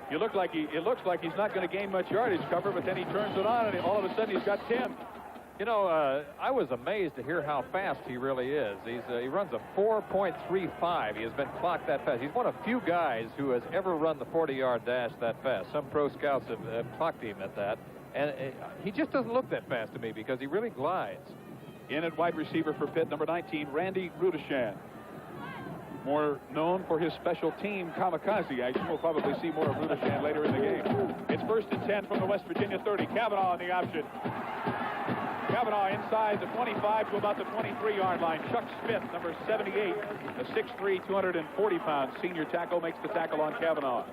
it looks like he's not going to gain much yardage cover, but then he turns it on, and all of a sudden he's got 10. You know, I was amazed to hear how fast he really is. He runs a 4.35. He has been clocked that fast. He's one of few guys who has ever run the 40-yard dash that fast. Some pro scouts have clocked him at that. And he just doesn't look that fast to me because he really glides. In at wide receiver for Pitt, number 19, Randy Rudishan. More known for his special team kamikaze action. We'll probably see more of Rudishan later in the game. It's 1st and 10 from the West Virginia 30. Kavanaugh on the option. Kavanaugh inside the 25 to about the 23-yard line. Chuck Smith, number 78, a 6'3", 240-pound senior tackle, makes the tackle on Kavanaugh.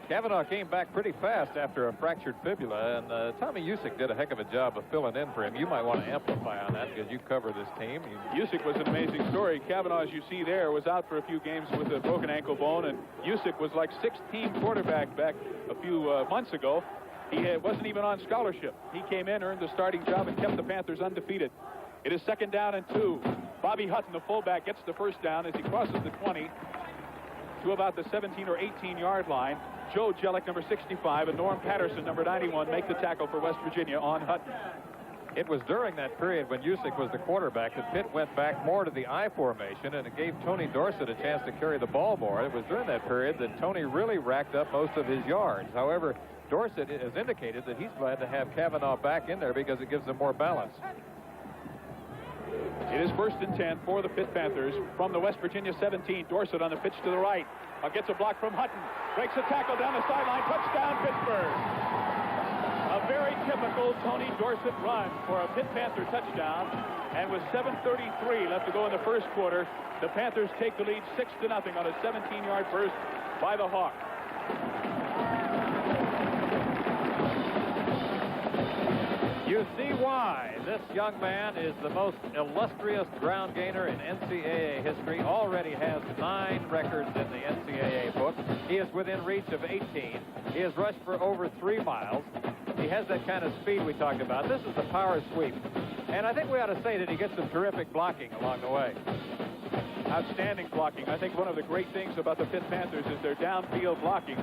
Kavanaugh came back pretty fast after a fractured fibula, and Tommy Usick did a heck of a job of filling in for him. You might want to amplify on that because you cover this team. Usick was an amazing story. Kavanaugh, as you see there, was out for a few games with a broken ankle bone, and Usick was like 16 quarterback back a few months ago. He wasn't even on scholarship. He came in, earned the starting job, and kept the Panthers undefeated. It is 2nd down and 2. Bobby Hutton, the fullback, gets the first down as he crosses the 20 to about the 17 or 18-yard line. Joe Jellick, number 65, and Norm Patterson, number 91, make the tackle for West Virginia on Hutton. It was during that period when Usick was the quarterback that Pitt went back more to the I formation, and it gave Tony Dorsett a chance to carry the ball more. It was during that period that Tony really racked up most of his yards. However, Dorsett has indicated that he's glad to have Kavanaugh back in there because it gives them more balance. It is 1st and 10 for the Pitt Panthers from the West Virginia 17. Dorsett on the pitch to the right. Gets a block from Hutton. Breaks a tackle down the sideline. Touchdown, Pittsburgh. A very typical Tony Dorsett run for a Pitt Panther touchdown. And with 7:33 left to go in the first quarter, the Panthers take the lead 6-0 on a 17-yard burst by the Hawks. You see why this young man is the most illustrious ground gainer in NCAA history. Already has 9 records in the NCAA book. He is within reach of 18. He has rushed for over 3 miles. He has that kind of speed we talked about. This is the power sweep. And I think we ought to say that he gets some terrific blocking along the way. Outstanding blocking. I think one of the great things about the Pitt Panthers is their downfield blocking.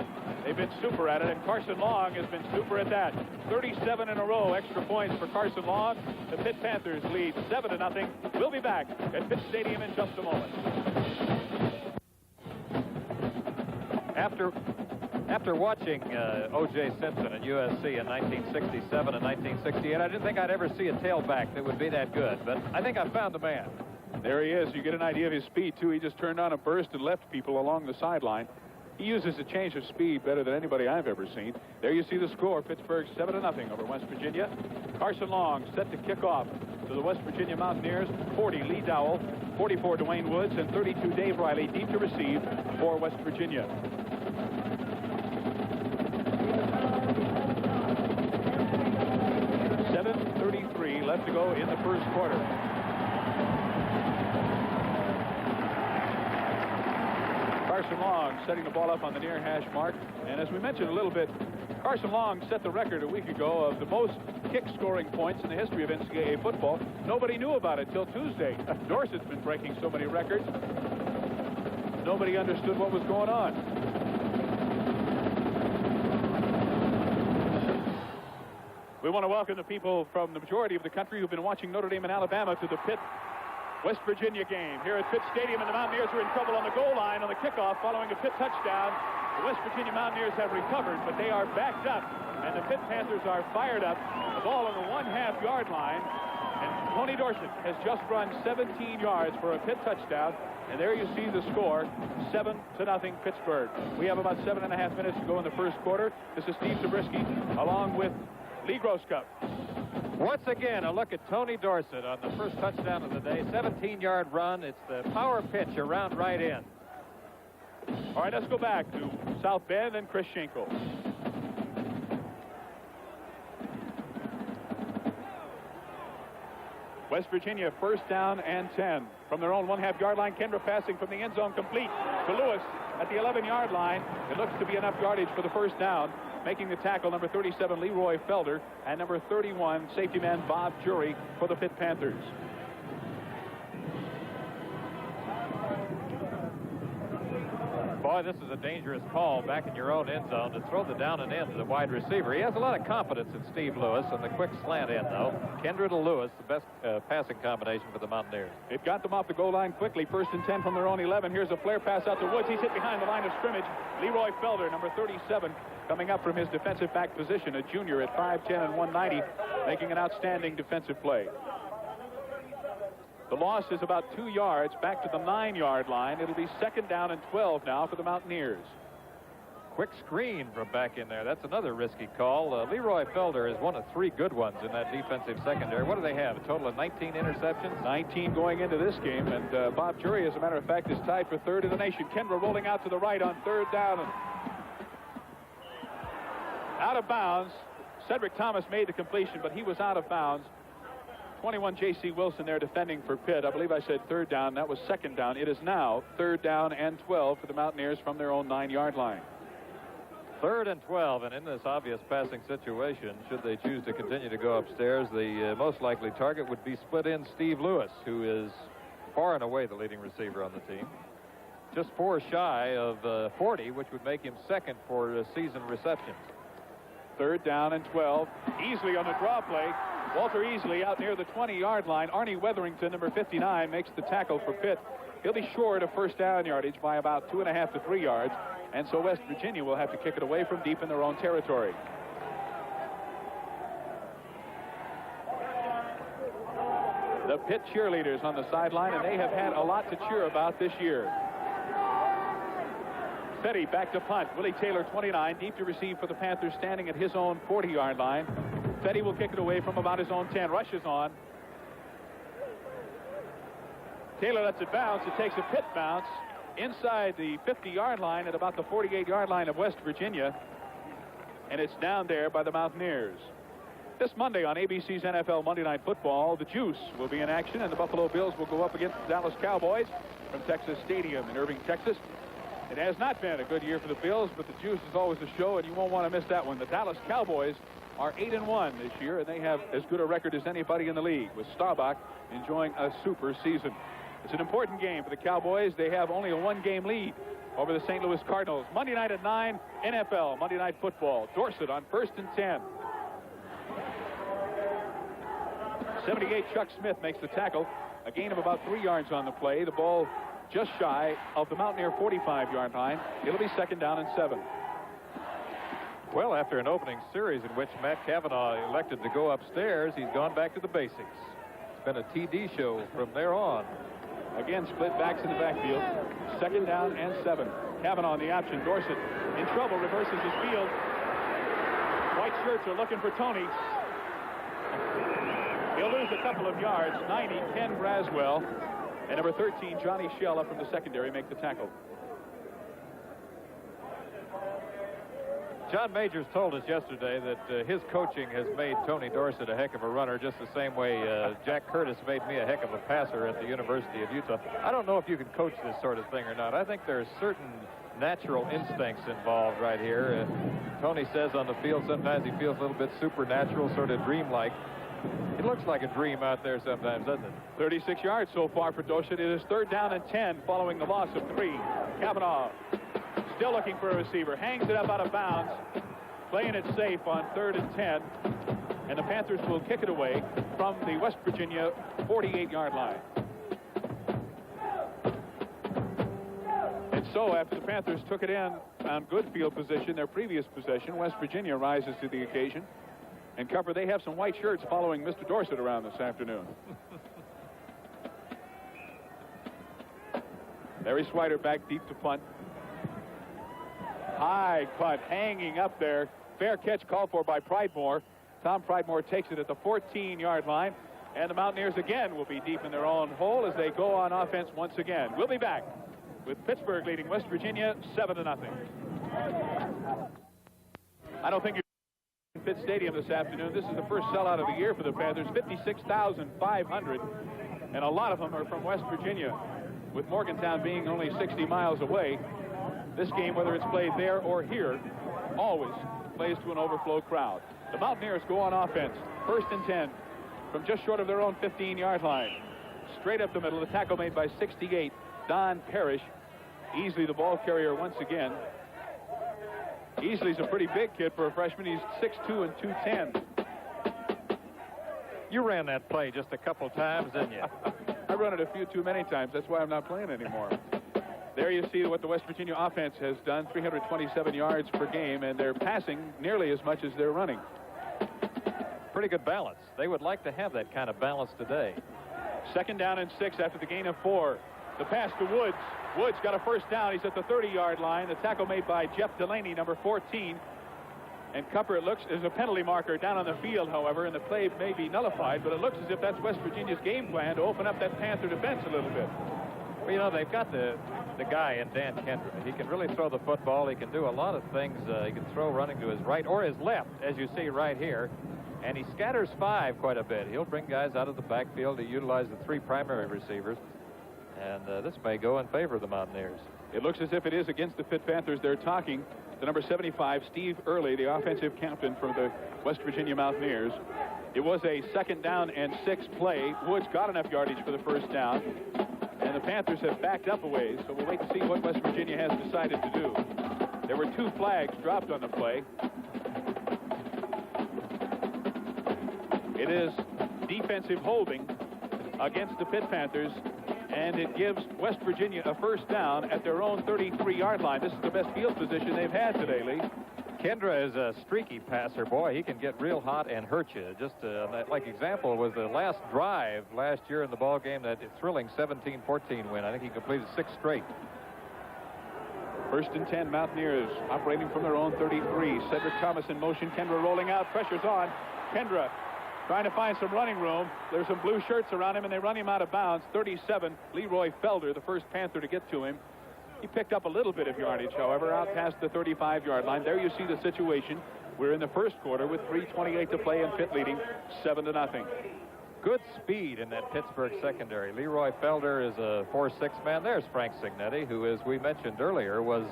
They've been super at it, and Carson Long has been super at that. 37 in a row extra points for Carson Long. The Pitt Panthers lead 7-0. We'll be back at Pitt Stadium in just a moment. After watching O.J. Simpson at USC in 1967 and 1968, I didn't think I'd ever see a tailback that would be that good, but I think I found the man. There he is. You get an idea of his speed, too. He just turned on a burst and left people along the sideline. He uses a change of speed better than anybody I've ever seen. There you see the score. Pittsburgh 7-0 over West Virginia. Carson Long set to kick off to the West Virginia Mountaineers. 40, Lee Dowell. 44, Dwayne Woods. And 32, Dave Riley, deep to receive for West Virginia. .33 left to go in the first quarter. Carson Long setting the ball up on the near hash mark. And as we mentioned a little bit, Carson Long set the record a week ago of the most kick-scoring points in the history of NCAA football. Nobody knew about it till Tuesday. Dorsett's been breaking so many records. Nobody understood what was going on. We want to welcome the people from the majority of the country who've been watching Notre Dame and Alabama to the Pitt West Virginia game here at Pitt Stadium, and the Mountaineers are in trouble on the goal line on the kickoff following a Pitt touchdown. The West Virginia Mountaineers have recovered, but they are backed up, and the Pitt Panthers are fired up. The ball on the 1.5-yard line, and Tony Dorsett has just run 17 yards for a Pitt touchdown, and there you see the score, 7-0 Pittsburgh. We have about 7.5 minutes to go in the first quarter. This is Steve Zabriskie along with Lee Groscup. Once again, a look at Tony Dorsett on the first touchdown of the day. 17-yard run. It's the power pitch around right in. All right, let's go back to South Bend and Chris Schenkel. West Virginia 1st down and 10. From their own 1.5-yard line, Kendra passing from the end zone complete to Lewis at the 11-yard line. It looks to be enough yardage for the first down. Making the tackle, number 37, Leroy Felder, and number 31, safety man Bob Jury for the Pitt Panthers. Boy, this is a dangerous call back in your own end zone to throw the down and in to the wide receiver. He has a lot of confidence in Steve Lewis and the quick slant in, though. Kendra to Lewis, the best passing combination for the Mountaineers. It got them off the goal line quickly. 1st and 10 from their own 11. Here's a flare pass out to Woods. He's hit behind the line of scrimmage. Leroy Felder, number 37, coming up from his defensive back position, a junior at 5'10 and 190, making an outstanding defensive play. The loss is about 2 yards back to the 9-yard line. It'll be 2nd down and 12 now for the Mountaineers. Quick screen from back in there. That's another risky call. Leroy Felder is one of 3 good ones in that defensive secondary. What do they have? A total of 19 interceptions? 19 going into this game. And Bob Jury, as a matter of fact, is tied for 3rd in the nation. Kendra rolling out to the right on 3rd down. And out of bounds. Cedric Thomas made the completion, but he was out of bounds. 21 J.C. Wilson there defending for Pitt. I believe I said 3rd down. That was 2nd down. It is now 3rd down and 12 for the Mountaineers from their own 9-yard line. 3rd and 12, and in this obvious passing situation, should they choose to continue to go upstairs, the most likely target would be split in Steve Lewis, who is far and away the leading receiver on the team. Just 4 shy of 40, which would make him 2nd for season receptions. 3rd down and 12. Easley on the draw play. Walter Easley out near the 20-yard line. Arnie Weatherington, number 59, makes the tackle for Pitt. He'll be short of 1st down yardage by about 2.5 to 3 yards. And so West Virginia will have to kick it away from deep in their own territory. The Pitt cheerleaders on the sideline, and they have had a lot to cheer about this year. Fetty back to punt. Willie Taylor, 29, deep to receive for the Panthers, standing at his own 40-yard line. Fetty will kick it away from about his own 10. Rushes on. Taylor lets it bounce. It takes a Pitt bounce inside the 50-yard line at about the 48-yard line of West Virginia. And it's down there by the Mountaineers. This Monday on ABC's NFL Monday Night Football, the Juice will be in action, and the Buffalo Bills will go up against the Dallas Cowboys from Texas Stadium in Irving, Texas. It has not been a good year for the Bills, but the Juice is always a show, and you won't want to miss that one. The Dallas Cowboys are 8-1 this year, and they have as good a record as anybody in the league, with Staubach enjoying a super season. It's an important game for the Cowboys. They have only a 1-game lead over the St. Louis Cardinals. Monday night at 9, NFL Monday Night Football. Dorsett on 1st and 10. 78 Chuck Smith makes the tackle. A gain of about 3 yards on the play. The ball just shy of the Mountaineer 45-yard line. It'll be 2nd down and 7. Well, after an opening series in which Matt Cavanaugh elected to go upstairs, he's gone back to the basics. It's been a TD show from there on. Again, split backs in the backfield. 2nd down and 7. Cavanaugh on the option. Dorsett in trouble, reverses his field. White shirts are looking for Tony. He'll lose a couple of yards. 90, Ken Braswell, and number 13, Johnny Shell, up from the secondary, make the tackle. John Majors told us yesterday that his coaching has made Tony Dorsett a heck of a runner, just the same way Jack Curtis made me a heck of a passer at the University of Utah. I don't know if you can coach this sort of thing or not. I think there's certain natural instincts involved right here. Tony says on the field sometimes he feels a little bit supernatural, sort of dreamlike. It looks like a dream out there sometimes, doesn't it? 36 yards so far for Dorsett. It is 3rd down and 10 following the loss of 3. Cavanaugh still looking for a receiver. Hangs it up out of bounds. Playing it safe on 3rd and 10. And the Panthers will kick it away from the West Virginia 48-yard line. And so after the Panthers took it in on good field position, their previous possession, West Virginia rises to the occasion. And cover, they have some white shirts following Mr. Dorsett around this afternoon. Larry Swider back deep to punt. High punt hanging up there. Fair catch called for by Pridemore. Tom Pridemore takes it at the 14-yard line. And the Mountaineers again will be deep in their own hole as they go on offense once again. We'll be back with Pittsburgh leading West Virginia 7-0. I don't think you're Pitt Stadium this afternoon. This is the first sellout of the year for the Panthers. 56,500, and a lot of them are from West Virginia, with Morgantown being only 60 miles away. This game, whether it's played there or here, always plays to an overflow crowd. The Mountaineers go on offense. 1st and 10 from just short of their own 15-yard line. Straight up the middle, the tackle made by 68, Don Parrish. Easley, the ball carrier once again. Easley's a pretty big kid for a freshman. He's 6'2" and 210. You ran that play just a couple times, didn't you? I run it a few too many times. That's why I'm not playing anymore. There you see what the West Virginia offense has done, 327 yards per game, and they're passing nearly as much as they're running. Pretty good balance. They would like to have that kind of balance today. 2nd down and 6 after the gain of 4. The pass to Woods. Woods got a first down. He's at the 30-yard line. The tackle made by Jeff Delaney, number 14. And Cupper, it looks, is a penalty marker down on the field, however, and the play may be nullified, but it looks as if that's West Virginia's game plan to open up that Panther defense a little bit. Well, you know, they've got the guy in Dan Kendra. He can really throw the football. He can do a lot of things. He can throw running to his right or his left, as you see right here. And he scatters 5 quite a bit. He'll bring guys out of the backfield to utilize the 3 primary receivers. And this may go in favor of the Mountaineers. It looks as if it is against the Pitt Panthers. They're talking the number 75, Steve Early, the offensive captain for the West Virginia Mountaineers. It was a 2nd down and 6 play. Woods got enough yardage for the first down. And the Panthers have backed up a ways, so we'll wait to see what West Virginia has decided to do. There were 2 flags dropped on the play. It is defensive holding against the Pitt Panthers, and it gives West Virginia a first down at their own 33-yard line. This is the best field position they've had today, Lee. Kendra is a streaky passer. Boy, he can get real hot and hurt you. Just like example was the last drive last year in the ball game, that thrilling 17-14 win. I think he completed 6 straight. 1st and 10, Mountaineers operating from their own 33. Cedric Thomas in motion. Kendra rolling out. Pressure's on. Kendra trying to find some running room. There's some blue shirts around him, and they run him out of bounds. 37, Leroy Felder, the first Panther to get to him. He picked up a little bit of yardage, however, out past the 35-yard line. There you see the situation. We're in the first quarter with 3:28 to play and Pitt leading 7-0. Good speed in that Pittsburgh secondary. Leroy Felder is a 4'6" man. There's Frank Signetti, who, as we mentioned earlier, was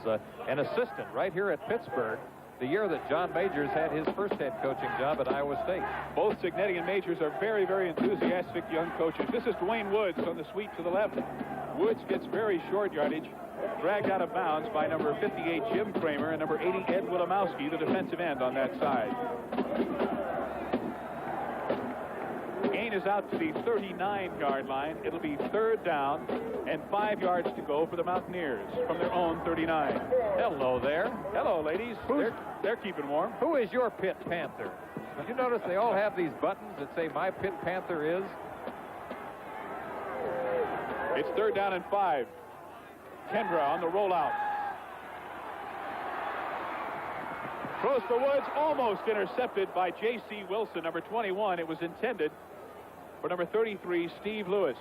an assistant right here at Pittsburgh the year that John Majors had his first head coaching job at Iowa State. Both Signetti and Majors are very, very enthusiastic young coaches. This is Dwayne Woods on the sweep to the left. Woods gets very short yardage, dragged out of bounds by number 58, Jim Kramer, and number 80, Ed Wilimowski, the defensive end on that side. Gain is out to the 39-yard line. It'll be 3rd down and 5 yards to go for the Mountaineers from their own 39. Hello there. Hello, ladies. They're keeping warm. Who is your Pitt Panther? Did you notice they all have these buttons that say "My Pitt Panther is"? It's 3rd down and 5. Kendra on the rollout. Close to Woods, almost intercepted by J.C. Wilson, number 21. It was intended for number 33, Steve Lewis.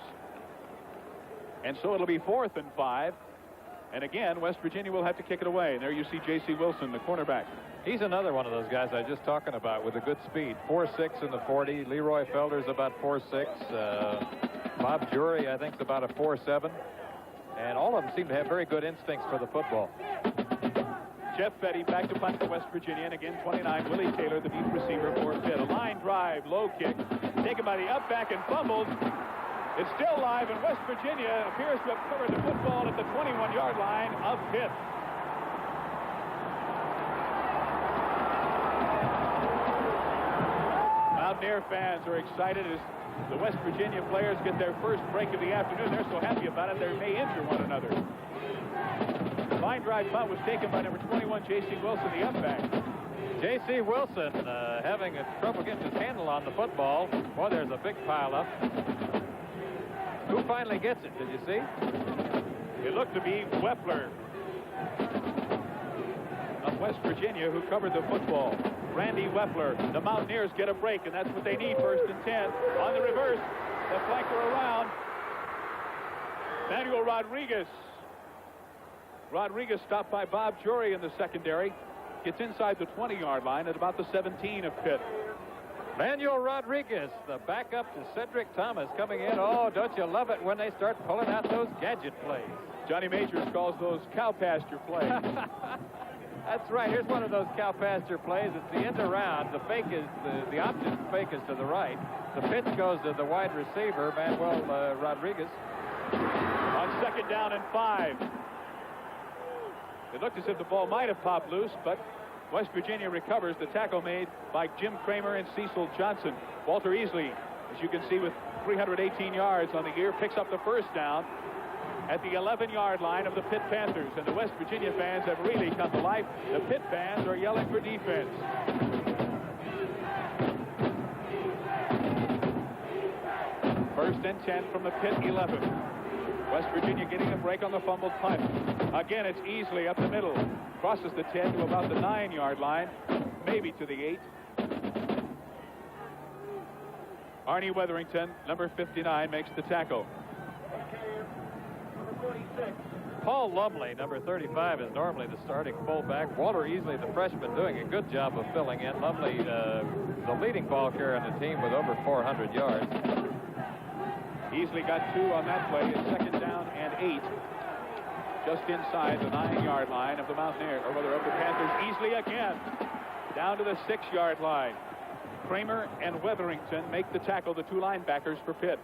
And so it'll be 4th and 5. And again, West Virginia will have to kick it away. And there you see J.C. Wilson, the cornerback. He's another one of those guys I was just talking about with a good speed. 4'6" in the 40. Leroy Felder's about 4'6". Bob Jury, I think, is about a 4'7". And all of them seem to have very good instincts for the football. Jeff Betty back to punt for West Virginia. And again, 29, Willie Taylor, the deep receiver for Pitt. A line drive, low kick, taken by the up back and fumbled. It's still live, and West Virginia appears to have covered the football at the 21-yard line of Pitt. Mountaineer fans are excited as the West Virginia players get their first break of the afternoon. They're so happy about it, they may injure one another. The line drive punt was taken by number 21, J.C. Wilson, the up back. J.C. Wilson having trouble getting his handle on the football. Boy, there's a big pile up. Who finally gets it? Did you see? It looked to be Wepler of West Virginia who covered the football. Randy Wepler. The Mountaineers get a break, and that's what they need. 1st and 10. On the reverse, the flanker around. Manuel Rodriguez. Rodriguez stopped by Bob Jury in the secondary. Gets inside the 20-yard line at about the 17 of Pitt. Manuel Rodriguez, the backup to Cedric Thomas, coming in. Oh, don't you love it when they start pulling out those gadget plays? Johnny Majors calls those cow pasture plays. That's right. Here's one of those cow pasture plays. It's the end around. The fake is the opposite fake is to the right. The pitch goes to the wide receiver, Manuel Rodriguez. On 2nd down and 5. It looked as if the ball might have popped loose, but West Virginia recovers. The tackle made by Jim Kramer and Cecil Johnson. Walter Easley, as you can see, with 318 yards on the year, picks up the first down at the 11-yard line of the Pitt Panthers. And the West Virginia fans have really come to life. The Pitt fans are yelling for defense. First and 10 from the Pitt 11. West Virginia getting a break on the fumbled punt. Again, it's Easley up the middle. Crosses the 10 to about the 9-yard line, maybe to the 8. Arnie Wetherington, number 59, makes the tackle. Paul Lumley, number 35, is normally the starting fullback. Walter Easley, the freshman, doing a good job of filling in. Lumley, the leading ball carrier on the team with over 400 yards. Easley got 2 on that play. It's second down and 8. Just inside the 9-yard line of the Mountaineers, or rather of the Panthers. Easley again down to the 6-yard line. Kramer and Wetherington make the tackle, the 2 linebackers for Pitt.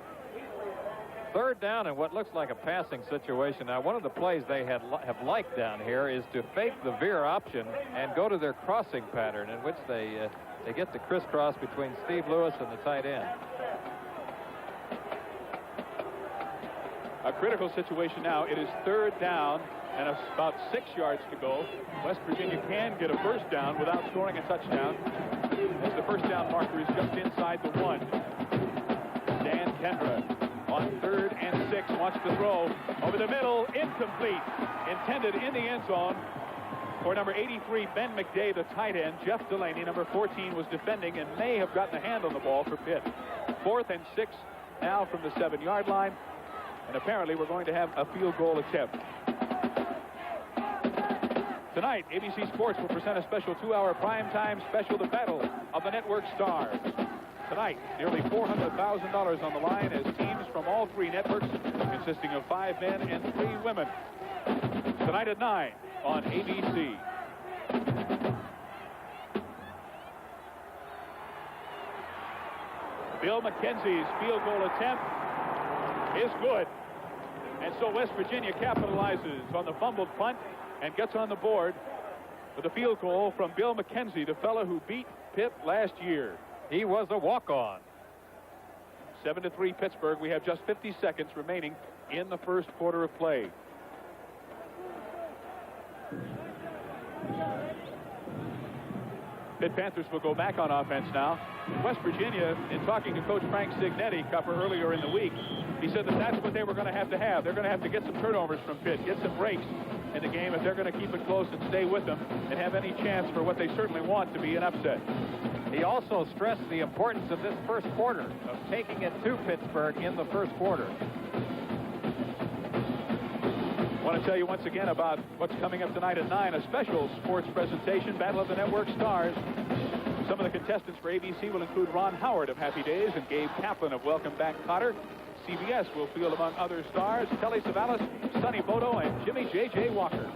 Third down in what looks like a passing situation. Now, one of the plays they have liked down here is to fake the veer option and go to their crossing pattern, in which they get the crisscross between Steve Lewis and the tight end. A critical situation now. It is third down and about 6 yards to go. West Virginia can get a first down without scoring a touchdown, as the first down marker is just inside the 1. Dan Kendra on 3rd and 6, wants to throw over the middle, incomplete, intended in the end zone for number 83, Ben McDay, the tight end. Jeff Delaney, number 14, was defending and may have gotten a hand on the ball for Pitt. 4th and 6 now from the 7-yard line, and apparently we're going to have a field goal attempt. Tonight, ABC Sports will present a special 2-hour primetime special, The Battle of the Network Stars. Tonight, nearly $400,000 on the line as teams from all 3 networks, consisting of 5 men and 3 women. Tonight at 9 on ABC. Bill McKenzie's field goal attempt is good. And so West Virginia capitalizes on the fumbled punt and gets on the board with a field goal from Bill McKenzie, the fellow who beat Pitt last year. He was a walk-on. 7-3 Pittsburgh. We have just 50 seconds remaining in the first quarter of play. Pitt Panthers will go back on offense now. West Virginia, in talking to Coach Frank Signetti, Cupper, earlier in the week, he said that that's what they were going to have to have. They're going to have to get some turnovers from Pitt, get some breaks in the game if they're going to keep it close and stay with them and have any chance for what they certainly want to be an upset. He also stressed the importance of this first quarter, of taking it to Pittsburgh in the first quarter. I want to tell you once again about what's coming up tonight at 9, a special sports presentation, Battle of the Network Stars. Some of the contestants for ABC will include Ron Howard of Happy Days and Gabe Kaplan of Welcome Back, Kotter. CBS will field, among other stars, Telly Savalas, Sonny Bodo, and Jimmy J.J. Walker.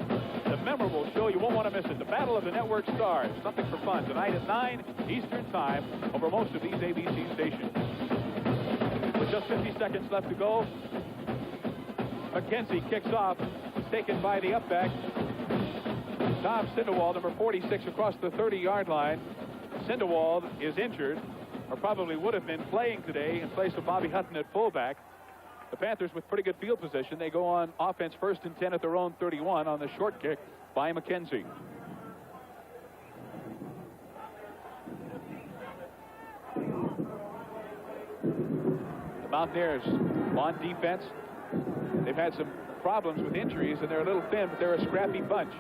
The memorable show, you won't want to miss it. The Battle of the Network Stars. Something for fun tonight at 9 Eastern Time over most of these ABC stations. With just 50 seconds left to go, McKenzie kicks off. It's taken by the upback, Tom Sindewald, number 46, across the 30-yard line. Sindewald is injured, or probably would have been playing today in place of Bobby Hutton at fullback. The Panthers with pretty good field position. They go on offense 1st and 10 at their own 31 on the short kick by McKenzie. The Mountaineers on defense. They've had some problems with injuries, and they're a little thin, but they're a scrappy bunch.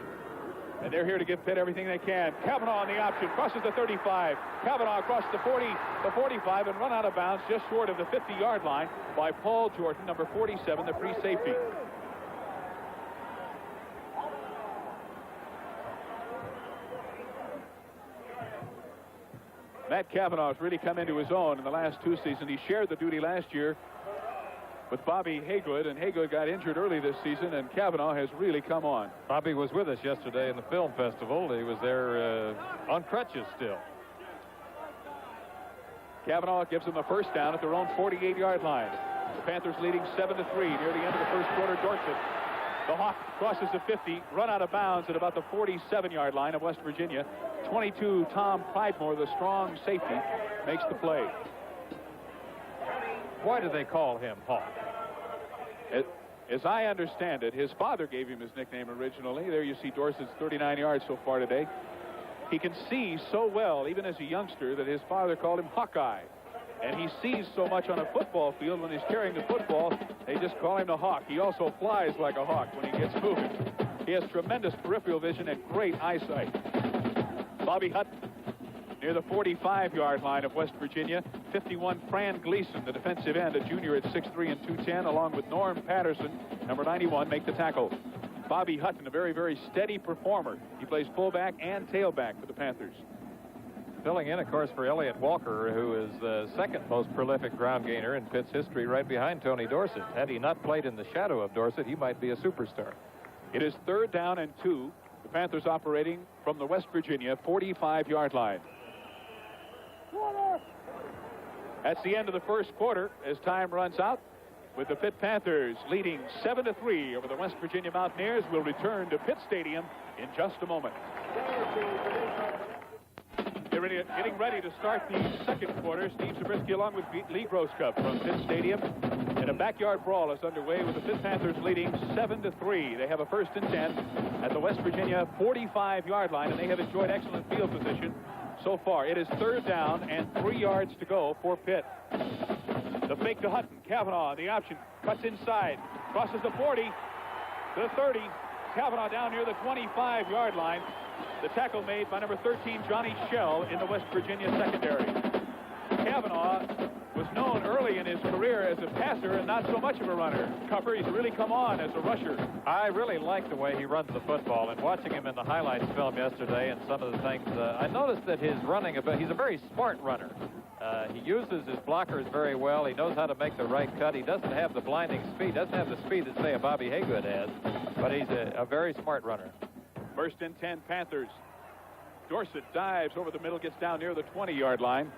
And they're here to give Pitt everything they can. Kavanaugh on the option, crosses the 35. Kavanaugh across the 40, the 45, and run out of bounds just short of the 50-yard line by Paul Jordan, number 47, the free safety. Matt Kavanaugh has really come into his own in the last 2 seasons. He shared the duty last year with Bobby Haygood, and Haygood got injured early this season, and Kavanaugh has really come on. Bobby was with us yesterday in the film festival. He was there on crutches still. Kavanaugh gives them a first down at their own 48-yard line. The Panthers leading 7-3 near the end of the first quarter. Dorset The Hawk crosses the 50, run out of bounds at about the 47-yard line of West Virginia. 22, Tom Pridemore, the strong safety, makes the play. Why do they call him Hawk? As I understand it, his father gave him his nickname originally. There you see Dorsett's 39 yards so far today. He can see so well, even as a youngster, that his father called him Hawkeye. And he sees so much on a football field when he's carrying the football, they just call him the Hawk. He also flies like a hawk when he gets moving. He has tremendous peripheral vision and great eyesight. Bobby Hutton near the 45-yard line of West Virginia. 51, Fran Gleason, the defensive end, a junior at 6'3" and 210, along with Norm Patterson, number 91, make the tackle. Bobby Hutton, a very, very steady performer. He plays fullback and tailback for the Panthers. Filling in, of course, for Elliott Walker, who is the second most prolific ground gainer in Pitt's history, right behind Tony Dorsett. Had he not played in the shadow of Dorsett, he might be a superstar. It is 3rd down and 2. The Panthers operating from the West Virginia 45-yard line. That's the end of the first quarter as time runs out, with the Pitt Panthers leading 7-3 over the West Virginia Mountaineers. Will return to Pitt Stadium in just a moment. They're getting ready to start the second quarter. Steve Zabriskie along with Lee Grosskopf from Pitt Stadium. And a backyard brawl is underway with the Pitt Panthers leading 7-3. They have a 1st and 10 at the West Virginia 45-yard line, and they have enjoyed excellent field position so far. It is 3rd down and 3 yards to go for Pitt. The fake to Hutton. Kavanaugh, the option, cuts inside, crosses the 40 to the 30. Kavanaugh down near the 25-yard line. The tackle made by number 13, Johnny Shell, in the West Virginia secondary. Kavanaugh was known early in his career as a passer and not so much of a runner. Cupper, he's really come on as a rusher. I really like the way he runs the football, and watching him in the highlights film yesterday and some of the things, I noticed that his running, he's a very smart runner. He uses his blockers very well. He knows how to make the right cut. He doesn't have the blinding speed, doesn't have the speed that, say, a Bobby Haygood has, but he's a very smart runner. 1st and 10, Panthers. Dorsett dives over the middle, gets down near the 20-yard line.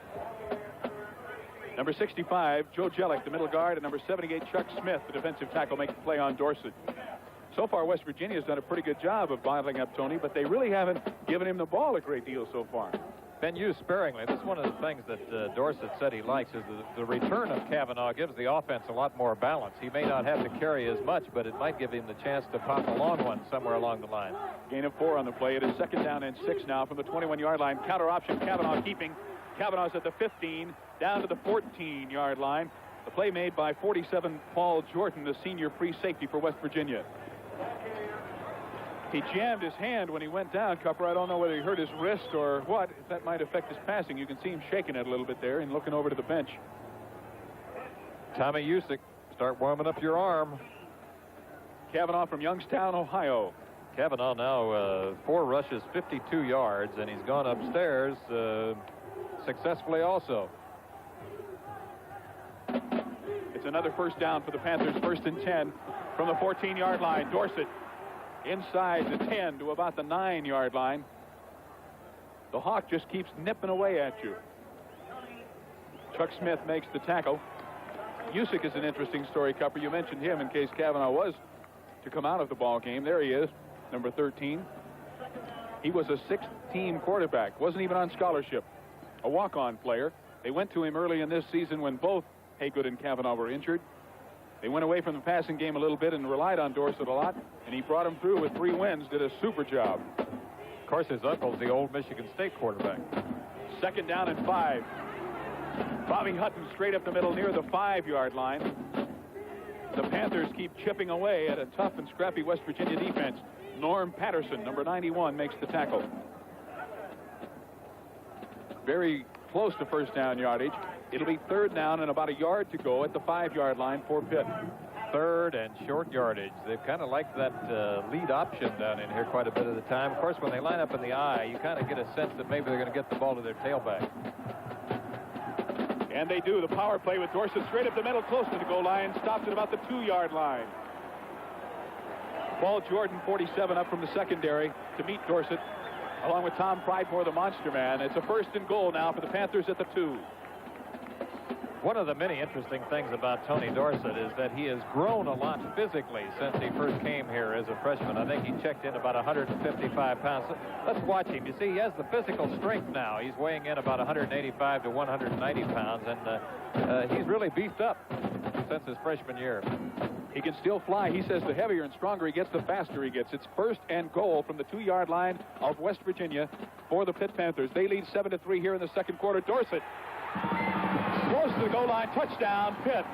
Number 65, Joe Jellick, the middle guard, and number 78, Chuck Smith, the defensive tackle, make the play on Dorsett. So far, West Virginia has done a pretty good job of bottling up Tony, but they really haven't given him the ball a great deal so far. Been used sparingly. That's one of the things that Dorsett said he likes, is the return of Kavanaugh gives the offense a lot more balance. He may not have to carry as much, but it might give him the chance to pop a long one somewhere along the line. Gain of 4 on the play. It is 2nd down and 6 now from the 21-yard line. Counter option, Kavanaugh keeping. Kavanaugh's at the 15, down to the 14-yard line. The play made by 47, Paul Jordan, the senior free safety for West Virginia. He jammed his hand when he went down, Cupper. I don't know whether he hurt his wrist or what. If that might affect his passing. You can see him shaking it a little bit there and looking over to the bench. Tommy Usick, start warming up your arm. Kavanaugh from Youngstown, Ohio. Kavanaugh now 4 rushes, 52 yards, and he's gone upstairs successfully also. It's another 1st down for the Panthers, 1st and 10 from the 14-yard line. Dorsett inside the 10 to about the 9-yard line. The Hawk just keeps nipping away at you. Chuck Smith makes the tackle. Usick is an interesting story, Cupper. You mentioned him in case Kavanaugh was to come out of the ball game. There he is, number 13. He was a 6th-team quarterback, wasn't even on scholarship, a walk-on player. They went to him early in this season when both Haygood and Kavanaugh were injured. They went away from the passing game a little bit and relied on Dorsett a lot, and he brought him through with 3 wins, did a super job. Of course, his uncle's the old Michigan State quarterback. 2nd down and 5. Bobby Hutton straight up the middle near the 5-yard line. The Panthers keep chipping away at a tough and scrappy West Virginia defense. Norm Patterson, number 91, makes the tackle. Very close to 1st down yardage. It'll be 3rd down and about a yard to go at the 5-yard line for Pitt. 3rd and short yardage. They've kind of liked that lead option down in here quite a bit of the time. Of course, when they line up in the eye, you kind of get a sense that maybe they're going to get the ball to their tailback. And they do. The power play with Dorsett straight up the middle, close to the goal line, stops at about the 2-yard line. Paul Jordan, 47, up from the secondary to meet Dorsett, along with Tom Pridemore, the monster man. It's a 1st and goal now for the Panthers at the 2. One of the many interesting things about Tony Dorsett is that he has grown a lot physically since he first came here as a freshman. I think he checked in about 155 pounds. Let's watch him. You see, he has the physical strength now. He's weighing in about 185 to 190 pounds, and he's really beefed up since his freshman year. He can still fly. He says the heavier and stronger he gets, the faster he gets. It's first and goal from the 2-yard line of West Virginia for the Pitt Panthers. They lead 7-3 here in the second quarter. Dorsett close to the goal line. Touchdown, Pitt.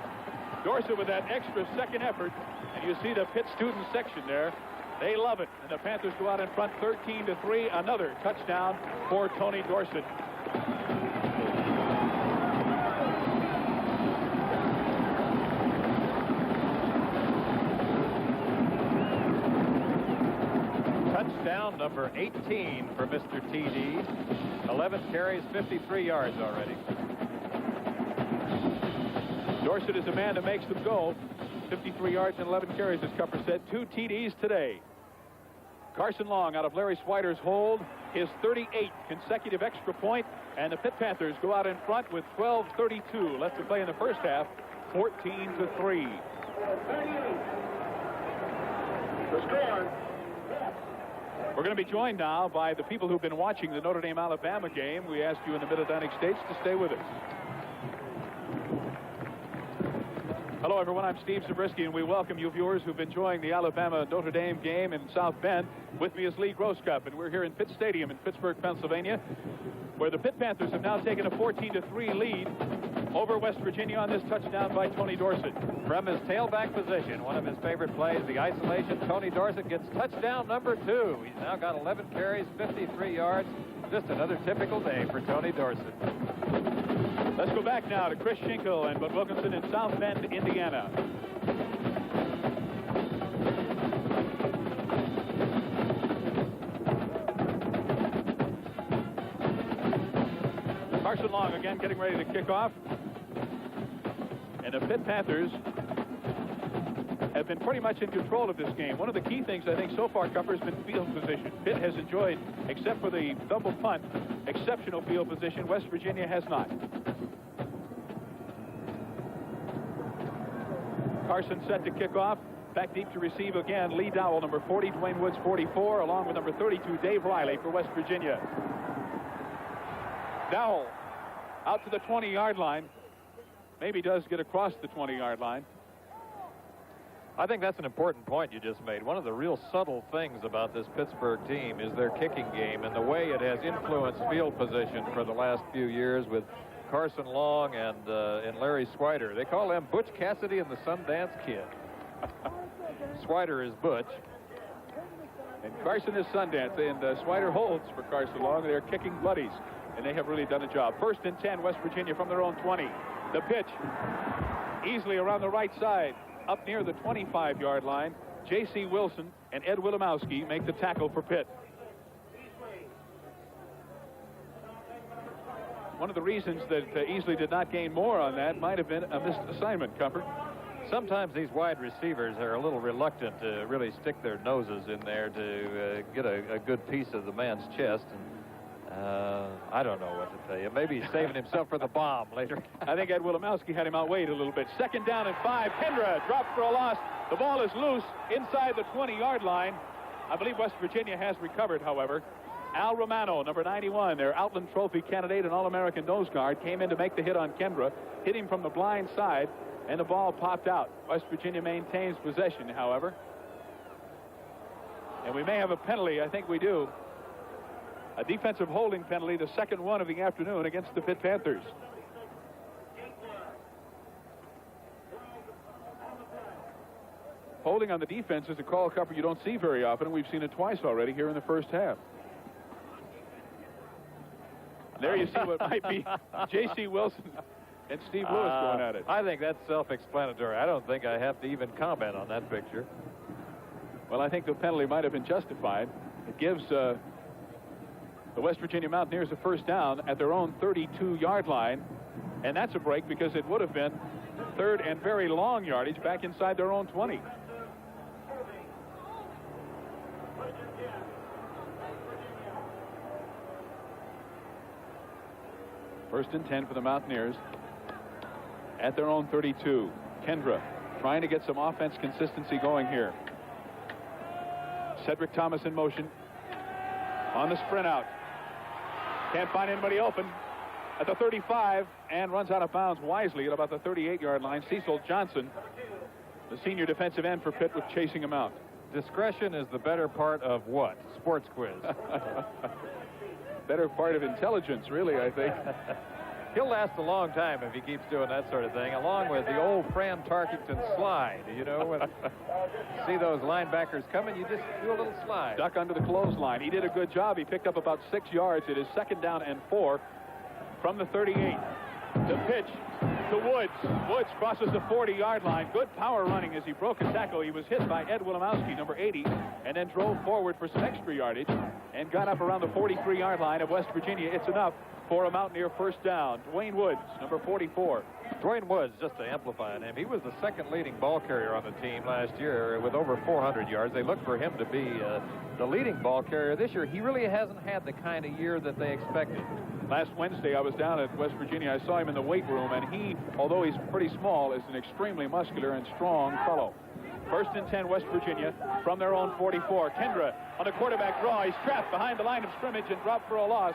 Dorsett with that extra second effort. And you see the Pitt student section there. They love it. And the Panthers go out in front 13-3. Another touchdown for Tony Dorsett. Touchdown number 18 for Mr. TD. 11 carries, 53 yards already. Dorsett is a man that makes them go. 53 yards and 11 carries, as Cupper said. 2 TDs today. Carson Long out of Larry Swider's hold. His 38th consecutive extra point. And the Pitt Panthers go out in front with 12:32 left to play in the first half. 14-3. The score. We're going to be joined now by the people who've been watching the Notre Dame-Alabama game. We asked you in the Mid-Atlantic States to stay with us. Hello, everyone. I'm Steve Zabriskie, and we welcome you viewers who've been enjoying the Alabama-Notre Dame game in South Bend. With me is Lee Grosscup, and we're here in Pitt Stadium in Pittsburgh, Pennsylvania, where the Pitt Panthers have now taken a 14-3 lead over West Virginia on this touchdown by Tony Dorsett. From his tailback position, one of his favorite plays, the isolation, Tony Dorsett gets touchdown number 2. He's now got 11 carries, 53 yards. Just another typical day for Tony Dorsett. Let's go back now to Chris Schinkel and Bud Wilkinson in South Bend, Indiana. Carson Long again getting ready to kick off. And the Pitt Panthers have been pretty much in control of this game. One of the key things, I think, so far, Cupper, has been field position. Pitt has enjoyed, except for the double punt, exceptional field position. West Virginia has not. Carson set to kick off. Back deep to receive again, Lee Dowell, number 40, Dwayne Woods, 44, along with number 32, Dave Riley for West Virginia. Dowell out to the 20-yard line. Maybe does get across the 20-yard line. I think that's an important point you just made. One of the real subtle things about this Pittsburgh team is their kicking game and the way it has influenced field position for the last few years with Carson Long and Larry Swider. They call them Butch Cassidy and the Sundance Kid. Swider is Butch. And Carson is Sundance. And Swider holds for Carson Long. They're kicking buddies. And they have really done a job. 1st and 10, West Virginia from their own 20. The pitch easily around the right side. Up near the 25-yard line, J.C. Wilson and Ed Wilimowski make the tackle for Pitt. One of the reasons that Easley did not gain more on that might have been a missed assignment, Comfort. Sometimes these wide receivers are a little reluctant to really stick their noses in there to get a good piece of the man's chest. And I don't know what to tell you. Maybe he's saving himself for the bomb later. I think Ed Wilimowski had him outweighed a little bit. 2nd down and 5. Kendra dropped for a loss. The ball is loose inside the 20-yard line. I believe West Virginia has recovered, however. Al Romano, number 91, their Outland Trophy candidate and All-American nose guard, came in to make the hit on Kendra, hit him from the blind side, and the ball popped out. West Virginia maintains possession, however. And we may have a penalty. I think we do. A defensive holding penalty, the second one of the afternoon against the Pitt Panthers. Holding on the defense is a call, Cupper, you don't see very often, and we've seen it twice already here in the first half. There you see what might be J.C. Wilson and Steve Lewis going at it. I think that's self-explanatory. I don't think I have to even comment on that picture. Well, I think the penalty might have been justified. It gives the West Virginia Mountaineers a first down at their own 32-yard line. And that's a break because it would have been 3rd and very long yardage back inside their own 20. First and 10 for the Mountaineers. at their own 32. Kendra trying to get some offense consistency going here. Cedric Thomas in motion on the sprint out. Can't find anybody open at the 35 and runs out of bounds wisely at about the 38-yard line. Cecil Johnson, the senior defensive end for Pitt, was chasing him out. Discretion is the better part of what? Sports quiz. Better part of intelligence, really, I think. He'll last a long time if he keeps doing that sort of thing, along with the old Fran Tarkington slide. You know, when you see those linebackers coming, you just do a little slide. Duck under the clothesline. He did a good job. He picked up about 6 yards. It is 2nd down and 4 from the 38. The pitch to Woods. Woods crosses the 40-yard line. Good power running as he broke a tackle. He was hit by Ed Wilimowski, number 80, and then drove forward for some extra yardage and got up around the 43-yard line of West Virginia. It's enough for a Mountaineer first down. Dwayne Woods, number 44. Dwayne Woods, just to amplify on him, he was the 2nd leading ball carrier on the team last year with over 400 yards. They looked for him to be the leading ball carrier this year. He really hasn't had the kind of year that they expected. Last Wednesday, I was down at West Virginia. I saw him in the weight room, and he, although he's pretty small, is an extremely muscular and strong fellow. 1st and 10, West Virginia from their own 44. Kendra on a quarterback draw. He's trapped behind the line of scrimmage and dropped for a loss.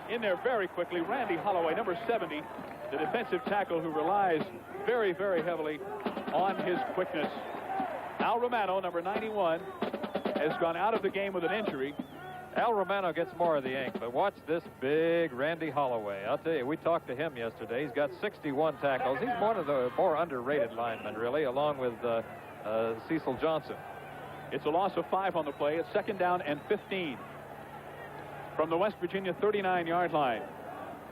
In there very quickly, Randy Holloway, number 70, the defensive tackle who relies very, very heavily on his quickness. Al Romano, number 91, has gone out of the game with an injury. Al Romano gets more of the ink, but watch this big Randy Holloway. I'll tell you, we talked to him yesterday. He's got 61 tackles. He's one of the more underrated linemen, really, along with Cecil Johnson. It's a loss of 5 on the play. It's 2nd down and 15 from the West Virginia 39-yard line.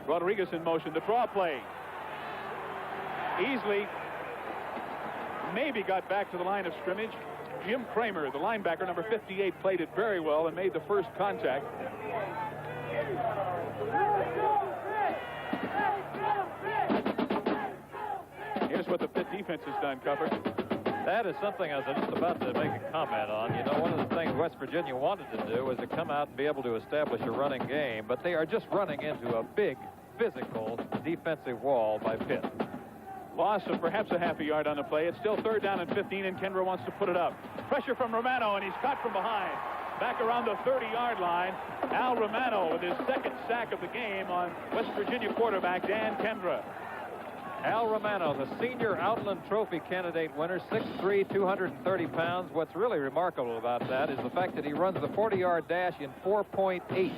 Rodriguez in motion. The draw play. Easley maybe got back to the line of scrimmage. Jim Kramer, the linebacker, number 58, played it very well and made the first contact. Here's what the Pitt defense has done, Cupper. That is something I was just about to make a comment on. You know, one of the things West Virginia wanted to do was to come out and be able to establish a running game, but they are just running into a big, physical defensive wall by Pitt. Loss of perhaps a half a yard on the play. It's still 3rd down and 15, and Kendra wants to put it up. Pressure from Romano, and he's caught from behind. Back around the 30-yard line, Al Romano with his 2nd sack of the game on West Virginia quarterback Dan Kendra. Al Romano, the senior Outland Trophy candidate winner, 6'3", 230 pounds. What's really remarkable about that is the fact that he runs the 40-yard dash in 4.8.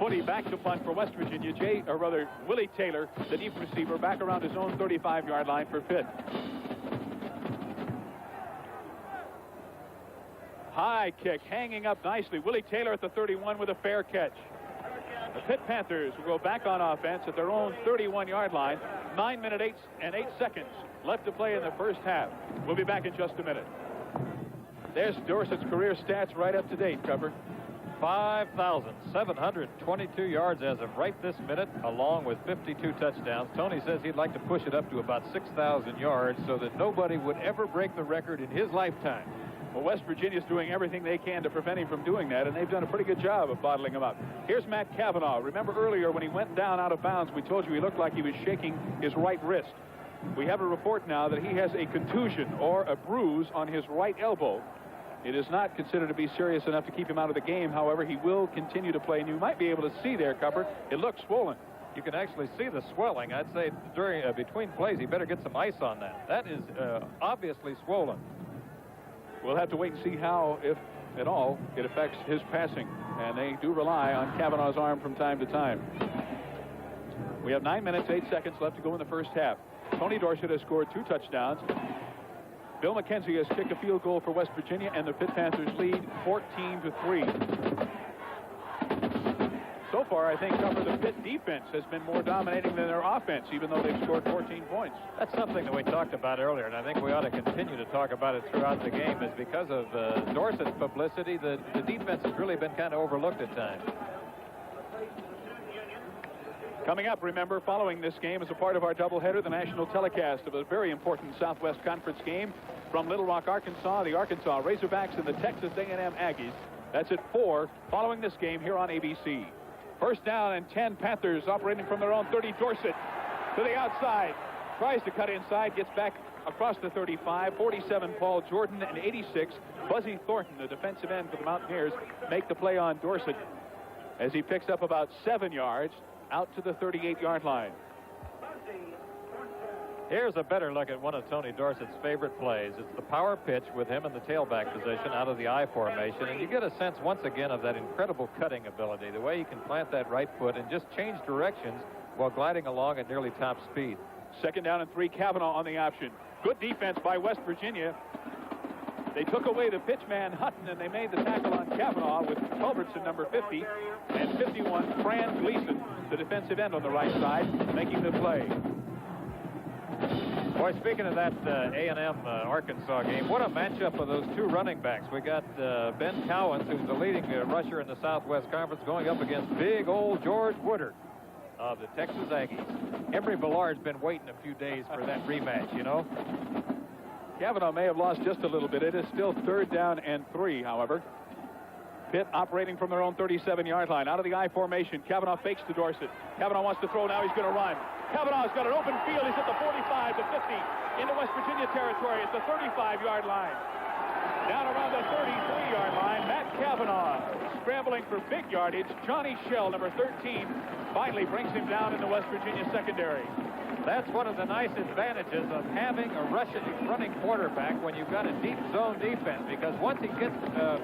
Footy back to punt for West Virginia. Willie Taylor, the deep receiver, back around his own 35-yard line for Pitt. High kick, hanging up nicely. Willie Taylor at the 31 with a fair catch. The Pitt Panthers will go back on offense at their own 31-yard line. 9 minutes and 8 seconds left to play in the first half. We'll be back in just a minute. There's Dorsett's career stats right up to date, Cover. 5,722 yards as of right this minute, along with 52 touchdowns. Tony says he'd like to push it up to about 6,000 yards so that nobody would ever break the record in his lifetime. Well, West Virginia's doing everything they can to prevent him from doing that, and they've done a pretty good job of bottling him up. Here's Matt Cavanaugh. Remember earlier when he went down out of bounds, we told you he looked like he was shaking his right wrist. We have a report now that he has a contusion or a bruise on his right elbow. It is not considered to be serious enough to keep him out of the game. However, he will continue to play, and you might be able to see there, Cupper, it looks swollen. You can actually see the swelling. I'd say during between plays, he better get some ice on that. That is obviously swollen. We'll have to wait and see how, if at all, it affects his passing. And they do rely on Cavanaugh's arm from time to time. We have 9 minutes, 8 seconds left to go in the first half. Tony Dorsett has scored 2 touchdowns. Bill McKenzie has kicked a field goal for West Virginia, and the Pitt Panthers lead 14-3. So far, I think the Pitt defense has been more dominating than their offense, even though they've scored 14 points. That's something that we talked about earlier, and I think we ought to continue to talk about it throughout the game, is because of Dorsett's publicity, the defense has really been kind of overlooked at times. Coming up, remember, following this game as a part of our doubleheader, the national telecast of a very important Southwest Conference game from Little Rock, Arkansas, the Arkansas Razorbacks and the Texas A&M Aggies. That's at 4 following this game here on ABC. First down and 10, Panthers operating from their own 30. Dorsett to the outside. Tries to cut inside, gets back across the 35. 47, Paul Jordan, and 86, Buzzy Thornton, the defensive end for the Mountaineers, make the play on Dorsett as he picks up about 7 yards out to the 38-yard line. Here's a better look at one of Tony Dorsett's favorite plays. It's the power pitch with him in the tailback position out of the I formation. And you get a sense once again of that incredible cutting ability, the way he can plant that right foot and just change directions while gliding along at nearly top speed. 2nd down and 3, Kavanaugh on the option. Good defense by West Virginia. They took away the pitch man Hutton, and they made the tackle on Kavanaugh with Culbertson, number 50, and 51, Fran Gleason, the defensive end on the right side, making the play. Boy, speaking of that A&M Arkansas game, what a matchup of those 2 running backs. We got Ben Cowens, who's the leading rusher in the Southwest Conference, going up against big old George Woodard of the Texas Aggies. Emory Ballard's been waiting a few days for that rematch, you know. Kavanaugh may have lost just a little bit. It is still 3rd down and 3, however. Pitt operating from their own 37-yard line. Out of the I formation, Kavanaugh fakes to Dorsett. Kavanaugh wants to throw, now he's going to run. Kavanaugh's got an open field. He's at the 45, the 50, into West Virginia territory at the 35-yard line. Down around the 33-yard line, Matt Kavanaugh scrambling for big yardage. Johnny Shell, number 13, finally brings him down in the West Virginia secondary. That's one of the nice advantages of having a running quarterback when you've got a deep zone defense, because once he gets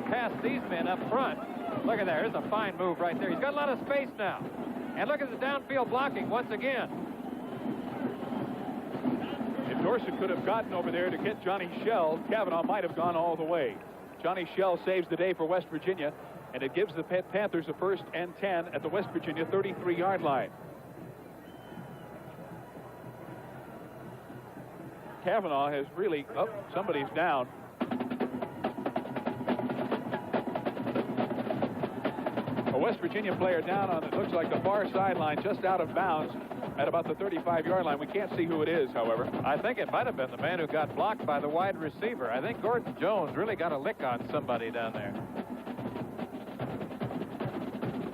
past these men up front, look at there, there's a fine move right there. He's got a lot of space now. And look at the downfield blocking once again. If Dorsett could have gotten over there to get Johnny Shell, Kavanaugh might have gone all the way. Johnny Shell saves the day for West Virginia, and it gives the Panthers a 1st and 10 at the West Virginia 33-yard line. Kavanaugh has really, somebody's down. A West Virginia player down on, it looks like the far sideline, just out of bounds at about the 35-yard line. We can't see who it is, however. I think it might have been the man who got blocked by the wide receiver. I think Gordon Jones really got a lick on somebody down there.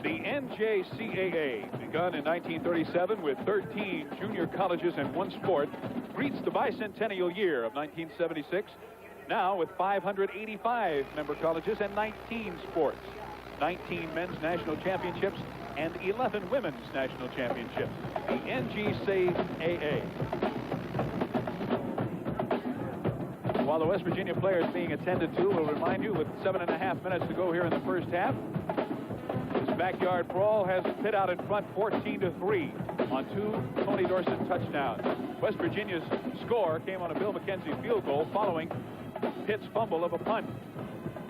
The NJCAA, begun in 1937 with 13 junior colleges and 1 sport, greets the bicentennial year of 1976, now with 585 member colleges and 19 sports, 19 men's national championships and 11 women's national championships. The NJCAA. While the West Virginia player is being attended to, we'll remind you with 7.5 minutes to go here in the first half. This backyard brawl has Pitt out in front 14-3 on 2 Tony Dorsett touchdowns. West Virginia's score came on a Bill McKenzie field goal following Pitt's fumble of a punt.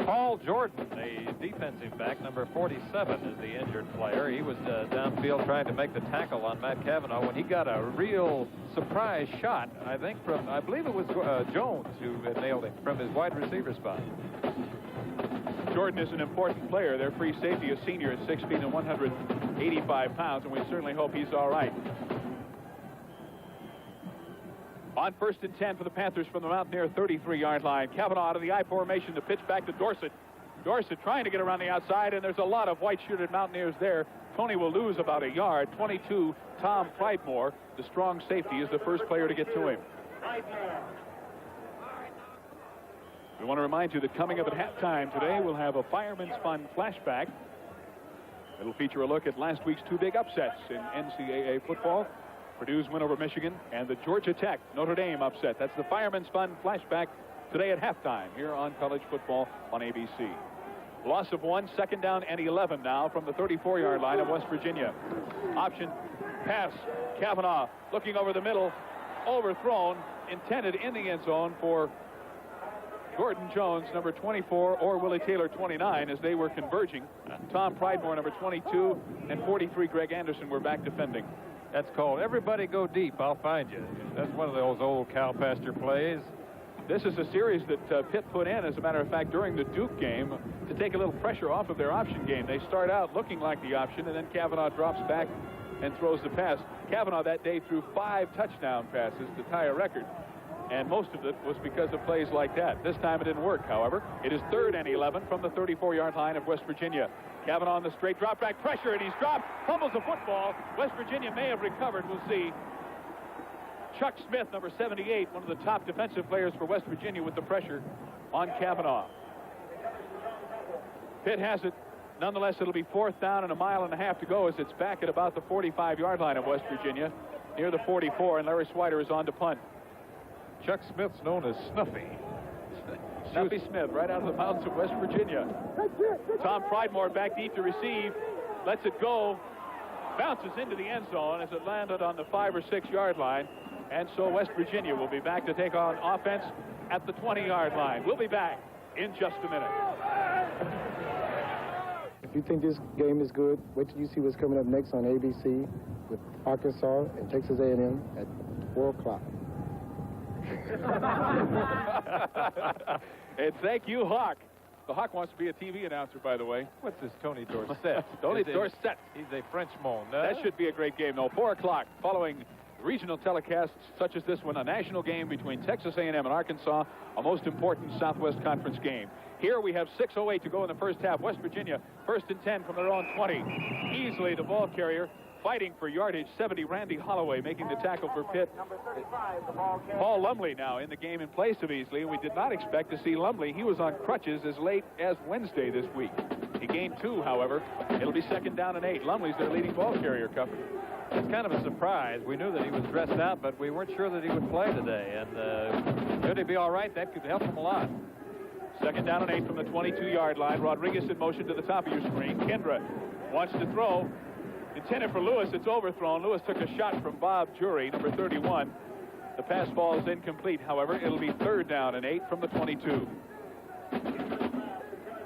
Paul Jordan, a defensive back, number 47, is the injured player. He was downfield trying to make the tackle on Matt Kavanaugh when he got a real surprise shot, I think, from, I believe it was Jones who nailed him from his wide receiver spot. Jordan is an important player. Their free safety, a senior at 6 feet and 185 pounds, and we certainly hope he's all right. On 1st and 10 for the Panthers from the Mountaineer 33-yard line. Kavanaugh out of the I formation to pitch back to Dorsett. Dorsett trying to get around the outside, and there's a lot of white-shirted Mountaineers there. Tony will lose about a yard. 22, Tom Pridemore, the strong safety, is the first player to get to him. We want to remind you that coming up at halftime today, we'll have a Fireman's Fund flashback. It'll feature a look at last week's 2 big upsets in NCAA football. Purdue's win over Michigan and the Georgia Tech Notre Dame upset. That's the Fireman's Fund flashback today at halftime here on College Football on ABC. Loss of 1, 2nd down and 11 now from the 34-yard line of West Virginia. Option pass. Kavanaugh looking over the middle, overthrown, intended in the end zone for Gordon Jones, number 24, or Willie Taylor, 29, as they were converging. Tom Pridemore, number 22, and 43, Greg Anderson, were back defending. That's called everybody go deep, I'll find you. That's one of those old cow pasture plays. This is a series that Pitt put in, as a matter of fact, during the Duke game to take a little pressure off of their option game. They start out looking like the option, and then Kavanaugh drops back and throws the pass. Kavanaugh that day threw 5 touchdown passes to tie a record, and most of it was because of plays like that. This time it didn't work, however. It is 3rd and 11 from the 34-yard line of West Virginia. Kavanaugh on the straight drop back pressure, and he's dropped, fumbles the football. West Virginia may have recovered, we'll see. Chuck Smith, number 78, one of the top defensive players for West Virginia with the pressure on Kavanaugh. Pitt has it. Nonetheless, it'll be 4th down and 1.5 miles to go as it's back at about the 45-yard line of West Virginia, near the 44, and Larry Swider is on to punt. Chuck Smith's known as Snuffy. Snuffy Smith, right out of the mountains of West Virginia. Tom Pridemore back deep to receive, lets it go, bounces into the end zone as it landed on the 5 or 6 yard line, and so West Virginia will be back to take on offense at the 20-yard line. We'll be back in just a minute. If you think this game is good, wait till you see what's coming up next on ABC with Arkansas and Texas A&M at 4 o'clock. And thank you, Hawk. The Hawk wants to be a TV announcer, by the way. What's this Tony Dorsett? Tony Dorsett. He's a Frenchman. That should be a great game, though. 4 o'clock, following regional telecasts such as this one, a national game between Texas A&M and Arkansas, a most important Southwest Conference game. Here we have 6:08 to go in the first half. West Virginia, 1st and 10 from their own 20. Easily the ball carrier, fighting for yardage. 70, Randy Holloway making the tackle for Pitt. Paul Lumley now in the game in place of Easley. We did not expect to see Lumley. He was on crutches as late as Wednesday this week. He gained 2, however. It'll be 2nd down and 8. Lumley's their leading ball carrier, Cup. It's kind of a surprise. We knew that he was dressed out, but we weren't sure that he would play today. And should he be all right, that could help him a lot. 2nd down and 8 from the 22-yard line. Rodriguez in motion to the top of your screen. Kendra wants to throw. Intended for Lewis. It's overthrown. Lewis took a shot from Bob Jury, number 31. The pass ball is incomplete, however. It'll be 3rd down and 8 from the 22.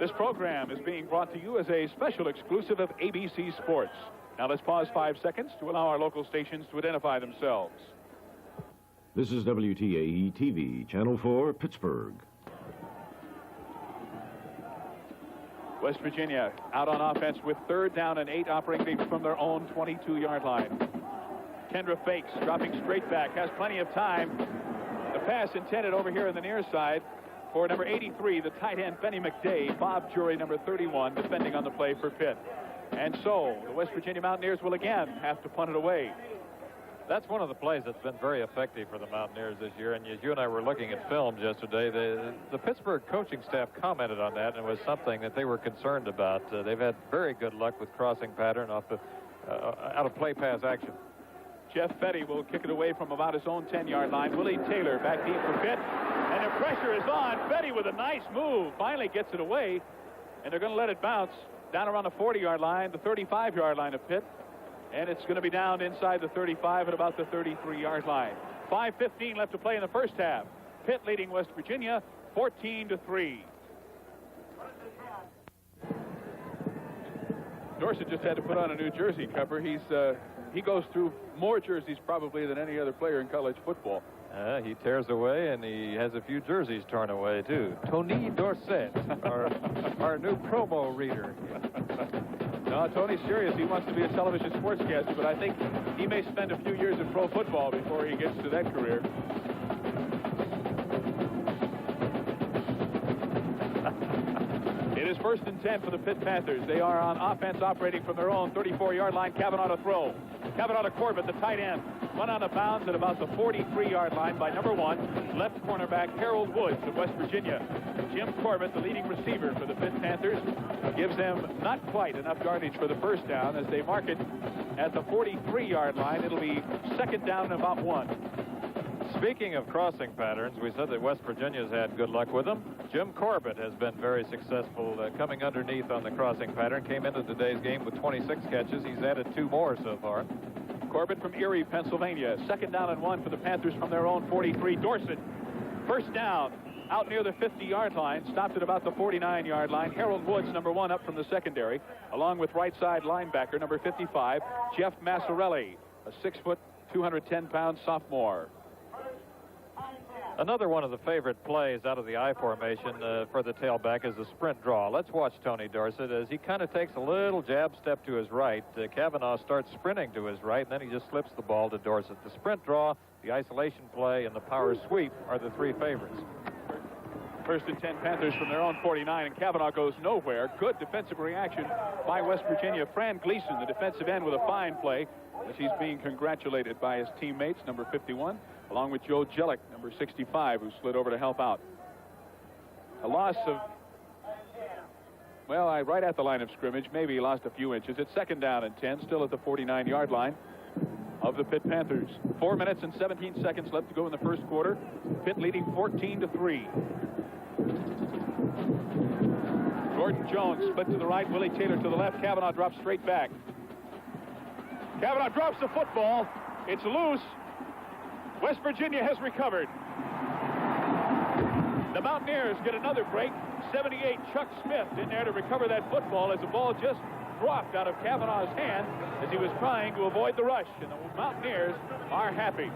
This program is being brought to you as a special exclusive of ABC Sports. Now let's pause 5 seconds to allow our local stations to identify themselves. This is WTAE TV, Channel 4, Pittsburgh. West Virginia out on offense with 3rd down and 8 operating from their own 22-yard line. Kendra fakes, dropping straight back, has plenty of time. The pass intended over here on the near side for number 83, the tight end Benny McDay. Bob Jury, number 31, defending on the play for Pitt. And so the West Virginia Mountaineers will again have to punt it away. That's one of the plays that's been very effective for the Mountaineers this year. And as you and I were looking at films yesterday, the Pittsburgh coaching staff commented on that, and it was something that they were concerned about. They've had very good luck with crossing pattern off the out of play pass action. Jeff Fetty will kick it away from about his own 10-yard line. Willie Taylor back deep for Pitt, and the pressure is on. Fetty with a nice move finally gets it away, and they're going to let it bounce down around the 40-yard line, the 35-yard line of Pitt. And it's going to be down inside the 35 at about the 33-yard line. 5:15 left to play in the first half. Pitt leading West Virginia 14-3. Dorsett just had to put on a new jersey cover. He goes through more jerseys probably than any other player in college football. He tears away, and he has a few jerseys torn away, too. Tony Dorsett, our new promo reader. No, Tony's serious. He wants to be a television sportscaster, but I think he may spend a few years in pro football before he gets to that career. It is 1st and 10 for the Pitt Panthers. They are on offense operating from their own 34-yard line. Kavanaugh to throw. Kavanaugh to Corbett, the tight end. Run out of bounds at about the 43-yard line by number 1, left cornerback Harold Woods of West Virginia. Jim Corbett, the leading receiver for the Pitt Panthers, gives them not quite enough yardage for the first down as they mark it at the 43-yard line. It'll be 2nd down and about 1. Speaking of crossing patterns, we said that West Virginia's had good luck with them. Jim Corbett has been very successful coming underneath on the crossing pattern. Came into today's game with 26 catches. He's added 2 more so far. Corbett from Erie, Pennsylvania. 2nd down and 1 for the Panthers from their own 43. Dorsett, 1st down, out near the 50-yard line, stopped at about the 49-yard line. Harold Woods, number 1, up from the secondary, along with right side linebacker, number 55, Jeff Massarelli, a 6-foot, 210-pound sophomore. Another one of the favorite plays out of the I formation for the tailback is the sprint draw. Let's watch Tony Dorsett as he kind of takes a little jab step to his right. Kavanaugh starts sprinting to his right, and then he just slips the ball to Dorsett. The sprint draw, the isolation play, and the power sweep are the 3 favorites. 1st and 10 Panthers from their own 49, and Kavanaugh goes nowhere. Good defensive reaction by West Virginia. Fran Gleason, the defensive end, with a fine play as he's being congratulated by his teammates. Number 51 along with Joe Jellick, number 65, who slid over to help out. A loss of, well, right at the line of scrimmage. Maybe he lost a few inches. It's 2nd down and 10, still at the 49-yard line of the Pitt Panthers. 4 minutes and 17 seconds left to go in the first quarter. Pitt leading 14-3. Gordon Jones split to the right, Willie Taylor to the left. Kavanaugh drops straight back. Kavanaugh drops the football. It's loose. West Virginia has recovered. The Mountaineers get another break. 78, Chuck Smith in there to recover that football as the ball just dropped out of Kavanaugh's hand as he was trying to avoid the rush. And the Mountaineers are happy.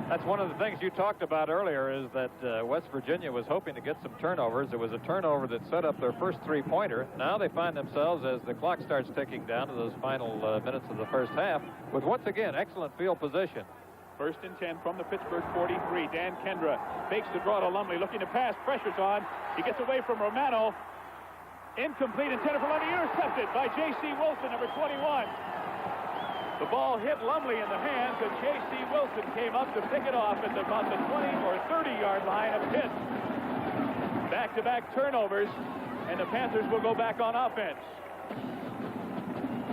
That's one of the things you talked about earlier, is that West Virginia was hoping to get some turnovers. It was a turnover that set up their first three-pointer. Now they find themselves, as the clock starts ticking down to those final minutes of the first half, with once again excellent field position. 1st and 10 from the Pittsburgh 43. Dan Kendra fakes the draw to Lumley, looking to pass. Pressure's on. He gets away from Romano. Incomplete, intended for Lumley. Intercepted by J.C. Wilson, number 21. The ball hit Lumley in the hands, and J.C. Wilson came up to pick it off at about the 20 or 30-yard line of Pitt. Back-to-back turnovers, and the Panthers will go back on offense.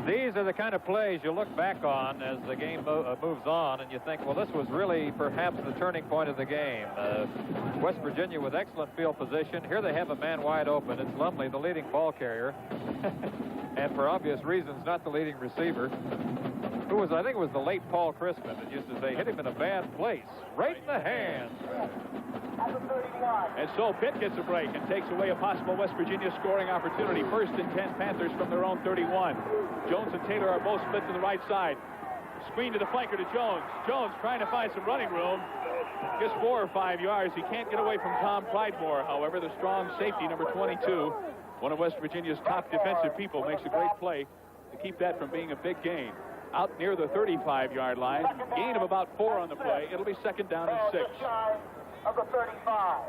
These are the kind of plays you look back on as the game moves on, and you think, well, this was really perhaps the turning point of the game. West Virginia with excellent field position. Here they have a man wide open. It's Lumley, the leading ball carrier, and for obvious reasons, not the leading receiver. Who was, I think it was the late Paul Christman that used to say, hit him in a bad place, right in the hand. And so Pitt gets a break and takes away a possible West Virginia scoring opportunity. 1st and 10 Panthers from their own 31. Jones and Taylor are both split to the right side. Screen to the flanker to Jones. Jones trying to find some running room. Just 4 or 5 yards. He can't get away from Tom Pridemore. However, the strong safety, number 22, one of West Virginia's top defensive people, makes a great play to keep that from being a big gain. Out near the 35-yard line. Gain of about 4 on the play. It'll be 2nd down and 6. Of the 35.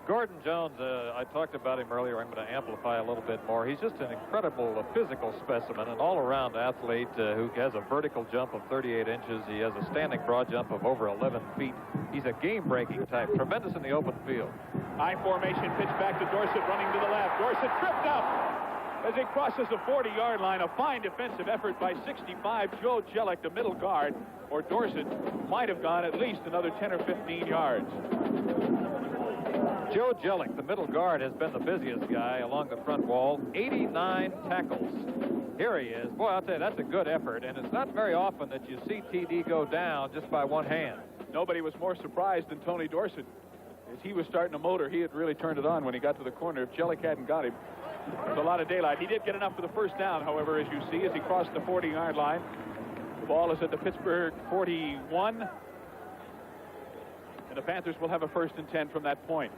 Gordon Jones, I talked about him earlier. I'm going to amplify a little bit more. He's just an incredible physical specimen, an all-around athlete who has a vertical jump of 38 inches. He has a standing broad jump of over 11 feet. He's a game-breaking type, tremendous in the open field. High formation, pitch back to Dorsett, running to the left. Dorsett tripped up as he crosses the 40-yard line. A fine defensive effort by 65 Joe Jellick, the middle guard, or Dorsett might have gone at least another 10 or 15 yards. Joe Jellick, the middle guard, has been the busiest guy along the front wall. 89 tackles. Here he is. Boy, I'll tell you, that's a good effort, and it's not very often that you see TD go down just by one hand. Nobody was more surprised than Tony Dorsett. As he was starting to motor, he had really turned it on when he got to the corner. If Jellick hadn't got him, there's a lot of daylight. He did get enough for the first down, however, as you see, as he crossed the 40-yard line. The ball is at the Pittsburgh 41, and the Panthers will have a 1st and 10 from that point.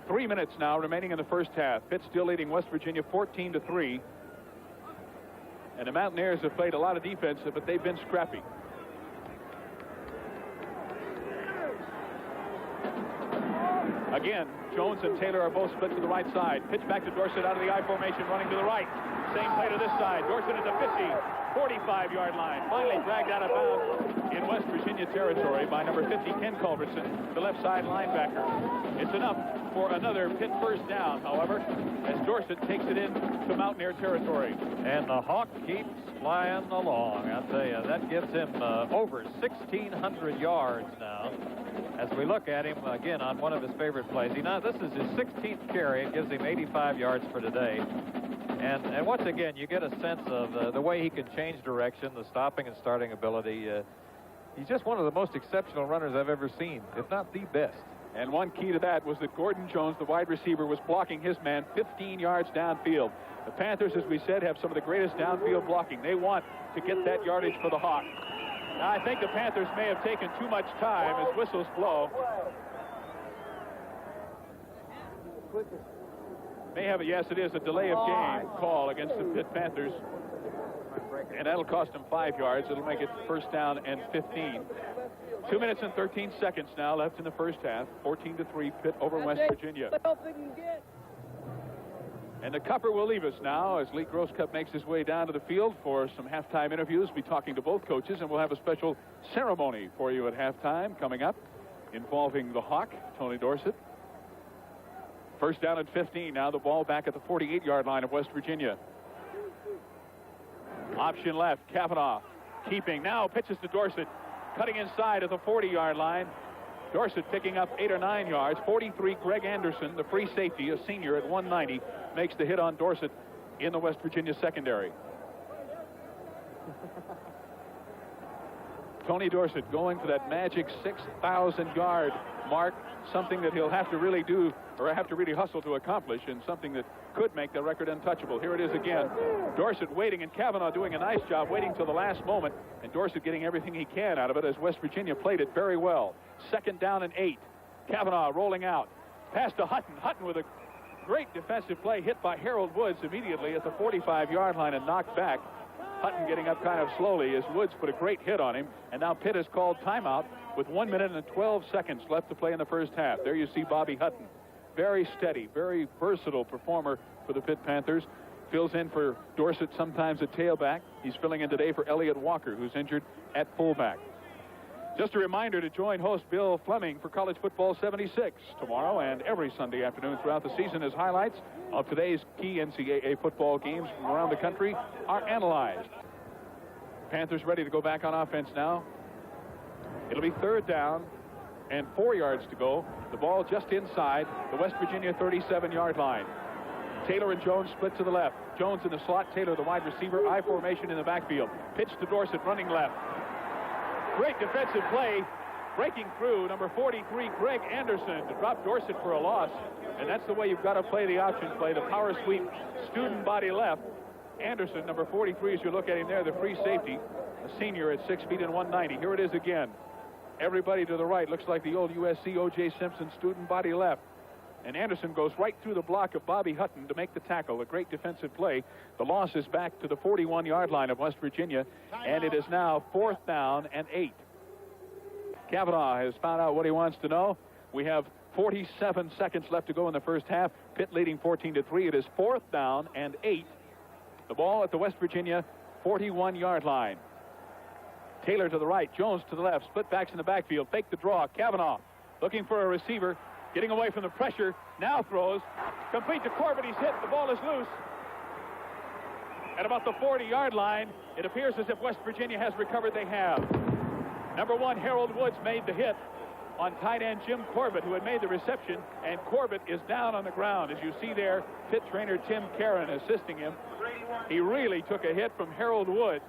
3 minutes now remaining in the first half. Pitt still leading West Virginia 14-3. And the Mountaineers have played a lot of defense, but they've been scrappy. Again, Jones and Taylor are both split to the right side. Pitch back to Dorsett out of the I formation, running to the right. Same play to this side. Dorsett at the 50, 45-yard line. Finally dragged out of bounds in West Virginia territory by number 50, Ken Culbertson, the left side linebacker. It's enough for another Pitt 1st down, however, as Dorsett takes it in to Mountaineer territory. And the Hawk keeps flying along. I'll tell you, that gives him over 1,600 yards now. As we look at him again on one of his favorite plays. This is his 16th carry. It gives him 85 yards for today. And once again, you get a sense of the way he can change direction, the stopping and starting ability. He's just one of the most exceptional runners I've ever seen, if not the best. And one key to that was that Gordon Jones, the wide receiver, was blocking his man 15 yards downfield. The Panthers, as we said, have some of the greatest downfield blocking. They want to get that yardage for the Hawk. Now, I think the Panthers may have taken too much time as whistles blow. May have yes, it is a delay of game call against the Pitt Panthers. And that'll cost them 5 yards. It'll make it 1st down and 15. 2 minutes and 13 seconds now left in the first half. 14-3 Pitt over West Virginia. And the Cupper will leave us now as Lee Grosscup makes his way down to the field for some halftime interviews. We'll be talking to both coaches, and we'll have a special ceremony for you at halftime coming up involving the Hawk, Tony Dorsett. First down and 15. Now the ball back at the 48-yard line of West Virginia. Option left. Kavanaugh keeping. Now pitches to Dorsett. Cutting inside at the 40-yard line. Dorsett picking up 8 or 9 yards. 43, Greg Anderson, the free safety, a senior at 190, makes the hit on Dorsett in the West Virginia secondary. Tony Dorsett going for that magic 6,000-yard mark, something that he'll have to really do, or have to really hustle to accomplish, and something that could make the record untouchable. Here it is again. Dorsett waiting, and Kavanaugh doing a nice job waiting till the last moment, and Dorsett getting everything he can out of it as West Virginia played it very well. Second down and 8. Kavanaugh rolling out. Pass to Hutton. Hutton with a great defensive play, hit by Harold Woods immediately at the 45-yard line and knocked back. Hutton getting up kind of slowly as Woods put a great hit on him, and now Pitt has called timeout with 1 minute and 12 seconds left to play in the first half. There you see Bobby Hutton. Very steady, very versatile performer for the Pitt Panthers. Fills in for Dorsett sometimes at tailback. He's filling in today for Elliott Walker, who's injured at fullback. Just a reminder to join host Bill Fleming for College Football 76 tomorrow and every Sunday afternoon throughout the season as highlights of today's key NCAA football games from around the country are analyzed. Panthers ready to go back on offense now. It'll be third down and 4 yards to go. The ball just inside the West Virginia 37-yard line. Taylor and Jones split to the left. Jones in the slot, Taylor the wide receiver, I formation in the backfield. Pitch to Dorsett, running left. Great defensive play, breaking through, number 43, Greg Anderson, to drop Dorsett for a loss. And that's the way you've got to play the option play, the power sweep, student body left. Anderson, number 43, as you look at him there, the free safety, a senior at 6 feet and 190. Here it is again. Everybody to the right, looks like the old USC O.J. Simpson student body left. And Anderson goes right through the block of Bobby Hutton to make the tackle. A great defensive play. The loss is back to the 41-yard line of West Virginia, and it is now fourth down and 8. Kavanaugh has found out what he wants to know. We have 47 seconds left to go in the first half. Pitt leading 14-3. It is fourth down and 8. The ball at the West Virginia 41-yard line. Taylor to the right, Jones to the left, split backs in the backfield, fake the draw. Kavanaugh looking for a receiver, getting away from the pressure, now throws, complete to Corbett, he's hit, the ball is loose. At about the 40-yard line, it appears as if West Virginia has recovered. They have. Number 1, Harold Woods made the hit on tight end Jim Corbett, who had made the reception, and Corbett is down on the ground. As you see there, Pitt trainer Tim Caron assisting him. He really took a hit from Harold Woods.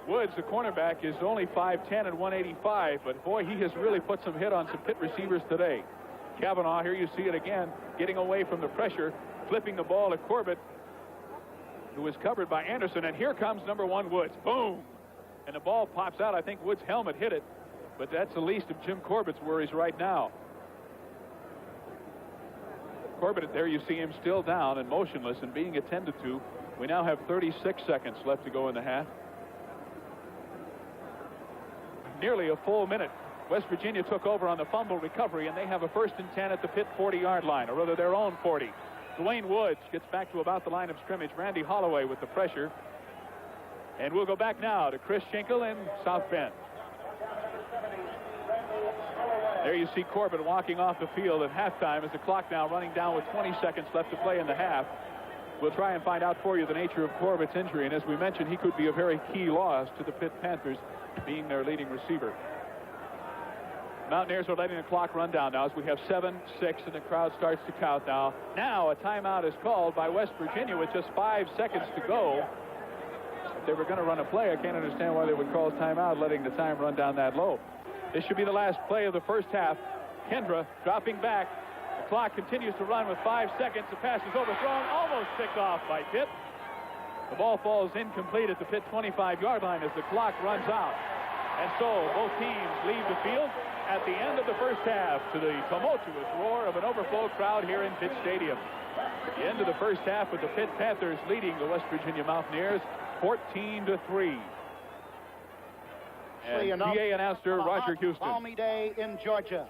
Woods, the cornerback, is only 5'10 and 185, but boy, he has really put some hit on some Pitt receivers today. Kavanaugh, here you see it again, getting away from the pressure, flipping the ball to Corbett, who was covered by Anderson, and here comes number 1, Woods. Boom! And the ball pops out. I think Woods' helmet hit it, but that's the least of Jim Corbett's worries right now. Corbett, there you see him still down and motionless and being attended to. We now have 36 seconds left to go in the half. Nearly a full minute. West Virginia took over on the fumble recovery, and they have a 1st and 10 at the Pitt 40-yard line, or rather their own 40. Dwayne Woods gets back to about the line of scrimmage. Randy Holloway with the pressure. And we'll go back now to Chris Schenkel in South Bend. There you see Corbett walking off the field at halftime as the clock now running down with 20 seconds left to play in the half. We'll try and find out for you the nature of Corbett's injury, and as we mentioned, he could be a very key loss to the Pitt Panthers, being their leading receiver. Mountaineers are letting the clock run down now as we have 7, 6, and the crowd starts to count now. Now a timeout is called by West Virginia with just 5 seconds to go. If they were going to run a play, I can't understand why they would call timeout, letting the time run down that low. This should be the last play of the first half. Kendra dropping back. The clock continues to run with 5 seconds. The pass is overthrown, almost picked off by Pitt. The ball falls incomplete at the Pitt 25-yard line as the clock runs out. And so both teams leave the field at the end of the first half to the tumultuous roar of an overflow crowd here in Pitt Stadium. The end of the first half with the Pitt Panthers leading the West Virginia Mountaineers 14-3. And PA announcer Roger Houston. Balmy day in Georgia.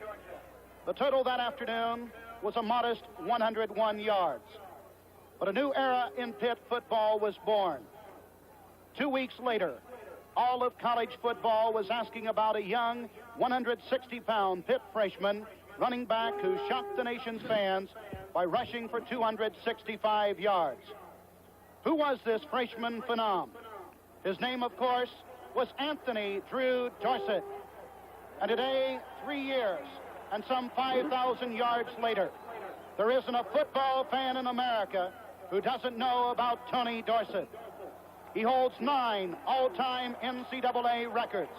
The total that afternoon was a modest 101 yards. But a new era in Pitt football was born. 2 weeks later, all of college football was asking about a young 160-pound Pitt freshman running back who shocked the nation's fans by rushing for 265 yards. Who was this freshman phenom? His name, of course, was Anthony Drew Dorsett. And today, 3 years and some 5,000 yards later, there isn't a football fan in America who doesn't know about Tony Dorsett. He holds 9 all-time NCAA records,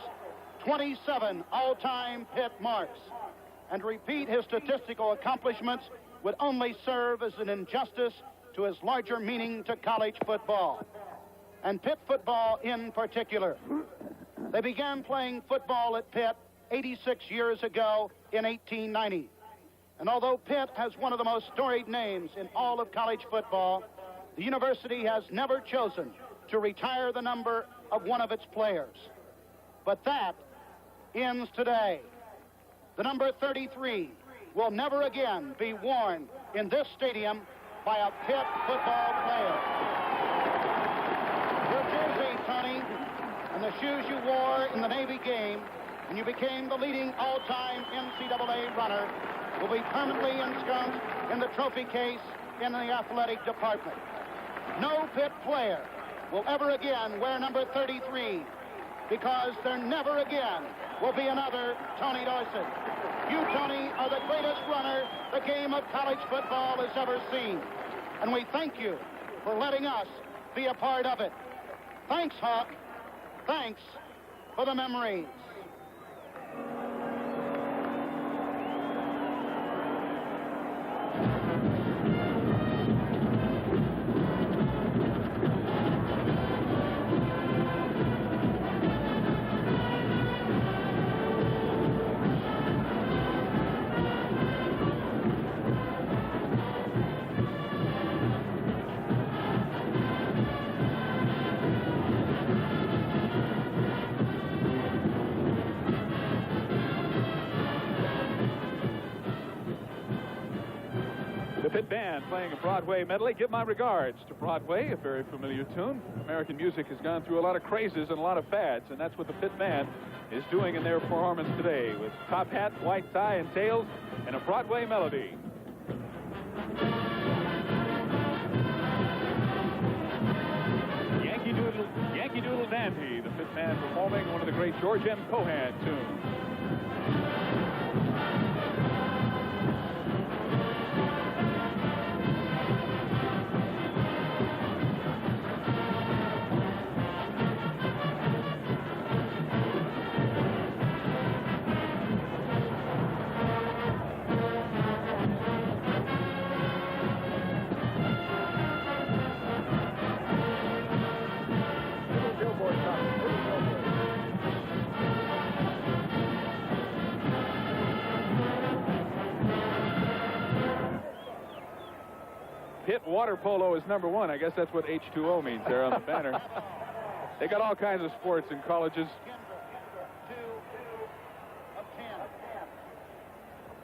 27 all-time Pitt marks, and to repeat his statistical accomplishments would only serve as an injustice to his larger meaning to college football, and Pitt football in particular. They began playing football at Pitt 86 years ago in 1890. And although Pitt has one of the most storied names in all of college football, the university has never chosen to retire the number of one of its players. But that ends today. The number 33 will never again be worn in this stadium by a Pitt football player. Your jersey, Tony, and the shoes you wore in the Navy game when you became the leading all-time NCAA runner will be permanently ensconced in the trophy case in the athletic department. No Pitt player will ever again wear number 33 because there never again will be another Tony Dorsett. You, Tony, are the greatest runner the game of college football has ever seen. And we thank you for letting us be a part of it. Thanks, Hawk. Thanks for the memories. Pitt Band playing a Broadway medley. Give my regards to Broadway, a very familiar tune. American music has gone through a lot of crazes and a lot of fads, and that's what the Pitt Band is doing in their performance today, with top hat, white tie, and tails, and a Broadway melody. Yankee Doodle Dandy, the Pitt Band performing one of the great George M. Cohan tunes. Pitt water polo is number 1. I guess that's what H2O means there on the banner. They got all kinds of sports in colleges.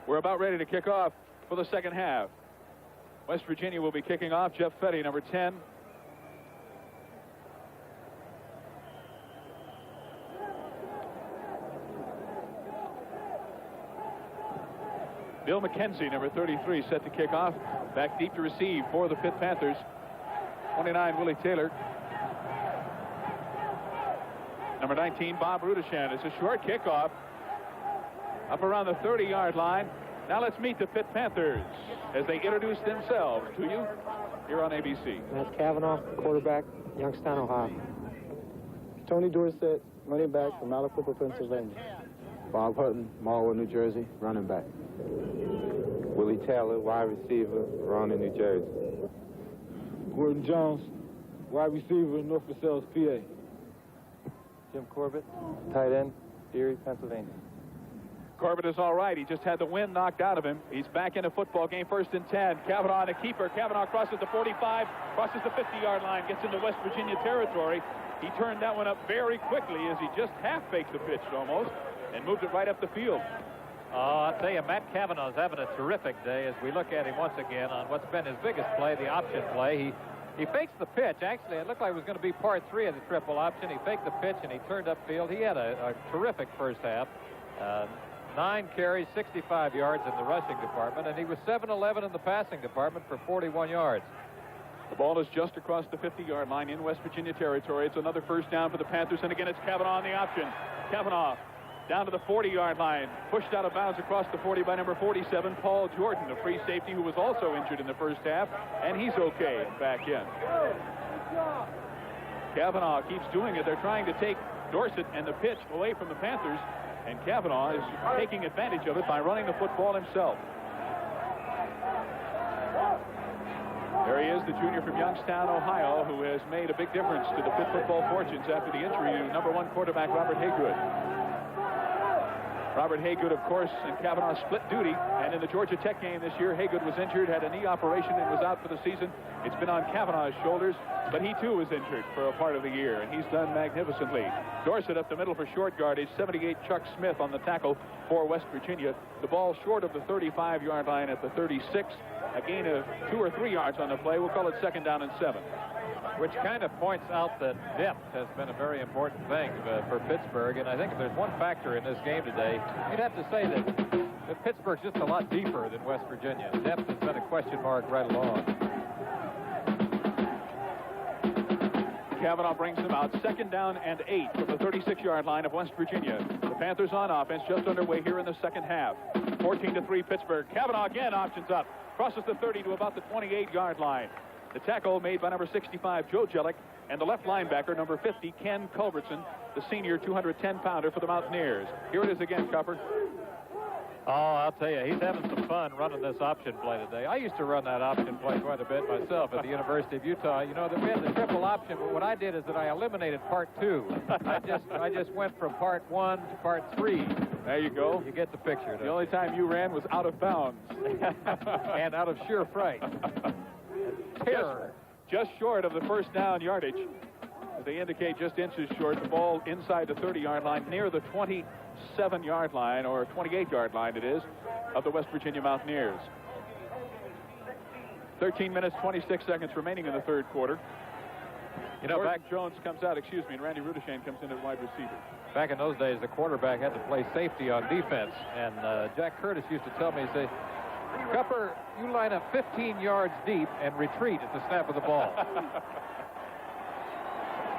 We're about ready to kick off for the second half. West Virginia will be kicking off. Jeff Fetty, number 10. Bill McKenzie, number 33, set to kick off. Back deep to receive for the Pitt Panthers. 29, Willie Taylor. Number 19, Bob Rudishan. It's a short kickoff up around the 30-yard line. Now let's meet the Pitt Panthers as they introduce themselves to you here on ABC. Matt Cavanaugh, quarterback, Youngstown, Ohio. Tony Dorsett, running back from Maricopa, Pennsylvania. Bob Hutton, Marlwood, New Jersey, running back. Willie Taylor, wide receiver, Ronan, New Jersey. Gordon Jones, wide receiver, North Versailles, PA. Jim Corbett, tight end, Erie, Pennsylvania. Corbett is all right. He just had the wind knocked out of him. He's back in the football game, 1st and 10. Cavanaugh, the keeper. Cavanaugh crosses the 45, crosses the 50-yard line, gets into West Virginia territory. He turned that one up very quickly as he just half-faked the pitch almost and moved it right up the field. I'll tell you, Matt Cavanaugh's having a terrific day as we look at him once again on what's been his biggest play, the option play. He fakes the pitch. Actually, it looked like it was going to be part 3 of the triple option. He faked the pitch and he turned upfield. He had a terrific first half. 9 carries, 65 yards in the rushing department, and he was 7-11 in the passing department for 41 yards. The ball is just across the 50-yard line in West Virginia territory. It's another first down for the Panthers, and again it's Cavanaugh on the option. Cavanaugh down to the 40-yard line, pushed out of bounds across the 40 by number 47, Paul Jordan, the free safety who was also injured in the first half, and he's okay back in. Cavanaugh keeps doing it. They're trying to take Dorsett and the pitch away from the Panthers, and Cavanaugh is taking advantage of it by running the football himself. There he is, the junior from Youngstown, Ohio, who has made a big difference to the Pitt football fortunes after the injury to #1 quarterback Robert Haygood. Robert Haygood, of course, and Cavanaugh split duty, and in the Georgia Tech game this year, Haygood was injured, had a knee operation, and was out for the season. It's been on Cavanaugh's shoulders, but he too was injured for a part of the year, and he's done magnificently. Dorsett up the middle for short yardage, 78 Chuck Smith on the tackle for West Virginia. The ball short of the 35-yard line at the 36, a gain of 2 or 3 yards on the play. We'll call it 2nd down and 7. Which kind of points out that depth has been a very important thing for Pittsburgh. And I think if there's one factor in this game today, you'd have to say that Pittsburgh's just a lot deeper than West Virginia. Depth has been a question mark right along. Cavanaugh brings them out. 2nd down and 8 from the 36-yard line of West Virginia. The Panthers on offense, just underway here in the second half. 14-3 Pittsburgh. Cavanaugh again options up. Crosses the 30 to about the 28-yard line. The tackle made by number 65, Joe Jellick, and the left linebacker, number 50, Ken Culbertson, the senior 210-pounder for the Mountaineers. Here it is again, Cupper. Oh, I'll tell you, he's having some fun running this option play today. I used to run that option play quite a bit myself at the University of Utah. You know, we had the triple option, but what I did is that I eliminated part 2. I just went from part 1 to part 3. There you go. You get the picture. The only time you ran was out of bounds. And out of sheer fright. Terror. Just short of the first down yardage. They indicate just inches short. The ball inside the 30-yard line, near the 27-yard line, or 28-yard line it is, of the West Virginia Mountaineers. 13 minutes, 26 seconds remaining in the third quarter. You know, Gordon Jones comes out, and Randy Rudishane comes in at wide receiver. Back in those days, the quarterback had to play safety on defense, and Jack Curtis used to tell me, he'd say, Cupper, you line up 15 yards deep and retreat at the snap of the ball.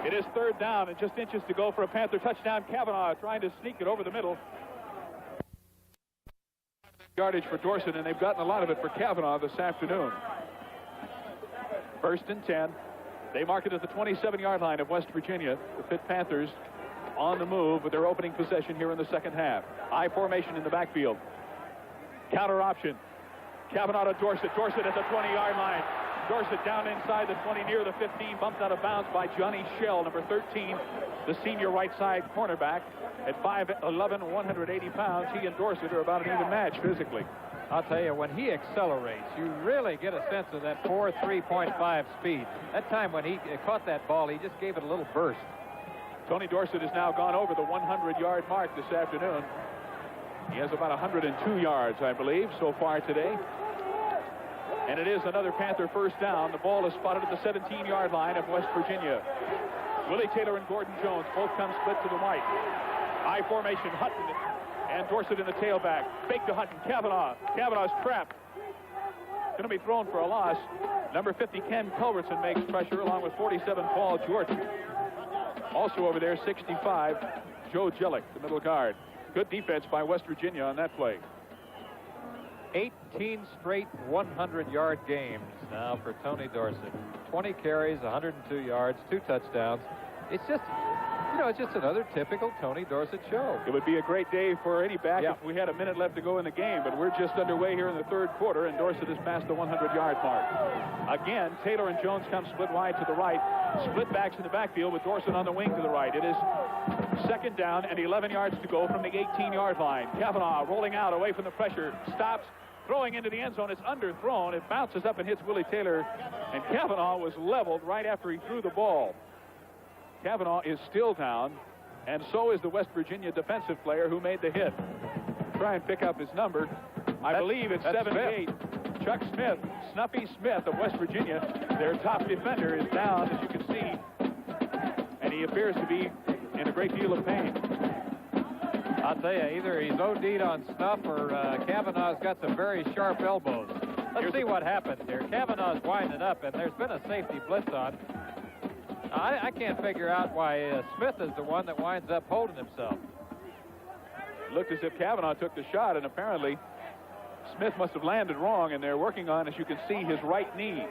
It is 3rd down and just inches to go for a Panther touchdown. Cavanaugh trying to sneak it over the middle. Yardage for Dorsett, and they've gotten a lot of it for Cavanaugh this afternoon. 1st and 10. They mark it at the 27-yard line of West Virginia. The Pitt Panthers on the move with their opening possession here in the second half. I formation in the backfield. Counter option. Cavanaugh to Dorsett. Dorsett at the 20-yard line. Dorsett down inside the 20, near the 15, bumped out of bounds by Johnny Shell, number 13, the senior right side cornerback. At 5'11", 180 pounds, he and Dorsett are about an even match physically. I'll tell you, when he accelerates, you really get a sense of that 4.3.5 speed. That time when he caught that ball, he just gave it a little burst. Tony Dorsett has now gone over the 100-yard mark this afternoon. He has about 102 yards, I believe, so far today. And it is another Panther first down. The ball is spotted at the 17-yard line of West Virginia. Willie Taylor and Gordon Jones both come split to the right. I formation, Hutton and Dorsett in the tailback. Fake to Hutton. Cavanaugh's trapped. Going to be thrown for a loss. Number 50, Ken Culbertson, makes pressure along with 47, Paul Jordan. Also over there, 65, Joe Jellick, the middle guard. Good defense by West Virginia on that play. 18 straight 100-yard games now for Tony Dorsett. 20 carries, 102 yards, 2 touchdowns. It's just, you know, it's just another typical Tony Dorsett show. It would be a great day for any back if we had a minute left to go in the game, but we're just underway here in the third quarter, and Dorsett has passed the 100-yard mark. Again, Taylor and Jones come split wide to the right. Split backs in the backfield with Dorsett on the wing to the right. It is 2nd down and 11 yards to go from the 18-yard line. Cavanaugh rolling out away from the pressure. Stops. Throwing into the end zone. It's underthrown. It bounces up and hits Willie Taylor. And Cavanaugh was leveled right after he threw the ball. Cavanaugh is still down. And so is the West Virginia defensive player who made the hit. try and pick up his number. I believe it's 78. Chuck Smith, Snuffy Smith of West Virginia, their top defender, is down, as you can see, and he appears to be in a great deal of pain. I'll tell you, either he's OD'd on snuff or Kavanaugh's got some very sharp elbows. Let's see what happens here. Kavanaugh's winding up, and there's been a safety blitz on. I can't figure out why Smith is the one that winds up holding himself. It looked as if Kavanaugh took the shot, and apparently Smith must have landed wrong, and they're working on, as you can see, his right knee.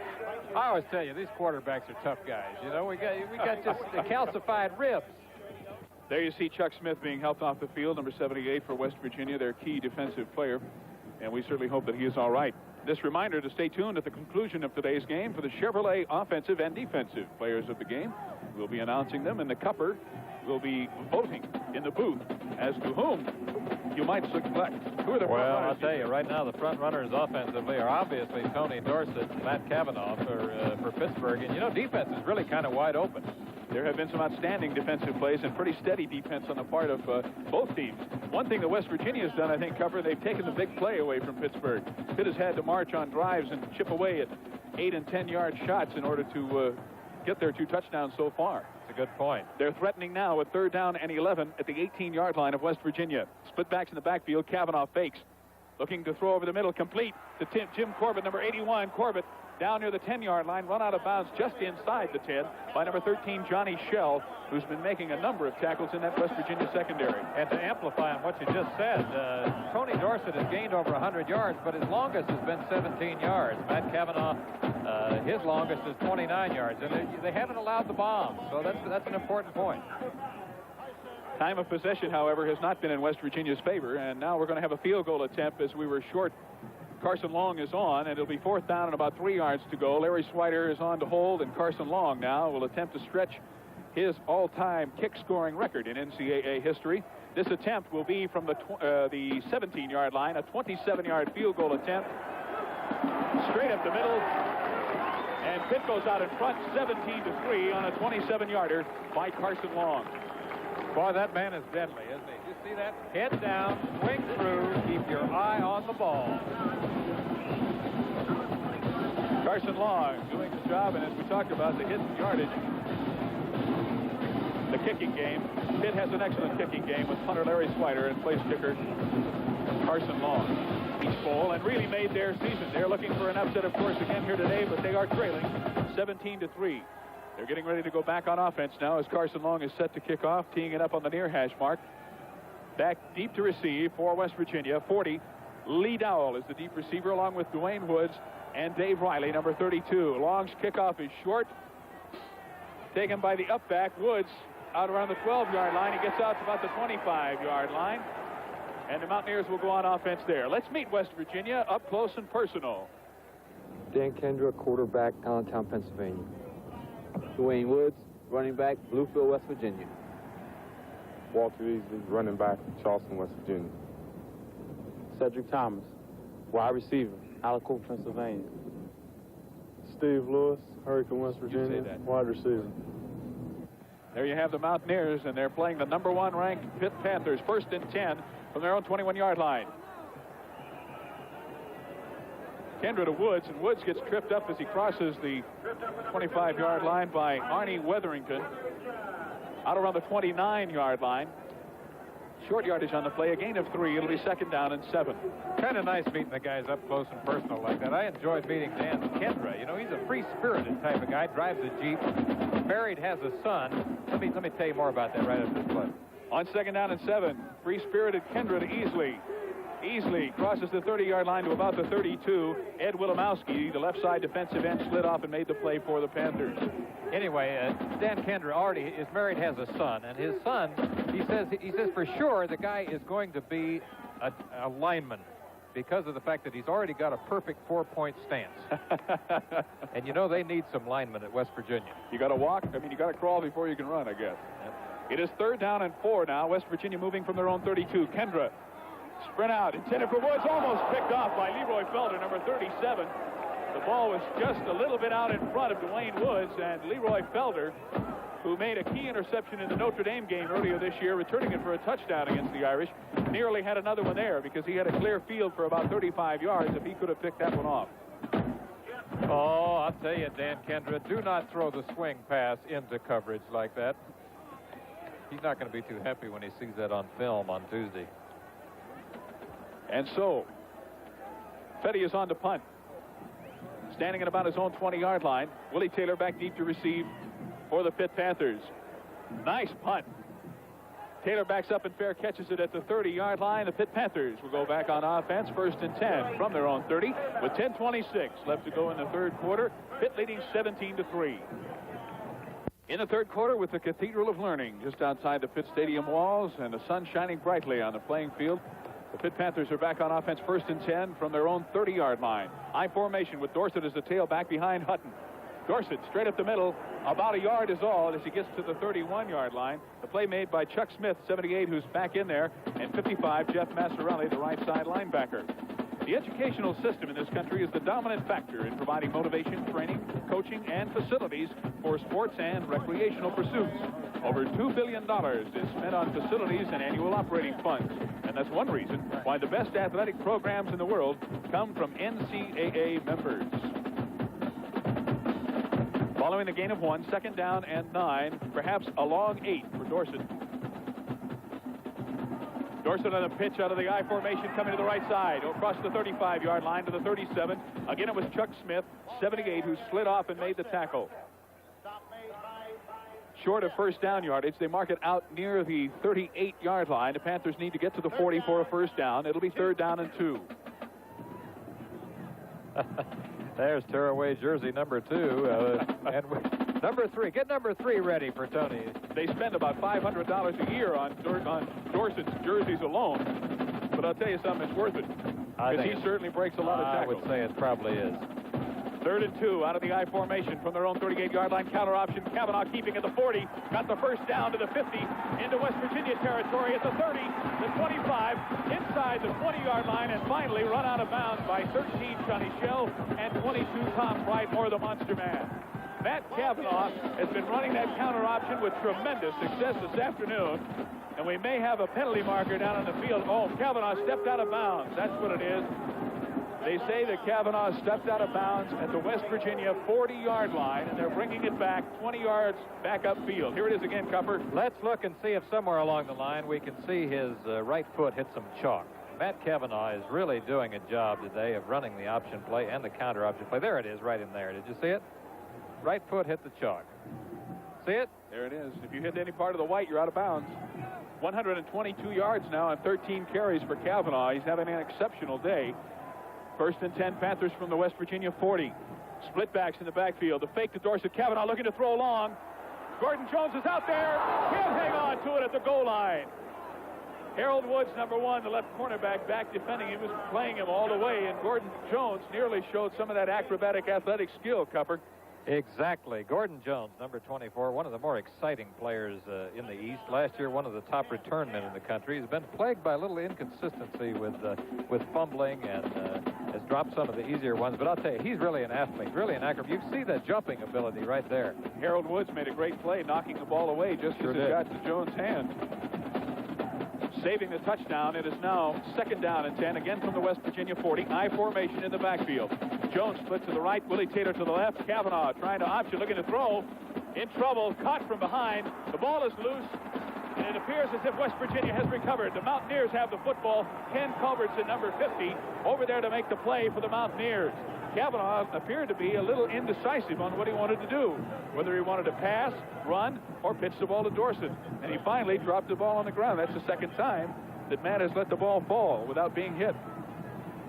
I always tell you, these quarterbacks are tough guys. You know, we got just the calcified ribs. There you see Chuck Smith being helped off the field, number 78 for West Virginia, their key defensive player, and we certainly hope that he is all right. This reminder to stay tuned at the conclusion of today's game for the Chevrolet offensive and defensive players of the game. We'll be announcing them, and the Cupper will be voting in the booth as to whom you might select. Who are the front runners? I'll tell you, right now the front runners offensively are obviously Tony Dorsett and Matt Kavanaugh for Pittsburgh. And, you know, defense is really kind of wide open. There have been some outstanding defensive plays and pretty steady defense on the part of both teams. One thing that West Virginia has done, I think, Cupper, they've taken the big play away from Pittsburgh. Pitt has had to march on drives and chip away at 8- and 10-yard shots in order to get their 2 touchdowns so far. That's a good point. They're threatening now with 3rd down and 11 at the 18-yard line of West Virginia. Split backs in the backfield. Kavanaugh fakes. Looking to throw over the middle, complete to Jim Corbett, number 81. Corbett down near the 10-yard line, run out of bounds just inside the 10 by number 13, Johnny Shell, who's been making a number of tackles in that West Virginia secondary. And to amplify on what you just said, Tony Dorsett has gained over 100 yards, but his longest has been 17 yards. Matt Kavanaugh, his longest is 29 yards, and they haven't allowed the bomb, so that's an important point. Time of possession, however, has not been in West Virginia's favor, and now we're going to have a field goal attempt as we were short. Carson Long is on, and it'll be 4th down and about 3 yards to go. Larry Swider is on to hold, and Carson Long now will attempt to stretch his all-time kick-scoring record in NCAA history. This attempt will be from the 17-yard line, a 27-yard field goal attempt. Straight up the middle, and Pitt goes out in front 17-3 on a 27-yarder by Carson Long. Boy, that man is deadly, isn't he? You see that? Head down, swing through, keep your eye on the ball. Carson Long doing the job, and as we talked about, the hidden yardage, the kicking game. Pitt has an excellent kicking game with punter Larry Swider and place kicker Carson Long. Each bowl, and really made their season. They're looking for an upset, of course, again here today, but they are trailing 17-3. They're getting ready to go back on offense now as Carson Long is set to kick off, teeing it up on the near hash mark. Back deep to receive for West Virginia. 40, Lee Dowell is the deep receiver, along with Dwayne Woods and Dave Riley, number 32. Long's kickoff is short. Taken by the up back. Woods out around the 12-yard line. He gets out to about the 25-yard line. And the Mountaineers will go on offense there. Let's meet West Virginia up close and personal. Dan Kendra, quarterback, Allentown, Pennsylvania. Dwayne Woods, running back, Bluefield, West Virginia. Walter Easley, running back, Charleston, West Virginia. Cedric Thomas, wide receiver, Alico, Pennsylvania. Steve Lewis, Hurricane, West Virginia, wide receiver. There you have the Mountaineers, and they're playing the number 1 ranked Pitt Panthers, 1st and 10 from their own 21-yard line. Kendra to Woods, and Woods gets tripped up as he crosses the 25-yard line by Arnie Wetherington. Out around the 29-yard line. Short yardage on the play, a gain of 3. It'll be 2nd down and 7. Kind of nice meeting the guys up close and personal like that. I enjoyed meeting Dan Kendra. You know, he's a free-spirited type of guy, drives a Jeep, married, has a son. Let me tell you more about that right after this play. On 2nd down and 7, free-spirited Kendra to Easley. Easley crosses the 30-yard line to about the 32. Ed Wilimowski, the left side defensive end, slid off and made the play for the Panthers. Anyway, Dan Kendra already is married, has a son, and his son, he says for sure the guy is going to be a lineman because of the fact that he's already got a perfect 4-point stance. And you know they need some linemen at West Virginia. You got to walk. I mean, you got to crawl before you can run, I guess. It is 3rd down and 4 now. West Virginia moving from their own 32. Kendra. Sprint out, intended for Woods, almost picked off by Leroy Felder, number 37. The ball was just a little bit out in front of Dwayne Woods, and Leroy Felder who made a key interception in the Notre Dame game earlier this year, returning it for a touchdown against the Irish, nearly had another one there because he had a clear field for about 35 yards if he could have picked that one off. Oh, I'll tell you, Dan Kendra, do not throw the swing pass into coverage like that. He's not going to be too happy when he sees that on film on Tuesday. And so, Fetty is on to punt. Standing at about his own 20-yard line. Willie Taylor back deep to receive for the Pitt Panthers. Nice punt. Taylor backs up and fair catches it at the 30-yard line. The Pitt Panthers will go back on offense, 1st and 10 from their own 30 with 10:26 left to go in the third quarter. Pitt leading 17-3. In the third quarter, with the Cathedral of Learning just outside the Pitt Stadium walls and the sun shining brightly on the playing field, the Pitt Panthers are back on offense, 1st and 10 from their own 30-yard line. I formation with Dorsett as the tailback behind Hutton. Dorsett straight up the middle, about a yard is all as he gets to the 31-yard line. The play made by Chuck Smith, 78, who's back in there, and 55, Jeff Massarelli, the right side linebacker. The educational system in this country is the dominant factor in providing motivation, training, coaching, and facilities for sports and recreational pursuits. Over $2 billion is spent on facilities and annual operating funds. And that's one reason why the best athletic programs in the world come from NCAA members. Following the gain of 1, 2nd down and 9, perhaps a long 8 for Dorsett. Dorsett on a pitch out of the I formation coming to the right side, across the 35-yard line to the 37. Again, it was Chuck Smith, 78, who slid off and made the tackle. Short of 1st down yardage, they mark it out near the 38-yard line. The Panthers need to get to the 40 for a 1st down. It'll be 3rd down and 2. There's tearaway jersey number 2. Number 3. Get number 3 ready for Tony. They spend about $500 a year on Dorsett's jerseys alone. But I'll tell you something, it's worth it. Because he certainly breaks a lot of tackles. I would say it probably is. 3rd and 2 out of the I formation from their own 38-yard line. Counter option. Kavanaugh keeping at the 40. Got the 1st down to the 50. Into West Virginia territory at the 30, the 25, inside the 20-yard line, and finally run out of bounds by 13 Johnny Shell and 22 Tom Bright, or the Monster Man. Matt Kavanaugh has been running that counter option with tremendous success this afternoon, and we may have a penalty marker down on the field. Oh, Kavanaugh stepped out of bounds. That's what it is. They say that Kavanaugh stepped out of bounds at the West Virginia 40-yard line, and they're bringing it back 20 yards back upfield. Here it is again, Cupper. Let's look and see if somewhere along the line we can see his right foot hit some chalk. Matt Kavanaugh is really doing a job today of running the option play and the counter option play. There it is right in there. Did you see it? Right foot hit the chalk. See it? There it is. If you hit any part of the white, you're out of bounds. 122 yards now on 13 carries for Kavanaugh. He's having an exceptional day. 1st and 10, Panthers from the West Virginia 40. Split backs in the backfield. The fake to Dorsett. Kavanaugh looking to throw long. Gordon Jones is out there. He'll hang on to it at the goal line. Harold Woods, number 1, the left cornerback, back defending. He was playing him all the way, and Gordon Jones nearly showed some of that acrobatic athletic skill, Cupper. Exactly. Gordon Jones, number 24, one of the more exciting players in the East. Last year, one of the top return men in the country. He's been plagued by a little inconsistency with fumbling and has dropped some of the easier ones. But I'll tell you, he's really an athlete, really an acrobat. You see that jumping ability right there. Harold Woods made a great play, knocking the ball away just as it got to Jones' hand. Saving the touchdown, it is now 2nd down and 10, again from the West Virginia 40. I formation in the backfield. Jones split to the right, Willie Taylor to the left. Kavanaugh trying to option, looking to throw. In trouble, caught from behind. The ball is loose, and it appears as if West Virginia has recovered. The Mountaineers have the football. Ken Culbertson, number 50, over there to make the play for the Mountaineers. Kavanaugh appeared to be a little indecisive on what he wanted to do, whether he wanted to pass, run, or pitch the ball to Dorsett. And he finally dropped the ball on the ground. That's the 2nd time that Matt has let the ball fall without being hit.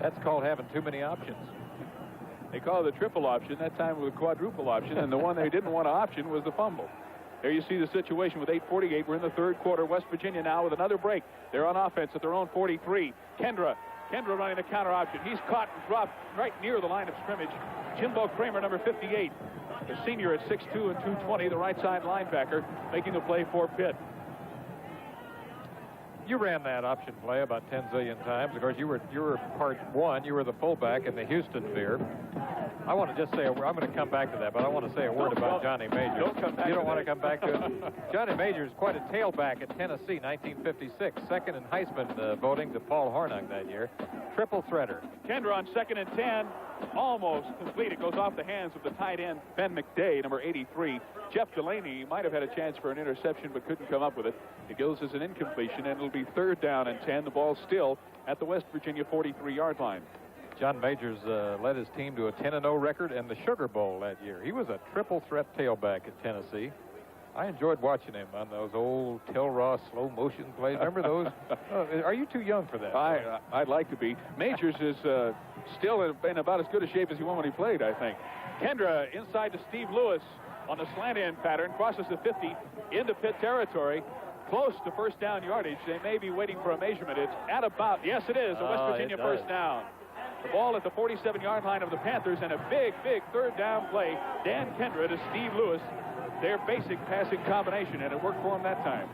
That's called having too many options. They call it the triple option. That time it was a quadruple option, and the one they didn't want to option was the fumble. There you see the situation with 8:48. We're in the third quarter. West Virginia now with another break. They're on offense at their own 43. Kendra running the counter option. He's caught and dropped right near the line of scrimmage. Jimbo Kramer, number 58, the senior at 6'2" and 220, the right side linebacker, making the play for Pitt. You ran that option play about 10 zillion times. Of course, you were part 1. You were the fullback in the Houston veer. I want to just say, I'm going to come back to that, but I want to say a word about Johnny Majors. You don't want to come back to it? Johnny Majors, quite a tailback at Tennessee, 1956. Second in Heisman voting to Paul Hornung that year. Triple threader. Kendra on 2nd and 10. Almost complete. It goes off the hands of the tight end, Ben McDay, number 83. Jeff Delaney might have had a chance for an interception, but couldn't come up with it. It goes as an incompletion, and it'll be 3rd down and 10. The ball still at the West Virginia 43-yard line. John Majors led his team to a 10-0 record in the Sugar Bowl that year. He was a triple threat tailback at Tennessee. I enjoyed watching him on those old Tel Ross slow motion plays. Remember those? Are you too young for that? I'd like to be. Majors is still in about as good a shape as he was when he played, I think. Kendra inside to Steve Lewis on the slant end pattern, crosses the 50 into Pitt territory. Close to 1st down yardage. They may be waiting for a measurement. It's at about, yes it is, a West Virginia 1st down. The ball at the 47-yard line of the Panthers, and a big 3rd down play. Dan Kendra to Steve Lewis. Their basic passing combination, and it worked for him that time.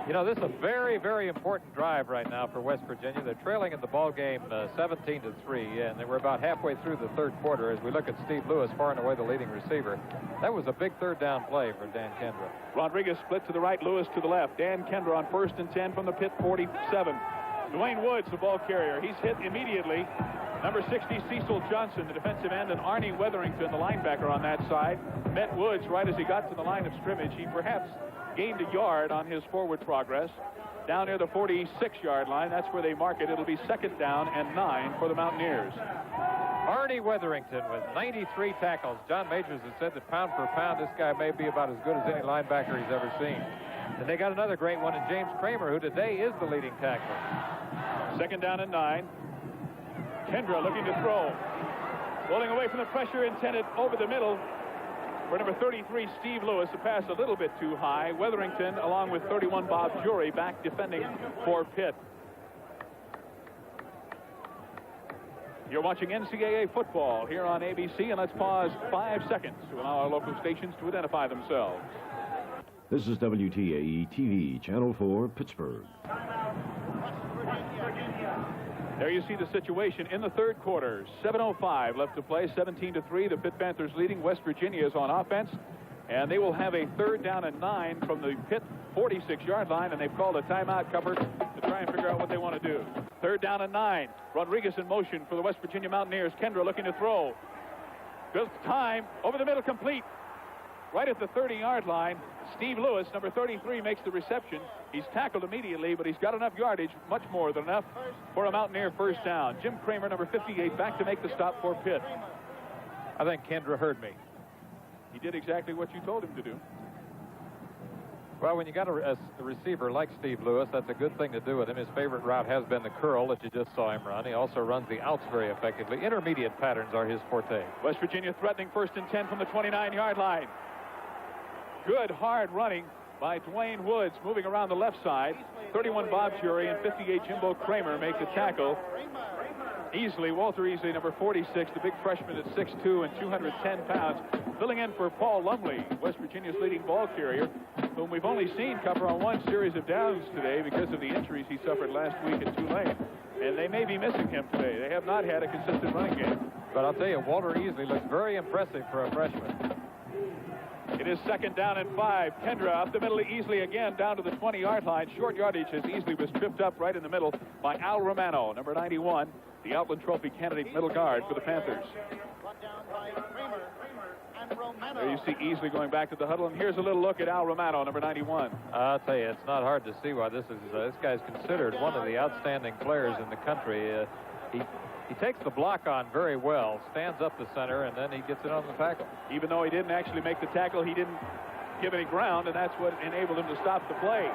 You know, this is a very, very important drive right now for West Virginia. They're trailing in the ball game 17-3, and they were about halfway through the 3rd quarter as we look at Steve Lewis, far and away the leading receiver. That was a big 3rd down play for Dan Kendra. Rodriguez split to the right, Lewis to the left. Dan Kendra on 1st and 10 from the Pitt 47. Dwayne Woods, the ball carrier. He's hit immediately. Number 60, Cecil Johnson, the defensive end, and Arnie Weatherington, the linebacker on that side, met Woods right as he got to the line of scrimmage. He perhaps gained a yard on his forward progress. Down near the 46-yard line, that's where they mark it. It'll be 2nd down and 9 for the Mountaineers. Arnie Weatherington with 93 tackles. John Majors has said that pound for pound, this guy may be about as good as any linebacker he's ever seen. And they got another great one in James Kramer, who today is the leading tackler. 2nd down and 9. Kendra looking to throw. Rolling away from the pressure, intended over the middle for number 33, Steve Lewis. A pass a little bit too high. Weatherington, along with 31, Bob Jury, back defending for Pitt. You're watching NCAA football here on ABC, and let's pause 5 seconds to allow our local stations to identify themselves. This is WTAE TV, Channel 4, Pittsburgh. There you see the situation in the 3rd quarter. 7:05 left to play, 17-3. The Pitt Panthers leading. West Virginia is on offense, and they will have a 3rd down and 9 from the Pitt 46-yard line, and they've called a timeout cover to try and figure out what they want to do. 3rd down and 9. Rodriguez in motion for the West Virginia Mountaineers. Kendra looking to throw. Good time. Over the middle, complete. Right at the 30-yard line. Steve Lewis, number 33, makes the reception. He's tackled immediately, but he's got enough yardage, much more than enough, for a Mountaineer 1st down. Jim Kramer, number 58, back to make the stop for Pitt. I think Kendra heard me. He did exactly what you told him to do. Well, when you got a receiver like Steve Lewis, that's a good thing to do with him. His favorite route has been the curl that you just saw him run. He also runs the outs very effectively. Intermediate patterns are his forte. West Virginia threatening 1st and 10 from the 29-yard line. Good hard running by Dwayne Woods, moving around the left side. 31 Bob Jury and 58 Jimbo Kramer make the tackle. Easley, Walter Easley, number 46, the big freshman at 6'2" and 210 pounds, filling in for Paul Lumley, West Virginia's leading ball carrier, whom we've only seen cover on 1 series of downs today because of the injuries he suffered last week at Tulane. And they may be missing him today. They have not had a consistent running game. But I'll tell you, Walter Easley looks very impressive for a freshman. It is 2nd down and 5. Kendra up the middle, Easley again down to the 20-yard line. Short yardage as Easley was tripped up right in the middle by Al Romano, number 91, the Outland Trophy candidate middle guard for the Panthers. There you see Easley going back to the huddle, and here's a little look at Al Romano, number 91. I'll tell you, it's not hard to see why this guy's considered one of the outstanding players in the country. He takes the block on very well, stands up the center, and then he gets it on the tackle. Even though he didn't actually make the tackle, he didn't give any ground, and that's what enabled him to stop the play.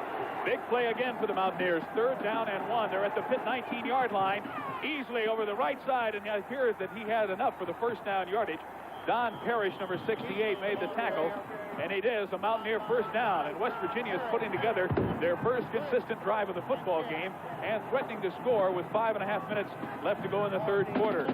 Big play again for the Mountaineers. 3rd down and 1. They're at the Pitt 19-yard line. Easley over the right side, and it appears that he had enough for the 1st down yardage. Don Parrish, number 68, made the tackle, and it is a Mountaineer 1st down. And West Virginia is putting together their first consistent drive of the football game and threatening to score with 5.5 minutes left to go in the 3rd quarter.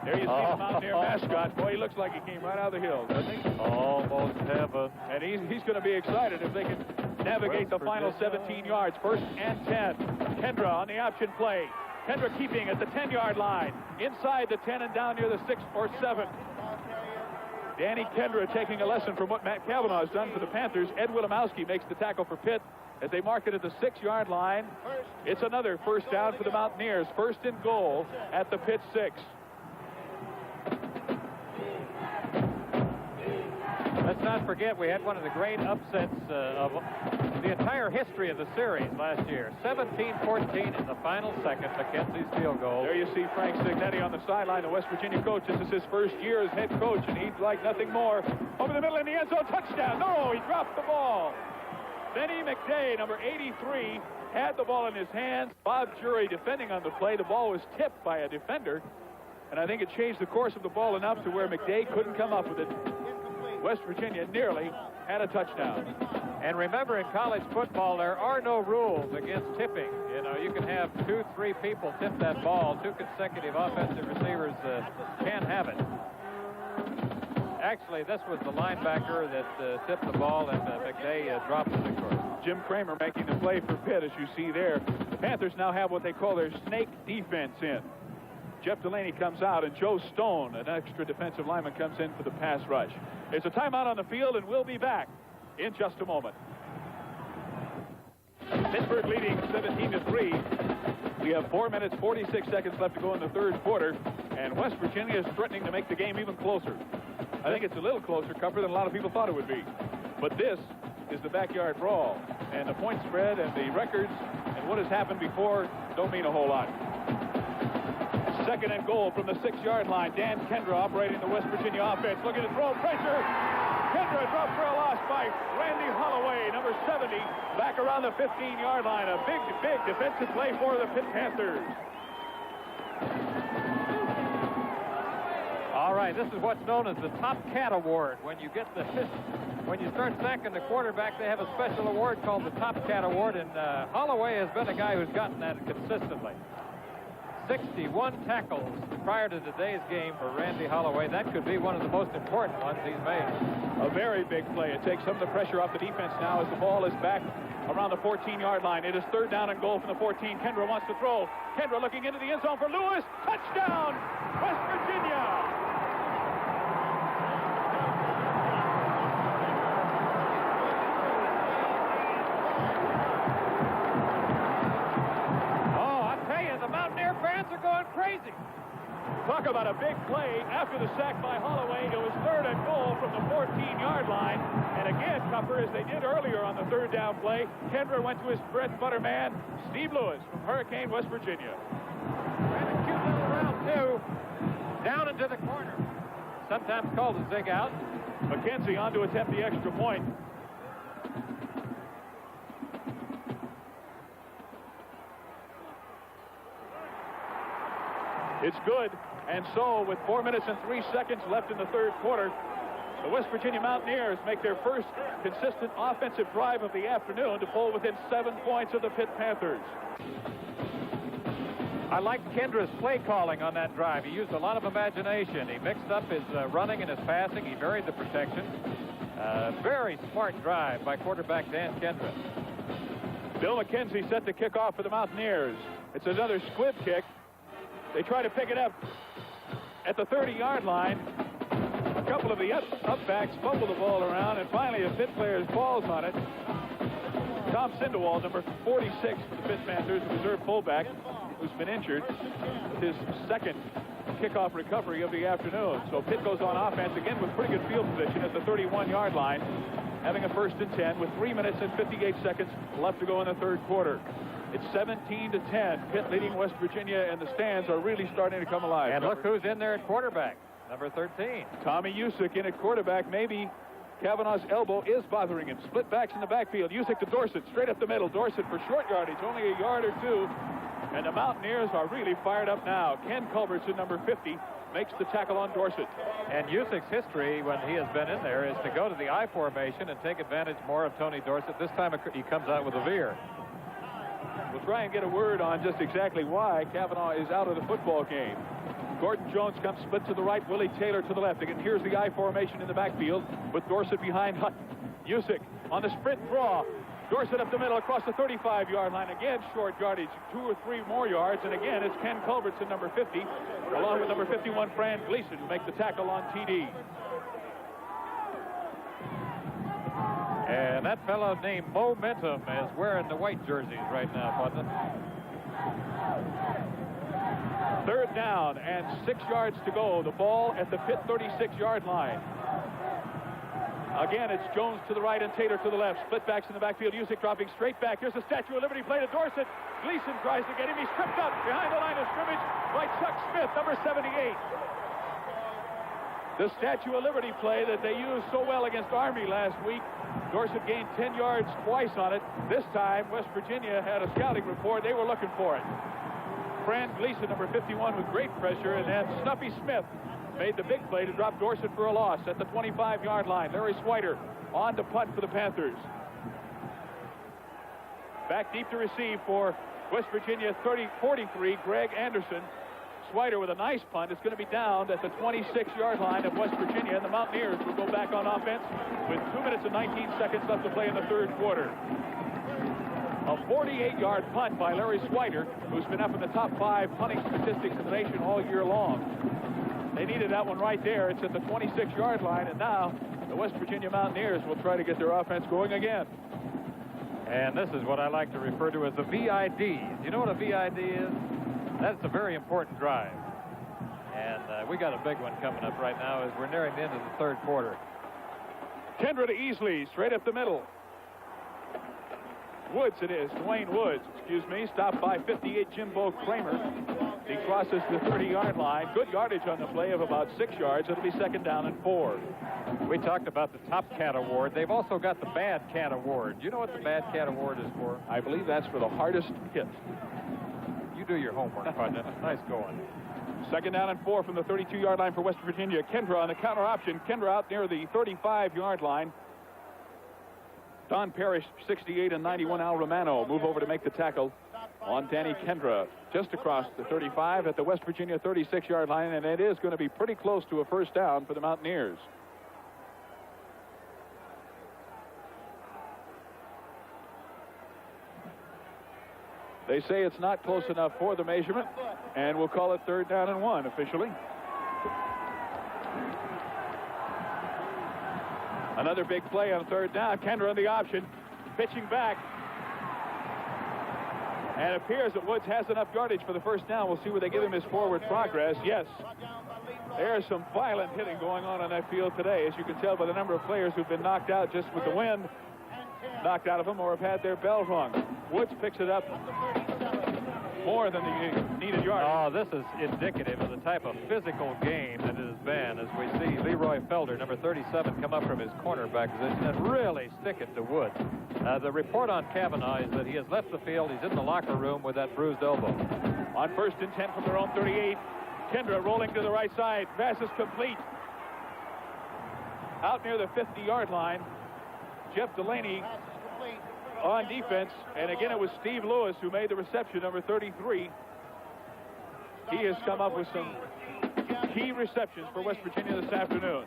There you see the Mountaineer mascot. Boy, he looks like he came right out of the hills, doesn't he? Almost heaven. And he's going to be excited if they can navigate the final 17 yards. 1st and 10. Kendra on the option play. Kendra keeping at the 10-yard line. Inside the 10 and down near the 6 or 7. Danny Kendra taking a lesson from what Matt Cavanaugh has done for the Panthers. Ed Wilimowski makes the tackle for Pitt as they mark it at the 6-yard line. It's another first down for the Mountaineers. First and goal at the Pitt 6. Let's not forget we had one of the great upsets of the entire history of the series last year. 17-14 in the final second, Mackenzie's field goal. There you see Frank Signetti on the sideline, the West Virginia coach. This is his first year as head coach, and he'd like nothing more. Over the middle in the end zone, touchdown. No, he dropped the ball. Benny McDay, number 83, had the ball in his hands. Bob Jury defending on the play. The ball was tipped by a defender, and I think it changed the course of the ball enough to where McDay couldn't come up with it. West Virginia nearly had a touchdown. And remember, in college football, there are no rules against tipping. You know, you can have 2-3 people tip that ball. 2 consecutive offensive receivers can't have it. Actually, this was the linebacker that tipped the ball, and McDay dropped it, of course. Jim Kramer making the play for Pitt, as you see there. The Panthers now have what they call their snake defense in. Jeff Delaney comes out, and Joe Stone, an extra defensive lineman, comes in for the pass rush. There's a timeout on the field, and we'll be back in just a moment. Pittsburgh leading 17-3. We have 4 minutes, 46 seconds left to go in the third quarter, and West Virginia is threatening to make the game even closer. I think it's a little closer, Cupper, than a lot of people thought it would be. But this is the backyard brawl, and the point spread and the records and what has happened before don't mean a whole lot. Second and goal from the 6-yard line. Dan Kendra operating the West Virginia offense. Looking to throw pressure. Kendra dropped for a loss by Randy Holloway, number 70, back around the 15-yard line. A big, big defensive play for the Pitt Panthers. All right, this is what's known as the Top Cat Award. When you start sacking the quarterback, they have a special award called the Top Cat Award, and Holloway has been a guy who's gotten that consistently. 61 tackles prior to today's game for Randy Holloway. That could be one of the most important ones he's made. A very big play. It takes some of the pressure off the defense now as the ball is back around the 14-yard line. It is third down and goal from the 14. Kendra wants to throw. Kendra looking into the end zone for Lewis. Touchdown, West Virginia! Are going crazy. Talk about a big play after the sack by Holloway. It was third and goal from the 14-yard line. And again, Cupper, as they did earlier on the third down play, Kendra went to his bread and butter man, Steve Lewis from Hurricane, West Virginia. Ran a cute little route, too. Down into the corner. Sometimes called a zig out. McKenzie on to attempt the extra point. It's good, and so with 4 minutes and 3 seconds left in the third quarter, the West Virginia Mountaineers make their first consistent offensive drive of the afternoon to pull within 7 points of the Pitt Panthers. I liked Kendra's play calling on that drive. He used a lot of imagination. He mixed up his running and his passing. He varied the protection. Very smart drive by quarterback Dan Kendra. Bill McKenzie set the kickoff for the Mountaineers. It's another squib kick. They try to pick it up at the 30-yard line. A couple of the upbacks fumble the ball around, and finally a Pitt player falls on it. Tom Sindewald, number 46 for the Pitt Panthers, the reserve fullback, who's been injured, with his second kickoff recovery of the afternoon. So Pitt goes on offense again with pretty good field position at the 31-yard line, having a first and 10 with 3 minutes and 58 seconds left to go in the third quarter. It's 17-10. Pitt leading West Virginia, and the stands are really starting to come alive. And look who's in there at quarterback, number 13. Tommy Usick in at quarterback. Maybe Kavanaugh's elbow is bothering him. Split backs in the backfield. Usick to Dorsett, straight up the middle. Dorsett for short yardage, only a yard or two. And the Mountaineers are really fired up now. Ken Culbertson, number 50, makes the tackle on Dorsett. And Usick's history when he has been in there is to go to the I formation and take advantage more of Tony Dorsett. This time he comes out with a veer. We'll try and get a word on just exactly why Kavanaugh is out of the football game. Gordon Jones comes split to the right, Willie Taylor to the left. Again, here's the I formation in the backfield with Dorsett behind Hutton. Usick on the sprint draw. Dorsett up the middle across the 35-yard line. Again, short yardage, 2 or 3 more yards. And again, it's Ken Culbertson, number 50, along with number 51, Fran Gleason, who make the tackle on TD. And that fellow named Momentum is wearing the white jerseys right now, Putnam. 3rd down and 6 yards to go. The ball at the Pitt 36-yard line. Again, it's Jones to the right and Tater to the left. Split backs in the backfield. Usyk dropping straight back. Here's the Statue of Liberty play to Dorsett. Gleason tries to get him. He's tripped up behind the line of scrimmage by Chuck Smith, number 78. The Statue of Liberty play that they used so well against Army last week. Dorsett gained 10 yards twice on it. This time, West Virginia had a scouting report. They were looking for it. Fran Gleason, number 51, with great pressure, and then Snuffy Smith made the big play to drop Dorsett for a loss at the 25-yard line. Larry Swider on to punt for the Panthers. Back deep to receive for West Virginia, 43, Greg Anderson. Swider with a nice punt. It's going to be down at the 26-yard line of West Virginia, and the Mountaineers will go back on offense with 2 minutes and 19 seconds left to play in the 3rd quarter. A 48-yard punt by Larry Swider, who's been up in the top 5 punting statistics in the nation all year long. They needed that one right there. It's at the 26-yard line, and now the West Virginia Mountaineers will try to get their offense going again. And this is what I like to refer to as the VID. You know what a VID is? That's a very important drive. And we got a big one coming up right now as we're nearing the end of the 3rd quarter. Kendra to Easley, straight up the middle. Woods it is, Dwayne Woods, excuse me, stopped by 58 Jimbo Kramer. He crosses the 30-yard line. Good yardage on the play of about 6 yards. It'll be 2nd down and 4. We talked about the Top Cat Award. They've also got the Bad Cat Award. Do you know what the Bad Cat Award is for? I believe that's for the hardest hit. You do your homework, partner. Nice going. 2nd down and 4 from the 32-yard line for West Virginia. Kendra on the counter option. Kendra out near the 35-yard line. Don Parrish, 68 and 91, Al Romano move over to make the tackle on Danny Kendra just across the 35 at the West Virginia 36-yard line, and it is going to be pretty close to a 1st down for the Mountaineers. They say it's not close enough for the measurement, and we'll call it 3rd down and 1 officially. Another big play on 3rd down. Kendra on the option, pitching back. And it appears that Woods has enough yardage for the 1st down. We'll see where they give him his forward progress. Yes, there's some violent hitting going on that field today, as you can tell by the number of players who've been knocked out just with the wind knocked out of them or have had their bell rung. Woods picks it up more than the needed yardage. Oh, this is indicative of the type of physical game that it has been as we see Leroy Felder, number 37, come up from his cornerback position and really stick it to Woods. The report on Kavanaugh is that he has left the field. He's in the locker room with that bruised elbow. On 1st and 10 from their own 38, Kendra rolling to the right side. Pass is complete. Out near the 50-yard line, Jeff Delaney on defense, and again it was Steve Lewis who made the reception, number 33. He has come up with some key receptions for West Virginia this afternoon.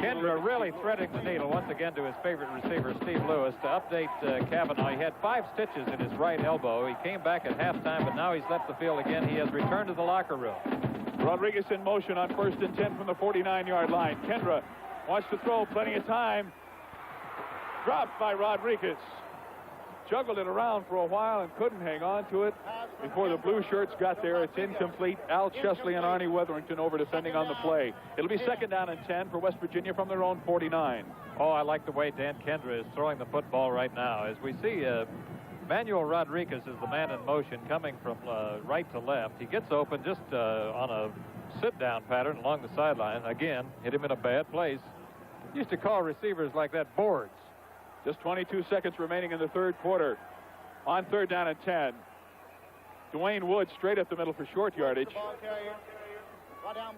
Kendra really threading the needle once again to his favorite receiver, Steve Lewis, to update Kavanaugh. He had 5 stitches in his right elbow. He came back at halftime, but now he's left the field again. He has returned to the locker room. Rodriguez in motion on 1st and 10 from the 49-yard line. Kendra wants to throw, plenty of time. Dropped by Rodriguez. Juggled it around for a while and couldn't hang on to it before the blue shirts got there. It's incomplete. Al Chesley and Arnie Wetherington over defending on the play. It'll be 2nd down and 10 for West Virginia from their own 49. Oh, I like the way Dan Kendra is throwing the football right now. As we see, Manuel Rodriguez is the man in motion coming from right to left. He gets open just on a sit-down pattern along the sideline. Again, hit him in a bad place. Used to call receivers like that boards. Just 22 seconds remaining in the 3rd quarter. On 3rd down and 10. Dwayne Woods straight up the middle for short yardage.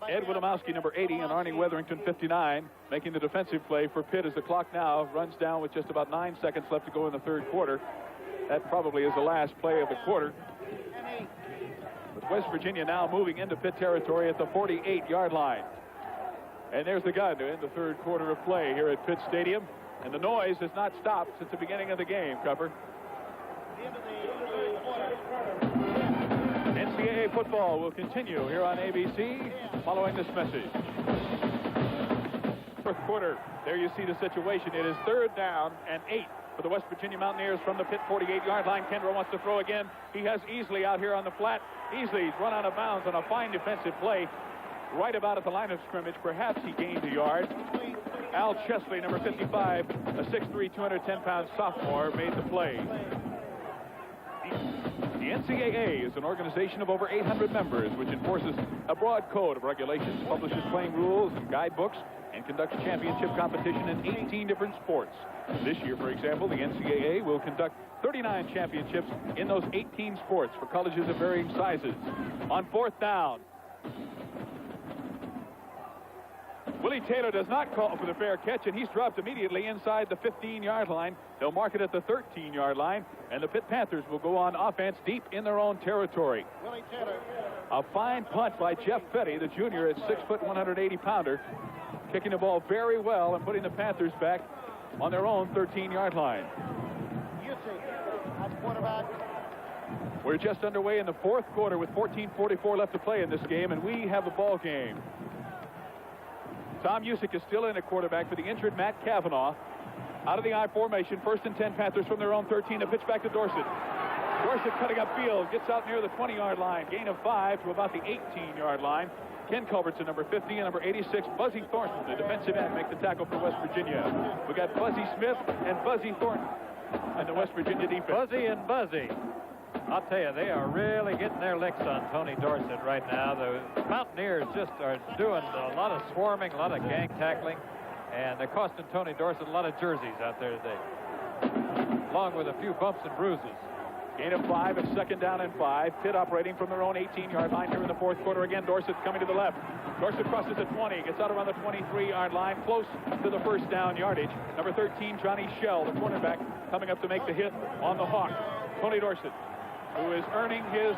Ed Wilimowski, number 80, and Arnie Wetherington, 59, making the defensive play for Pitt as the clock now runs down with just about 9 seconds left to go in the 3rd quarter. That probably is the last play of the quarter. With West Virginia now moving into Pitt territory at the 48-yard line. And there's the gun to end the third quarter of play here at Pitt Stadium. And the noise has not stopped since the beginning of the game, Cupper. NCAA football will continue here on ABC following this message. Fourth quarter, there you see the situation. It is 3rd down and 8 for the West Virginia Mountaineers from the Pitt 48-yard line. Kendra wants to throw again. He has Easley out here on the flat. Easley's run out of bounds on a fine defensive play right about at the line of scrimmage. Perhaps he gained a yard. Al Chesley, number 55, a 6'3", 210-pound sophomore, made the play. The NCAA is an organization of over 800 members which enforces a broad code of regulations, publishes playing rules and guidebooks, and conducts championship competition in 18 different sports. This year, for example, the NCAA will conduct 39 championships in those 18 sports for colleges of varying sizes. On 4th down, Willie Taylor does not call for the fair catch, and he's dropped immediately inside the 15-yard line. They'll mark it at the 13-yard line, and the Pitt Panthers will go on offense deep in their own territory. Willie Taylor. A fine punt by Jeff Fetty, the junior at 6 foot, 180-pounder, kicking the ball very well and putting the Panthers back on their own 13-yard line. Quarterback. We're just underway in the fourth quarter with 14:44 left to play in this game, and we have a ball game. Tom Usick is still in at quarterback for the injured Matt Cavanaugh. Out of the I formation, 1st and 10 Panthers from their own 13. A pitch back to Dorsett. Dorsett cutting up field, gets out near the 20-yard line. Gain of 5 to about the 18-yard line. Ken Culbertson, number 50, and number 86, Buzzy Thornton, the defensive end, make the tackle for West Virginia. We got Buzzy Smith and Buzzy Thornton in the West Virginia defense. Buzzy and Buzzy. I'll tell you, they are really getting their licks on Tony Dorsett right now. The Mountaineers just are doing a lot of swarming, a lot of gang tackling, and they're costing Tony Dorsett a lot of jerseys out there today, along with a few bumps and bruises. Gain of 5 and 2nd down and 5. Pitt operating from their own 18-yard line here in the fourth quarter. Again, Dorsett coming to the left. Dorsett crosses the 20, gets out around the 23-yard line, close to the first down yardage. Number 13, Johnny Shell, the cornerback, coming up to make the hit on the Hawk. Tony Dorsett, who is earning his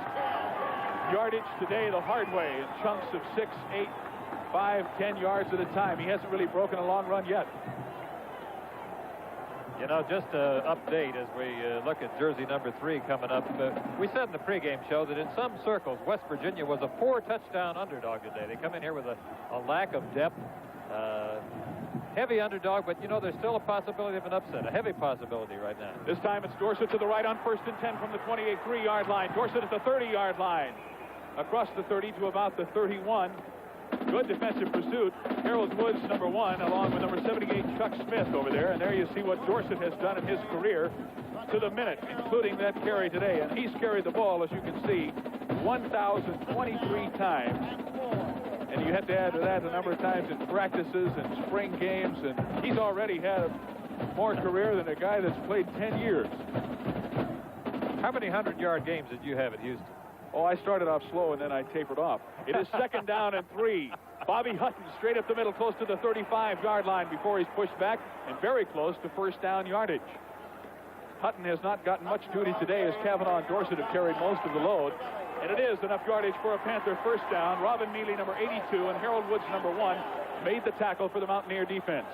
yardage today the hard way in chunks of 6, 8, 5, 10 yards at a time. He hasn't really broken a long run yet. You know, just to update as we look at jersey number 3 coming up, we said in the pregame show that in some circles, West Virginia was a 4-touchdown underdog today. They come in here with a lack of depth. Heavy underdog, but, you know, there's still a possibility of an upset, a heavy possibility right now. This time it's Dorsett to the right on 1st and 10 from the 28-3-yard line. Dorsett at the 30-yard line. Across the 30 to about the 31. Good defensive pursuit. Harold Woods, number 1, along with number 78, Chuck Smith over there. And there you see what Dorsett has done in his career to the minute, including that carry today. And he's carried the ball, as you can see, 1,023 times. And you have to add to that a number of times in practices and spring games. And he's already had more career than a guy that's played 10 years. How many 100-yard games did you have at Houston? Oh, I started off slow and then I tapered off. It is 2nd down and 3. Bobby Hutton straight up the middle, close to the 35-yard line before he's pushed back, and very close to first down yardage. Hutton has not gotten much duty today as Cavanaugh and Dorsett have carried most of the load. And it is enough yardage for a Panther first down. Robin Mealy, number 82, and Harold Woods, number 1, made the tackle for the Mountaineer defense.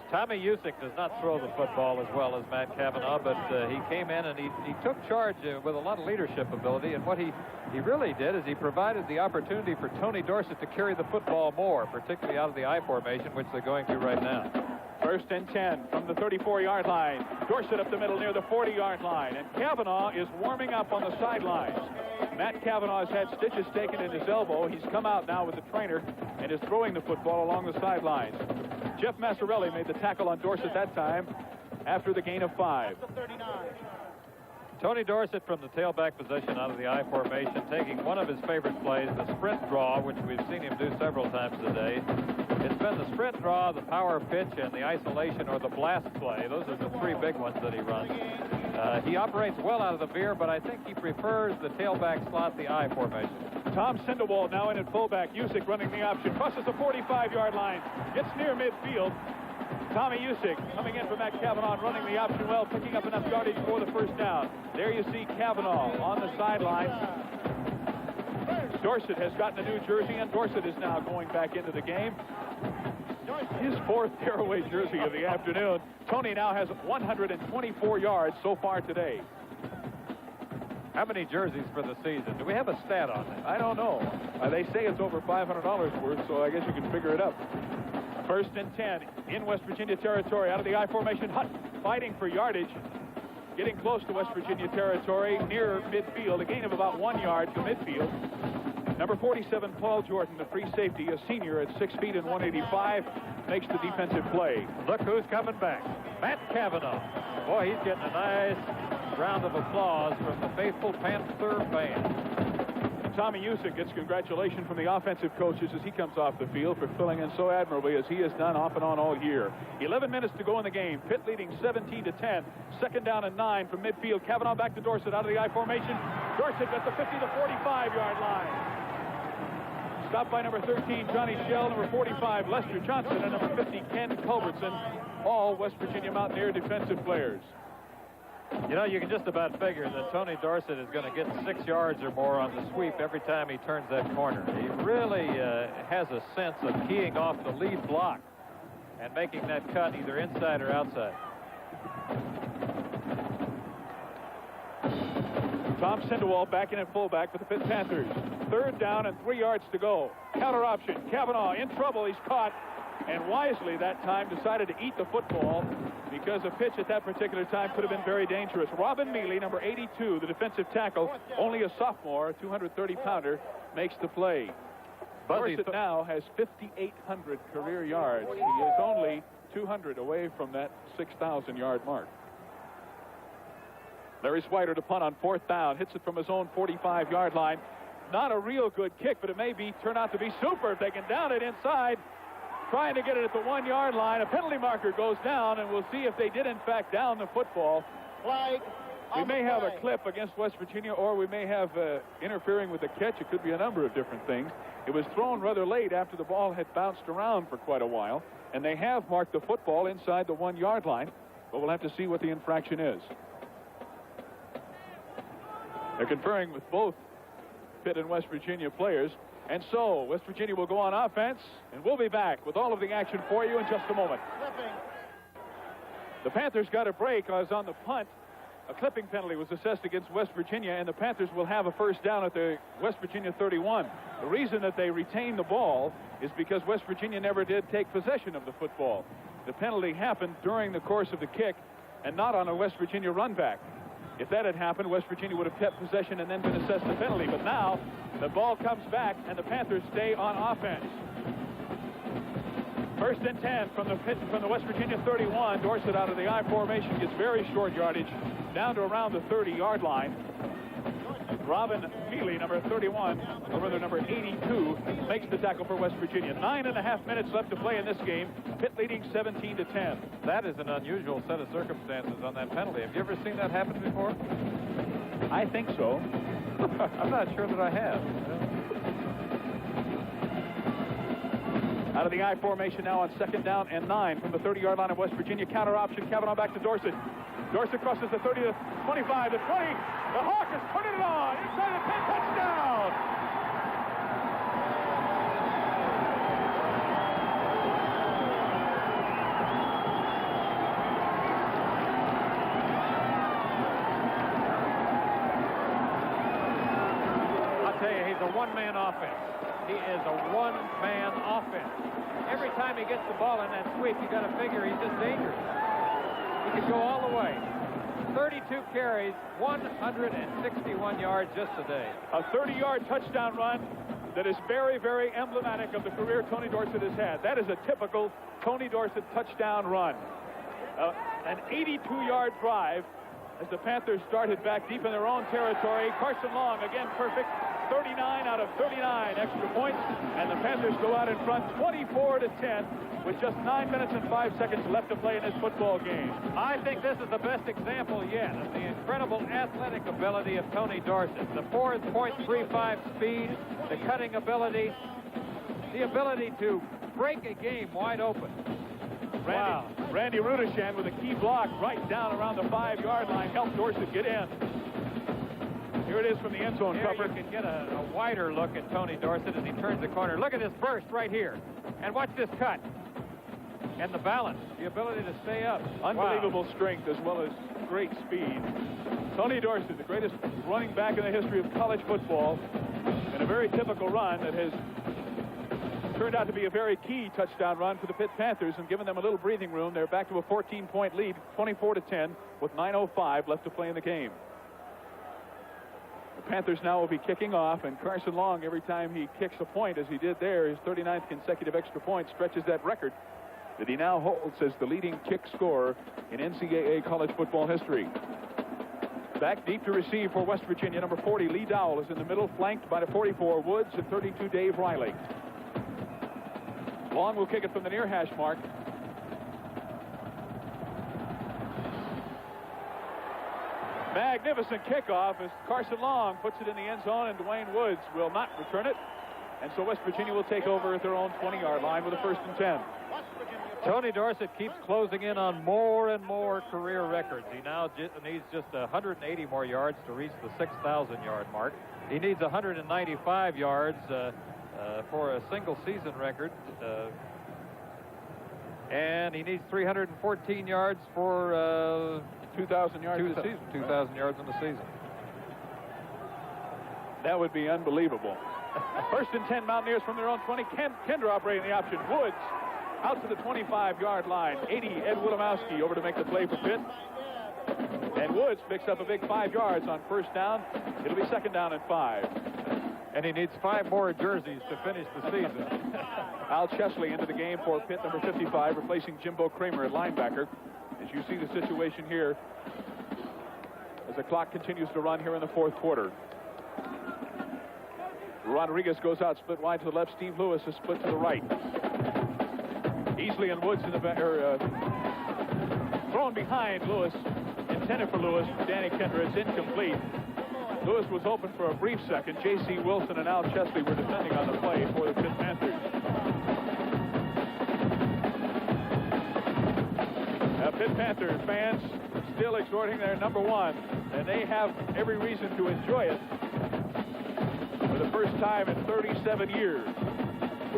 Tommy Usick does not throw the football as well as Matt Cavanaugh, but he came in and he took charge with a lot of leadership ability. And what he really did is he provided the opportunity for Tony Dorsett to carry the football more, particularly out of the I formation, which they're going through right now. 1st and 10 from the 34-yard line. Dorsett up the middle near the 40-yard line. And Cavanaugh is warming up on the sidelines. Matt Cavanaugh has had stitches taken in his elbow. He's come out now with the trainer and is throwing the football along the sidelines. Jeff Massarelli made the tackle on Dorsett that time after the gain of 5. Tony Dorsett from the tailback position out of the I formation, taking one of his favorite plays, the sprint draw, which we've seen him do several times today. It's been the sprint draw, the power pitch, and the isolation or the blast play. Those are the 3 big ones that he runs. He operates well out of the veer, but I think he prefers the tailback slot, the I formation. Tom Sinderwald now in at fullback. Usick running the option. Crosses the 45-yard line. Gets near midfield. Tommy Usick coming in for Matt Cavanaugh, running the option well, picking up enough yardage for the first down. There you see Cavanaugh on the sideline. Dorsett has gotten a new jersey, and Dorsett is now going back into the game. His fourth tearaway jersey of the afternoon. Tony now has 124 yards so far today. How many jerseys for the season? Do we have a stat on that? I don't know. They say it's over $500 worth, so I guess you can figure it up. First and 10 in West Virginia territory, out of the I formation. Hutt fighting for yardage, getting close to West Virginia territory near midfield, a gain of about 1 yard to midfield. Number 47, Paul Jordan, the free safety, a senior at 6 feet and 185, makes the defensive play. Look who's coming back. Matt Cavanaugh. Boy, he's getting a nice round of applause from the faithful Panther fans. Tommy Usick gets congratulations from the offensive coaches as he comes off the field for filling in so admirably as he has done off and on all year. 11 minutes to go in the game. Pitt leading 17-10. Second down and 9 from midfield. Cavanaugh back to Dorsett out of the I formation. Dorsett at the 50 to 45-yard line. Stopped by number 13, Johnny Shell, number 45, Lester Johnson, and number 50, Ken Culbertson, all West Virginia Mountaineer defensive players. You know, you can just about figure that Tony Dorsett is going to get 6 yards or more on the sweep every time he turns that corner. He really has a sense of keying off the lead block and making that cut either inside or outside. Tom Sindewall back in at fullback for the Pitt Panthers. Third down and 3 yards to go. Counter option. Cavanaugh in trouble. He's caught. And wisely that time decided to eat the football because a pitch at that particular time could have been very dangerous. Robin Mealy, number 82, the defensive tackle, only a sophomore, a 230-pounder, makes the play. Dorsett now has 5,800 career yards. He is only 200 away from that 6,000-yard mark. Larry Swider to punt on fourth down. Hits it from his own 45-yard line. Not a real good kick, but it may turn out to be super if they can down it inside. Trying to get it at the 1 yard line. A penalty marker goes down, and we'll see if they did, in fact, down the football. Flag. We may have a clip against West Virginia, or we may have interfering with the catch. It could be a number of different things. It was thrown rather late after the ball had bounced around for quite a while, and they have marked the football inside the 1 yard line, but we'll have to see what the infraction is. They're conferring with both Pitt and West Virginia players. And so, West Virginia will go on offense, and we'll be back with all of the action for you in just a moment. The Panthers got a break as on the punt. A clipping penalty was assessed against West Virginia, and the Panthers will have a first down at the West Virginia 31. The reason that they retain the ball is because West Virginia never did take possession of the football. The penalty happened during the course of the kick and not on a West Virginia run back. If that had happened, West Virginia would have kept possession and then been assessed the penalty. But now, the ball comes back, and the Panthers stay on offense. First and 10 from the West Virginia 31. Dorsett out of the I formation gets very short yardage, down to around the 30-yard line. Robin Mealy, number 31, or rather number 82, makes the tackle for West Virginia. 9.5 minutes left to play in this game. Pitt leading 17-10. That is an unusual set of circumstances on that penalty. Have you ever seen that happen before? I think so. I'm not sure that I have. Out of the I formation now on second down and 9 from the 30-yard line of West Virginia. Counter option. Cavanaugh back to Dorsett. Dorsett crosses the 30 to 25 to 20. The Hawk is putting it on inside the 10. Touchdown! I'll tell you, he's a one-man offense. He is a one-man offense. Every time he gets the ball in that sweep, you got to figure he's just dangerous. He could go all the way. 32 carries, 161 yards just today. A 30-yard touchdown run that is very, very emblematic of the career Tony Dorsett has had. That is a typical Tony Dorsett touchdown run. An 82-yard drive as the Panthers started back deep in their own territory. Carson Long, again perfect. 39 out of 39 extra points, and the Panthers go out in front 24-10 with just 9 minutes and 5 seconds left to play in this football game. I think this is the best example yet of the incredible athletic ability of Tony Dorsett. The 4.35 speed, the cutting ability, the ability to break a game wide open. Randy Rudishan with a key block right down around the 5-yard line helped Dorsett get in. Here it is from the end zone Here cover. you can get a wider look at Tony Dorsett as he turns the corner. Look at this burst right here. And watch this cut. And the balance, the ability to stay up. Unbelievable strength as well as great speed. Tony Dorsett, the greatest running back in the history of college football, in a very typical run that has turned out to be a very key touchdown run for the Pitt Panthers and given them a little breathing room. They're back to a 14-point lead, 24-10, with 9:05 left to play in the game. The Panthers now will be kicking off, and Carson Long, every time he kicks a point, as he did there, his 39th consecutive extra point, stretches that record that he now holds as the leading kick scorer in NCAA college football history. Back deep to receive for West Virginia, number 40, Lee Dowell, is in the middle, flanked by the 44, Woods, and 32, Dave Riley. Long will kick it from the near hash mark. Magnificent kickoff as Carson Long puts it in the end zone, and Dwayne Woods will not return it. And so West Virginia will take over at their own 20-yard line with a 1st and 10. Tony Dorsett keeps closing in on more and more career records. He now needs just 180 more yards to reach the 6,000-yard mark. He needs 195 yards for a single season record. And he needs 314 yards for 2,000 yards in the season. 2,000 yards in the season. That would be unbelievable. 1st and 10, Mountaineers from their own 20. Kendra operating the option. Woods out to the 25-yard line. 80, Ed Wilimowski over to make the play for Pitt. And Woods picks up a big 5 yards on 1st down. It'll be 2nd down and 5. And he needs 5 more jerseys to finish the season. Al Chesley into the game for Pitt, number 55, replacing Jimbo Kramer at linebacker. As you see the situation here, as the clock continues to run here in the 4th quarter. Rodriguez goes out, split wide to the left. Steve Lewis is split to the right. Easley and Woods in the back, thrown behind Lewis, intended for Lewis. Danny Kendra, it's incomplete. Lewis was open for a brief second. J.C. Wilson and Al Chesley were defending on the play for the Pitt Panthers. Now, Pitt Panthers fans still exhorting their number 1, and they have every reason to enjoy it for the first time in 37 years.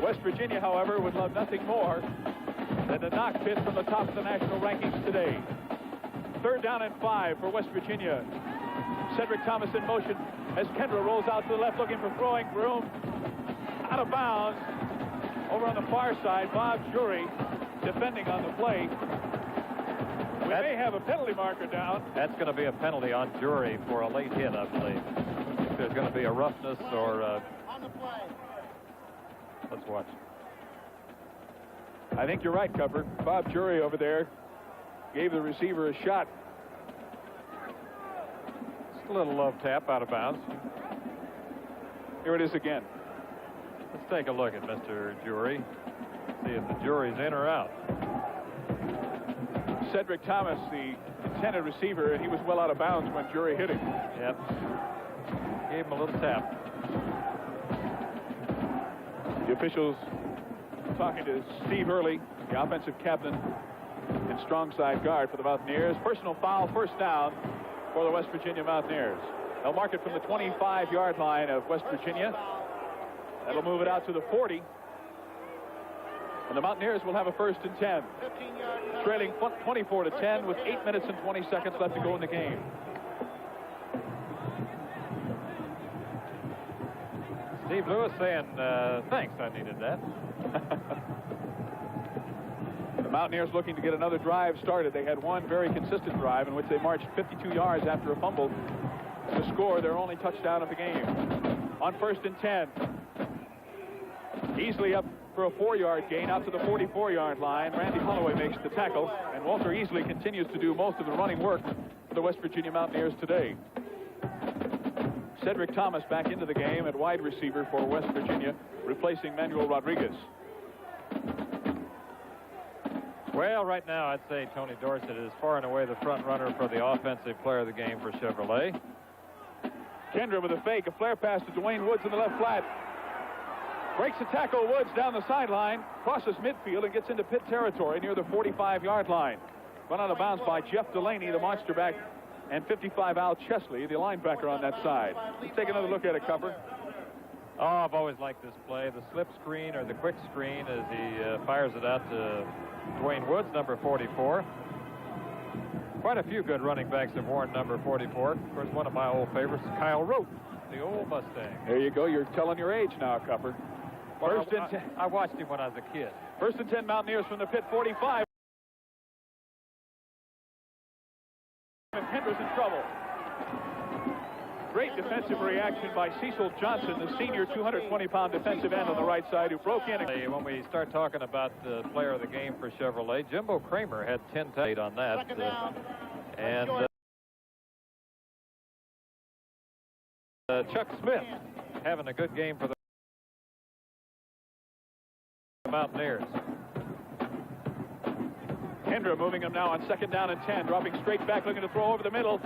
West Virginia, however, would love nothing more than to knock Pitt from the top of the national rankings today. 3rd down and 5 for West Virginia. Cedric Thomas in motion as Kendra rolls out to the left looking for throwing room. Out of bounds. Over on the far side, Bob Jury defending on the play. We may have a penalty marker down. That's going to be a penalty on Jury for a late hit, I believe. If there's going to be a roughness or On the play. let's watch. I think you're right, Cupper. Bob Jury over there gave the receiver a shot. Just a little love tap out of bounds. Here it is again. Let's take a look at Mr. Jury. See if the jury's in or out. Cedric Thomas, the intended receiver, and he was well out of bounds when Jury hit him. Yep. Gave him a little tap. The officials talking to Steve Hurley, the offensive captain and strong side guard for the Mountaineers. Personal foul, 1st down for the West Virginia Mountaineers. They'll mark it from the 25-yard line of West Virginia. That'll move it out to the 40. And the Mountaineers will have a 1st and 10. Trailing 24-10 with 8 minutes and 20 seconds left to go in the game. Steve Lewis saying, thanks, I needed that. The Mountaineers looking to get another drive started. They had one very consistent drive in which they marched 52 yards after a fumble to score their only touchdown of the game. On 1st and 10. Easley up for a 4-yard gain out to the 44-yard line. Randy Holloway makes the tackle, and Walter Easley continues to do most of the running work for the West Virginia Mountaineers today. Cedric Thomas back into the game at wide receiver for West Virginia, replacing Manuel Rodriguez. Well, right now, I'd say Tony Dorsett is far and away the front runner for the offensive player of the game for Chevrolet. Kendra with a fake, a flare pass to Dwayne Woods in the left flat. Breaks a tackle, Woods down the sideline, crosses midfield and gets into Pitt territory near the 45-yard line. Run out of bounds by Jeff Delaney, the monster back and 55 Al Chesley, the linebacker on that side. Let's take another look at it, Cupper. Oh, I've always liked this play. The slip screen or the quick screen as he fires it out to Dwayne Woods, number 44. Quite a few good running backs have worn number 44. Of course, one of my old favorites, Kyle Rote, the old Mustang. There you go. You're telling your age now, Cupper. Well, I watched him when I was a kid. 1st and 10 Mountaineers from the Pitt 45. And Hender's in trouble. Great defensive reaction by Cecil Johnson, the senior 220-pound defensive end on the right side, who broke in. When we start talking about the player of the game for Chevrolet, Jimbo Kramer had 10-8 on that. Chuck Smith having a good game for the Mountaineers. Hendra moving him now on 2nd down and 10, dropping straight back, looking to throw over the middle.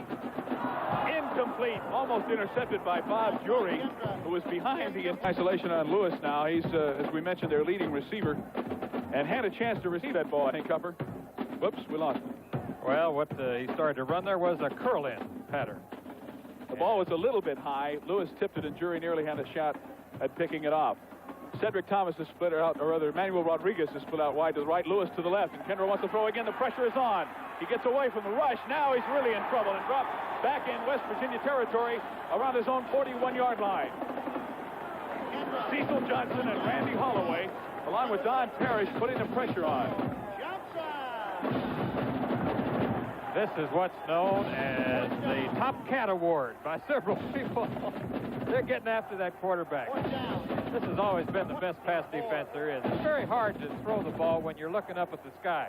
Incomplete, almost intercepted by Bob Jury, who was behind the isolation on Lewis now. He's, as we mentioned, their leading receiver, and had a chance to receive that ball, I think, Cupper. Whoops, we lost him. Well, what he started to run there was a curl-in pattern. The ball was a little bit high. Lewis tipped it, and Jury nearly had a shot at picking it off. Cedric Thomas is split out, or rather, Manuel Rodriguez is split out wide to the right, Lewis to the left, and Kendra wants to throw again. The pressure is on. He gets away from the rush. Now he's really in trouble and dropped back in West Virginia territory around his own 41-yard line. Cecil Johnson and Randy Holloway, along with Don Parrish, putting the pressure on. This is what's known as the Top Cat Award by several people. They're getting after that quarterback. This has always been the best pass defense there is. It's very hard to throw the ball when you're looking up at the sky.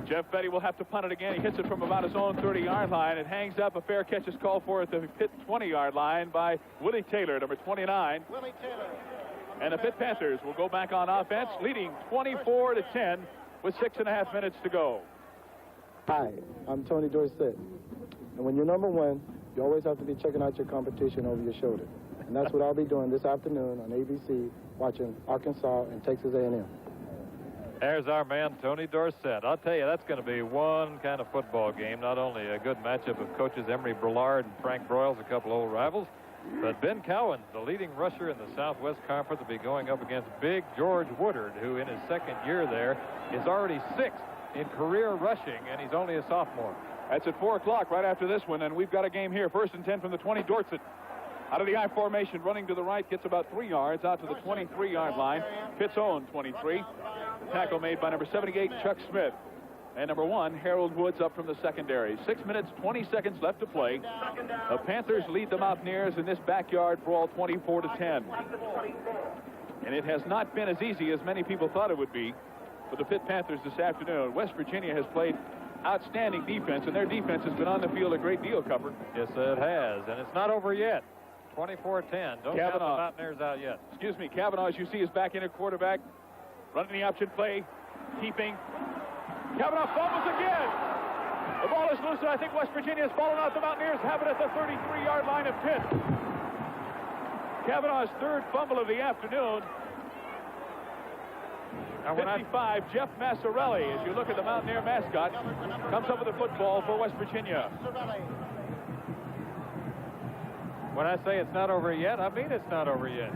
Jeff Betty will have to punt it again. He hits it from about his own 30-yard line. It hangs up. A fair catch is called for at the Pitt 20-yard line by Willie Taylor, number 29. Willie Taylor. And the Pitt Panthers will go back on offense, leading 24-10 with 6.5 minutes to go. Hi, I'm Tony Dorsett. And when you're number one, you always have to be checking out your competition over your shoulder. And that's what I'll be doing this afternoon on ABC, watching Arkansas and Texas A&M. There's our man, Tony Dorsett. I'll tell you, that's going to be one kind of football game. Not only a good matchup of coaches Emery Brillard and Frank Broyles, a couple old rivals, but Ben Cowan, the leading rusher in the Southwest Conference, will be going up against Big George Woodard, who in his 2nd year there is already 6th in career rushing, and he's only a sophomore. That's at 4 o'clock right after this one, and we've got a game here. 1st and 10 from the 20. Dorsett out of the I formation, running to the right, gets about 3 yards out to the 23-yard line. Pitt's own 23. Tackle made by number 78, Chuck Smith. And number 1, Harold Woods up from the secondary. 6 minutes, 20 seconds left to play. The Panthers lead the Mountaineers in this backyard brawl 24-10. And it has not been as easy as many people thought it would be for the Pitt Panthers this afternoon. West Virginia has played outstanding defense, and their defense has been on the field a great deal, Cupper. Yes, it has, and it's not over yet. 24-10. Don't count the Mountaineers out yet. Excuse me, Kavanaugh, as you see, is back in at quarterback. Running the option play, keeping. Kavanaugh fumbles again. The ball is loose, and I think West Virginia has fallen out. The Mountaineers have it at the 33-yard line of Pitt. Kavanaugh's 3rd fumble of the afternoon. 55, Jeff Massarelli, as you look at the Mountaineer mascot, comes up with the football for West Virginia. When I say it's not over yet, I mean it's not over yet.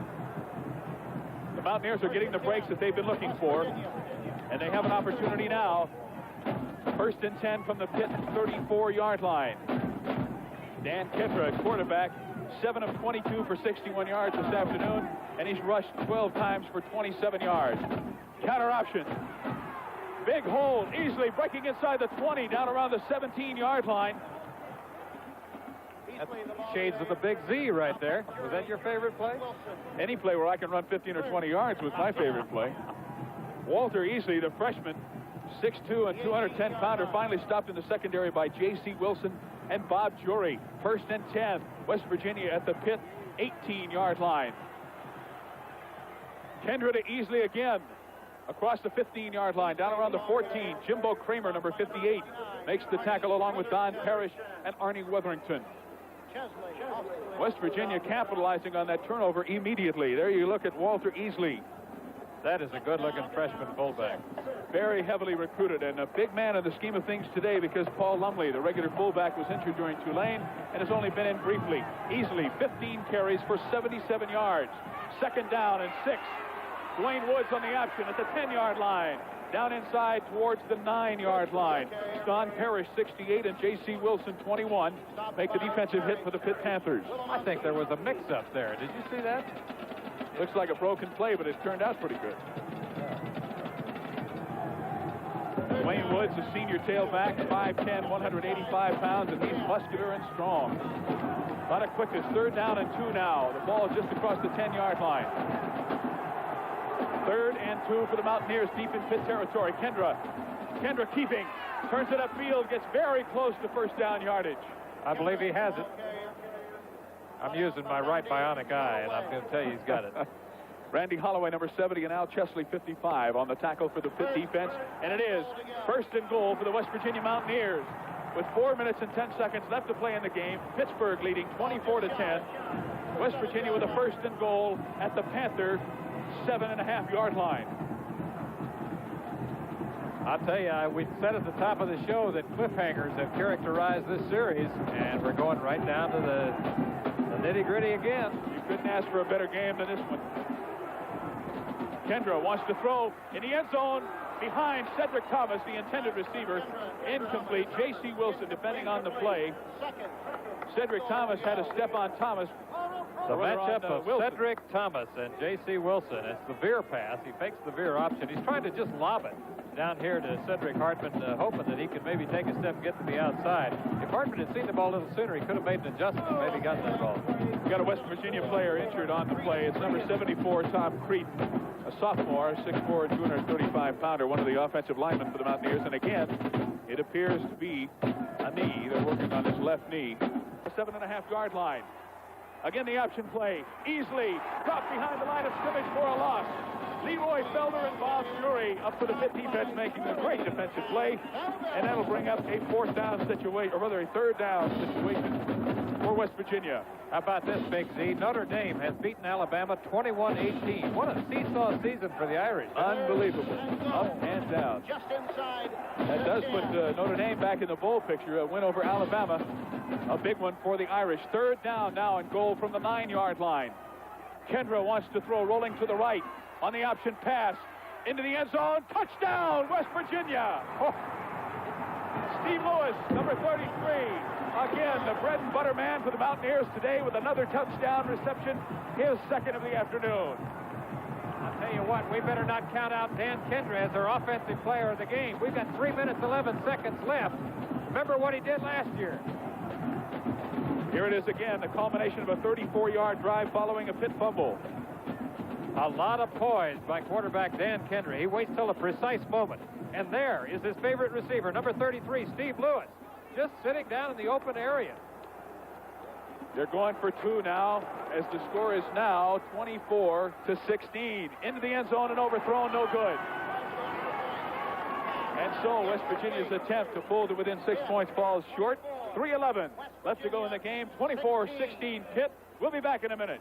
The Mountaineers are getting the breaks that they've been looking for, and they have an opportunity now. 1st and 10 from the Pitt 34-yard line. Dan Kendra at quarterback, 7 of 22 for 61 yards this afternoon, and he's rushed 12 times for 27 yards. Counter option. Big hold, easily breaking inside the 20, down around the 17-yard line. That's shades of the Big Z right there. Was that your favorite play? Any play where I can run 15 or 20 yards was my favorite play. Walter Easley, the freshman, 6'2" and 210-pounder, finally stopped in the secondary by J.C. Wilson and Bob Jury. 1st and 10, West Virginia at the Pitt 18-yard line. Kendra to Easley again. Across the 15-yard line, down around the 14. Jimbo Kramer, number 58, makes the tackle along with Don Parrish and Arnie Wetherington. West Virginia capitalizing on that turnover immediately. There you look at Walter Easley. That is a good-looking freshman fullback. Very heavily recruited and a big man in the scheme of things today because Paul Lumley, the regular fullback, was injured during Tulane and has only been in briefly. Easily 15 carries for 77 yards. Second down and 6. Dwayne Woods on the option at the 10-yard line. Down inside towards the 9-yard line. Don Parrish, 68, and J.C. Wilson, 21, make the defensive hit for the Pitt Panthers. I think there was a mix-up there. Did you see that? Looks like a broken play, but it turned out pretty good. Dwayne Woods, a senior tailback, 5'10", 185 pounds, and he's muscular and strong. A lot of quickness. Third down and 2 now. The ball is just across the 10-yard line. Third and 2 for the Mountaineers deep in Pitt territory. Kendra keeping. Turns it upfield. Gets very close to first down yardage. I believe he has it. I'm using my right bionic eye, and I'm going to tell you he's got it. Randy Holloway, number 70, and Al Chesley, 55, on the tackle for the Pitt defense. And it is first and goal for the West Virginia Mountaineers. With 4 minutes and 10 seconds left to play in the game, Pittsburgh leading 24-10. West Virginia with a first and goal at the Panther 7.5-yard line. I'll tell you, we said at the top of the show that cliffhangers have characterized this series, and we're going right down to the nitty-gritty again. You couldn't ask for a better game than this one. Kendra wants to throw in the end zone behind Cedric Thomas, the intended receiver. Incomplete. J.C. Wilson defending on the play. Cedric Thomas had a step on Thomas. The matchup of Cedric Thomas and J.C. Wilson. It's the veer pass. He fakes the veer option. He's trying to just lob it down here to Cedric Hartman, hoping that he could maybe take a step and get to the outside. If Hartman had seen the ball a little sooner, he could have made an adjustment and maybe gotten that ball. We got a West Virginia player injured on the play. It's number 74, Tom Crete, a sophomore, 6'4", 235-pounder, one of the offensive linemen for the Mountaineers. And again, it appears to be a knee. They're working on his left knee. The 7.5-yard line. Again, the option play. Easily dropped behind the line of scrimmage for a loss. Leroy Felder and Bob Fury up for the Pitt defense, making a great defensive play. And that'll bring up a fourth down situation, or rather a third down situation for West Virginia. How about this, Big Z? Notre Dame has beaten Alabama 21-18. What a seesaw season for the Irish. Unbelievable. Up and down. Just inside. That does put Notre Dame back in the bowl picture. A win over Alabama. A big one for the Irish. Third down now and goal from the 9-yard line. Kendra wants to throw, rolling to the right. On the option pass. Into the end zone. Touchdown, West Virginia. Oh. Steve Lewis, number 33. Again, the bread and butter man for the Mountaineers today with another touchdown reception. His second of the afternoon. I'll tell you what, we better not count out Dan Kendra as our offensive player of the game. We've got 3 minutes, 11 seconds left. Remember what he did last year. Here it is again, the culmination of a 34-yard drive following a Pitt fumble. A lot of poise by quarterback Dan Kendra. He waits till a precise moment. And there is his favorite receiver, number 33, Steve Lewis, just sitting down in the open area. They're going for 2 now, as the score is now 24-16. Into the end zone and overthrown, no good. And so West Virginia's attempt to pull to within 6 points falls short. 3:11 left to go in the game. 24-16 Pitt. We'll be back in a minute.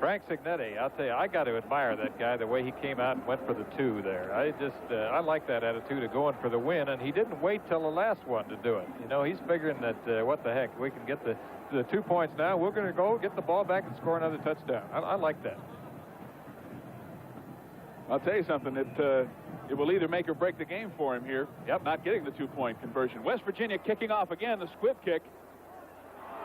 Frank Signetti, I'll tell you, I got to admire that guy, the way he came out and went for the 2 there. I like that attitude of going for the win, and he didn't wait till the last one to do it. You know, he's figuring that, what the heck, we can get the 2 points now. We're going to go get the ball back and score another touchdown. I like that. I'll tell you something, it will either make or break the game for him here. Yep, not getting the 2-point conversion. West Virginia kicking off again, the squib kick.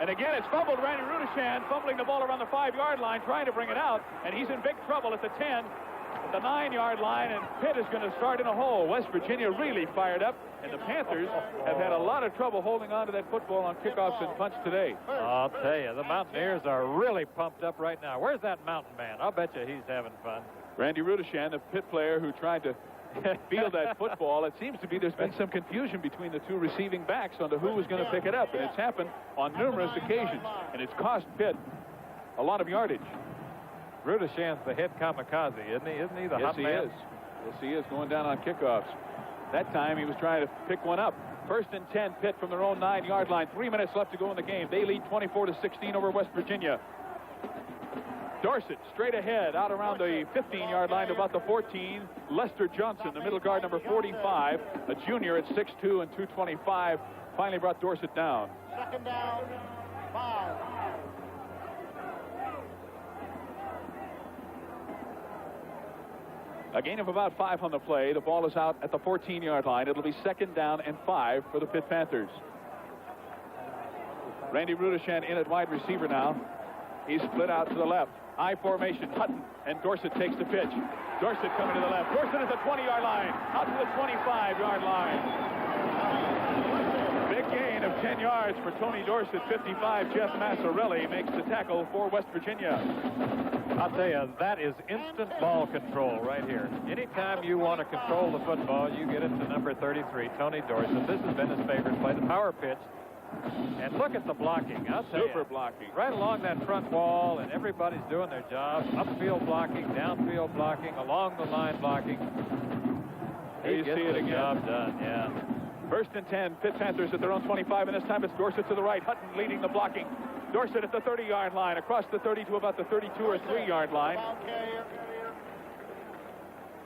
And again, it's fumbled. Randy Rudishan fumbling the ball around the 5-yard line, trying to bring it out. And he's in big trouble at the 10, at the 9-yard line. And Pitt is going to start in a hole. West Virginia really fired up. And the Panthers have had a lot of trouble holding on to that football on kickoffs and punts today. I'll tell you, the Mountaineers are really pumped up right now. Where's that mountain man? I'll bet you he's having fun. Randy Rudishan, the Pitt player who tried to field that football. It seems to be there's been some confusion between the 2 receiving backs on to who was going to pick it up, and it's happened on numerous occasions, and it's cost Pitt a lot of yardage. Rudishan's the head kamikaze, isn't he? Isn't he the hot man? Yes, he is, going down on kickoffs. That time he was trying to pick one up. First and 10, Pitt from their own 9-yard line. 3 minutes left to go in the game. They lead 24-16 over West Virginia. Dorsett straight ahead, out around the 15-yard line to about the 14. Lester Johnson, the middle guard, number 45, a junior at 6'2" and 225, finally brought Dorsett down. Second down, 5. A gain of about 5 on the play. The ball is out at the 14-yard line. It'll be second down and 5 for the Pitt Panthers. Randy Rudishan in at wide receiver now. He's split out to the left. I formation. Hutton and Dorsett takes the pitch. Dorsett coming to the left. Dorsett at the 20-yard line. Out to the 25-yard line. Big gain of 10 yards for Tony Dorsett. 55. Jeff Massarelli makes the tackle for West Virginia. I'll tell you, that is instant ball control right here. Anytime you want to control the football, you get it to number 33, Tony Dorsett. This has been his favorite play, the power pitch. And look at the blocking. I'll tell Super you, blocking. right along that front wall, and everybody's doing their job. Upfield blocking, downfield blocking, along the line blocking. There you see it again. Job done, yeah. First and 10, Pitt Panthers at their own 25, and this time it's Dorsett to the right. Hutton leading the blocking. Dorsett at the 30-yard line, across the 30 to about the 32 or 3-yard line.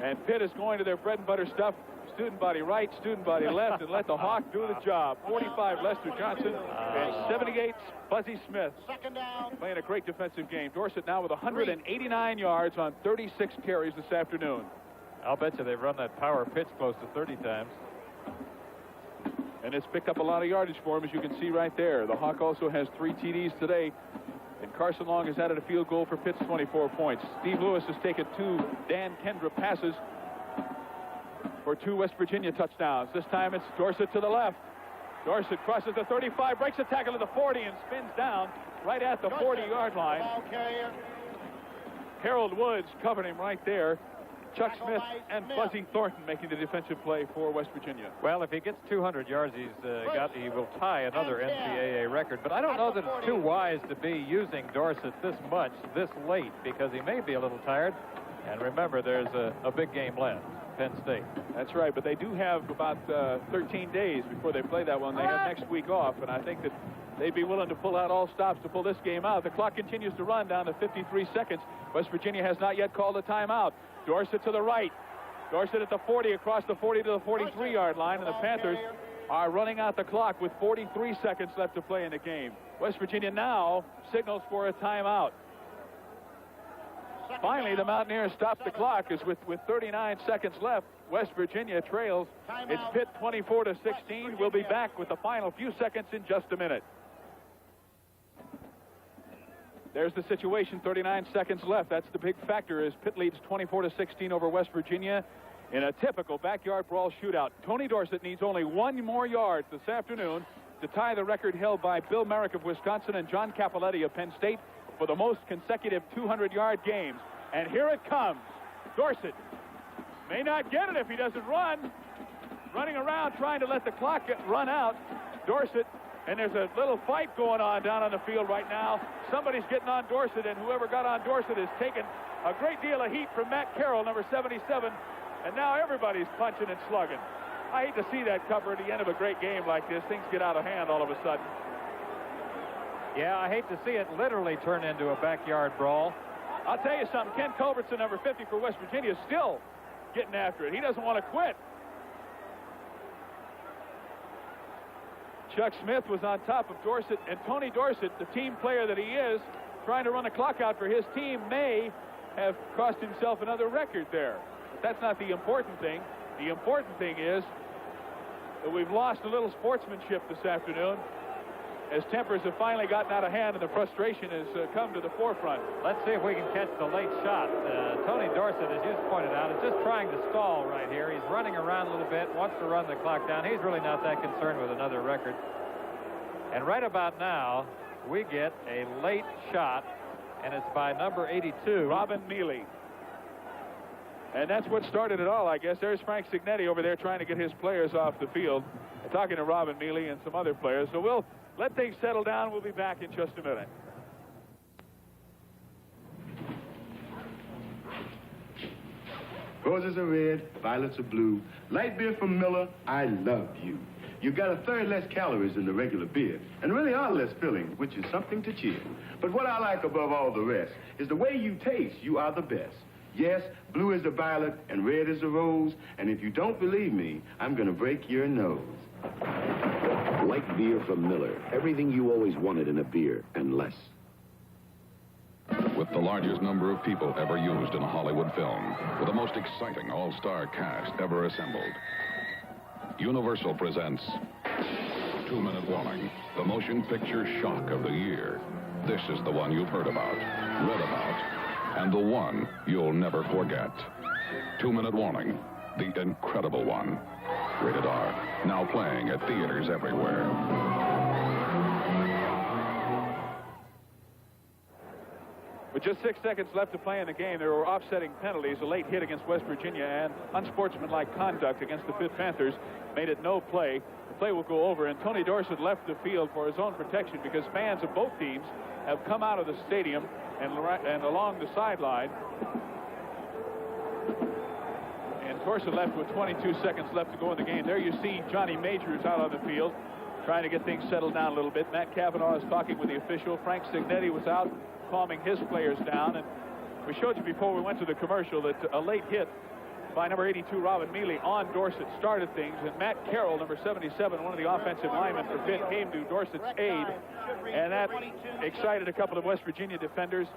And Pitt is going to their bread and butter stuff. Student body right, student body left, and let the Hawk do the job. 45, Lester Johnson, and 78, Buzzy Smith. Second down. Playing a great defensive game. Dorsett now with 189 yards on 36 carries this afternoon. I'll bet you they've run that power pitch close to 30 times. And it's picked up a lot of yardage for him, as you can see right there. The Hawk also has 3 TDs today. And Carson Long has added a field goal for Pitt's 24 points. Steve Lewis has taken 2 Dan Kendra passes for 2 West Virginia touchdowns. This time it's Dorsett to the left. Dorsett crosses the 35, breaks a tackle to the 40, and spins down right at the 40-yard line. Harold Woods covered him right there. Chuck Smith and Buzzy Thornton making the defensive play for West Virginia. Well, if he gets 200 yards, he will tie another NCAA record. But I don't know that it's too wise to be using Dorsett this much, this late, because he may be a little tired. And remember, there's a big game left, Penn State. That's right, but they do have about 13 days before they play that one. They have next week off, and I think that they'd be willing to pull out all stops to pull this game out. The clock continues to run down to 53 seconds. West Virginia has not yet called a timeout. Dorsett to the right. Dorsett at the 40, across the 40 to the 43-yard line, and the Panthers are running out the clock with 43 seconds left to play in the game. West Virginia now signals for a timeout. Finally, the Mountaineers stop the clock, as with 39 seconds left, West Virginia trails. It's Pitt 24-16. We'll be back with the final few seconds in just a minute. There's the situation, 39 seconds left. That's the big factor, as Pitt leads 24-16 over West Virginia in a typical backyard brawl shootout. Tony Dorsett needs only 1 more yard this afternoon to tie the record held by Bill Merrick of Wisconsin and John Capoletti of Penn State for the most consecutive 200-yard games. And here it comes. Dorsett may not get it if he doesn't run. Running around trying to let the clock run out. Dorsett. And there's a little fight going on down on the field right now. Somebody's getting on Dorsett, and whoever got on Dorsett has taken a great deal of heat from Matt Carroll, number 77, and now everybody's punching and slugging. I hate to see that cover at the end of a great game like this. Things get out of hand all of a sudden. Yeah, I hate to see it literally turn into a backyard brawl. I'll tell you something. Ken Culbertson, number 50 for West Virginia, is still getting after it. He doesn't want to quit. Chuck Smith was on top of Dorsett, and Tony Dorsett, the team player that he is, trying to run the clock out for his team, may have cost himself another record there. But that's not the important thing. The important thing is that we've lost a little sportsmanship this afternoon, as tempers have finally gotten out of hand and the frustration has come to the forefront. Let's see if we can catch the late shot. Tony Dorsett, as you pointed out, is just trying to stall right here. He's running around a little bit, wants to run the clock down. He's really not that concerned with another record. And right about now, we get a late shot, and it's by number 82, Robin Mealy. And that's what started it all, I guess. There's Frank Signetti over there trying to get his players off the field, talking to Robin Mealy and some other players. So we'll let things settle down. We'll be back in just a minute. Roses are red, violets are blue. Light beer from Miller, I love you. You got a third less calories than the regular beer, and really are less filling, which is something to cheer. But what I like above all the rest is the way you taste. You are the best. Yes, blue is the violet and red is the rose, and if you don't believe me, I'm gonna break your nose. Light beer from Miller. Everything you always wanted in a beer, and less. With the largest number of people ever used in a Hollywood film, with the most exciting all-star cast ever assembled, Universal presents 2-Minute Warning, the motion picture shock of the year. This is the one you've heard about, read about, and the one you'll never forget. 2-Minute Warning, the incredible one. Rated R, now playing at theaters everywhere. With just 6 seconds left to play in the game, there were offsetting penalties. A late hit against West Virginia and unsportsmanlike conduct against the Pitt Panthers made it no play. The play will go over, and Tony Dorsett left the field for his own protection because fans of both teams have come out of the stadium and along the sideline. And Dorsett left with 22 seconds left to go in the game. There you see Johnny Majors out on the field trying to get things settled down a little bit. Matt Cavanaugh is talking with the official. Frank Signetti was out calming his players down, and we showed you before we went to the commercial that a late hit by number 82 Robin Mealy on Dorsett started things, and Matt Carroll, number 77, one of the offensive linemen for Pitt, came to Dorsett's aid, and that excited a couple of West Virginia defenders,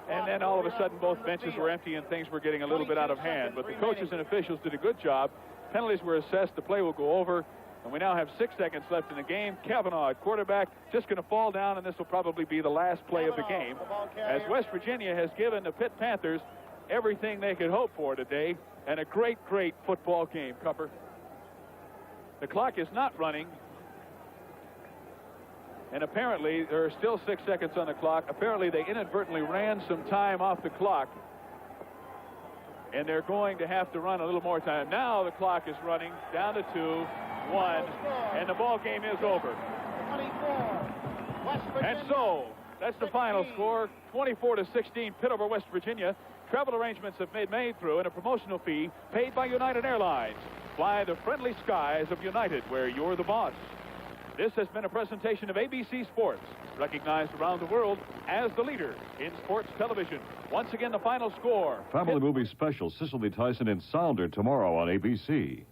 and then all of a sudden both benches were empty and things were getting a little bit out of hand. But the coaches and officials did a good job. Penalties were assessed. The play will go over, and we now have 6 seconds left in the game. Cavanaugh at quarterback, just going to fall down, and this will probably be the last play of the game, as West Virginia has given the Pitt Panthers everything they could hope for today, and a great, great football game, Cupper. The clock is not running, and apparently there are still 6 seconds on the clock. Apparently they inadvertently ran some time off the clock, and they're going to have to run a little more time. Now the clock is running down to 2-1, and the ball game is over. 24. And so that's the final score, 24-16, Pitt over West Virginia. Travel arrangements have been made through, and a promotional fee paid by United Airlines. Fly the friendly skies of United, where you're the boss. This has been a presentation of ABC Sports, recognized around the world as the leader in sports television. Once again, the final score. Family movie special, Cicely Tyson in Sounder tomorrow on ABC.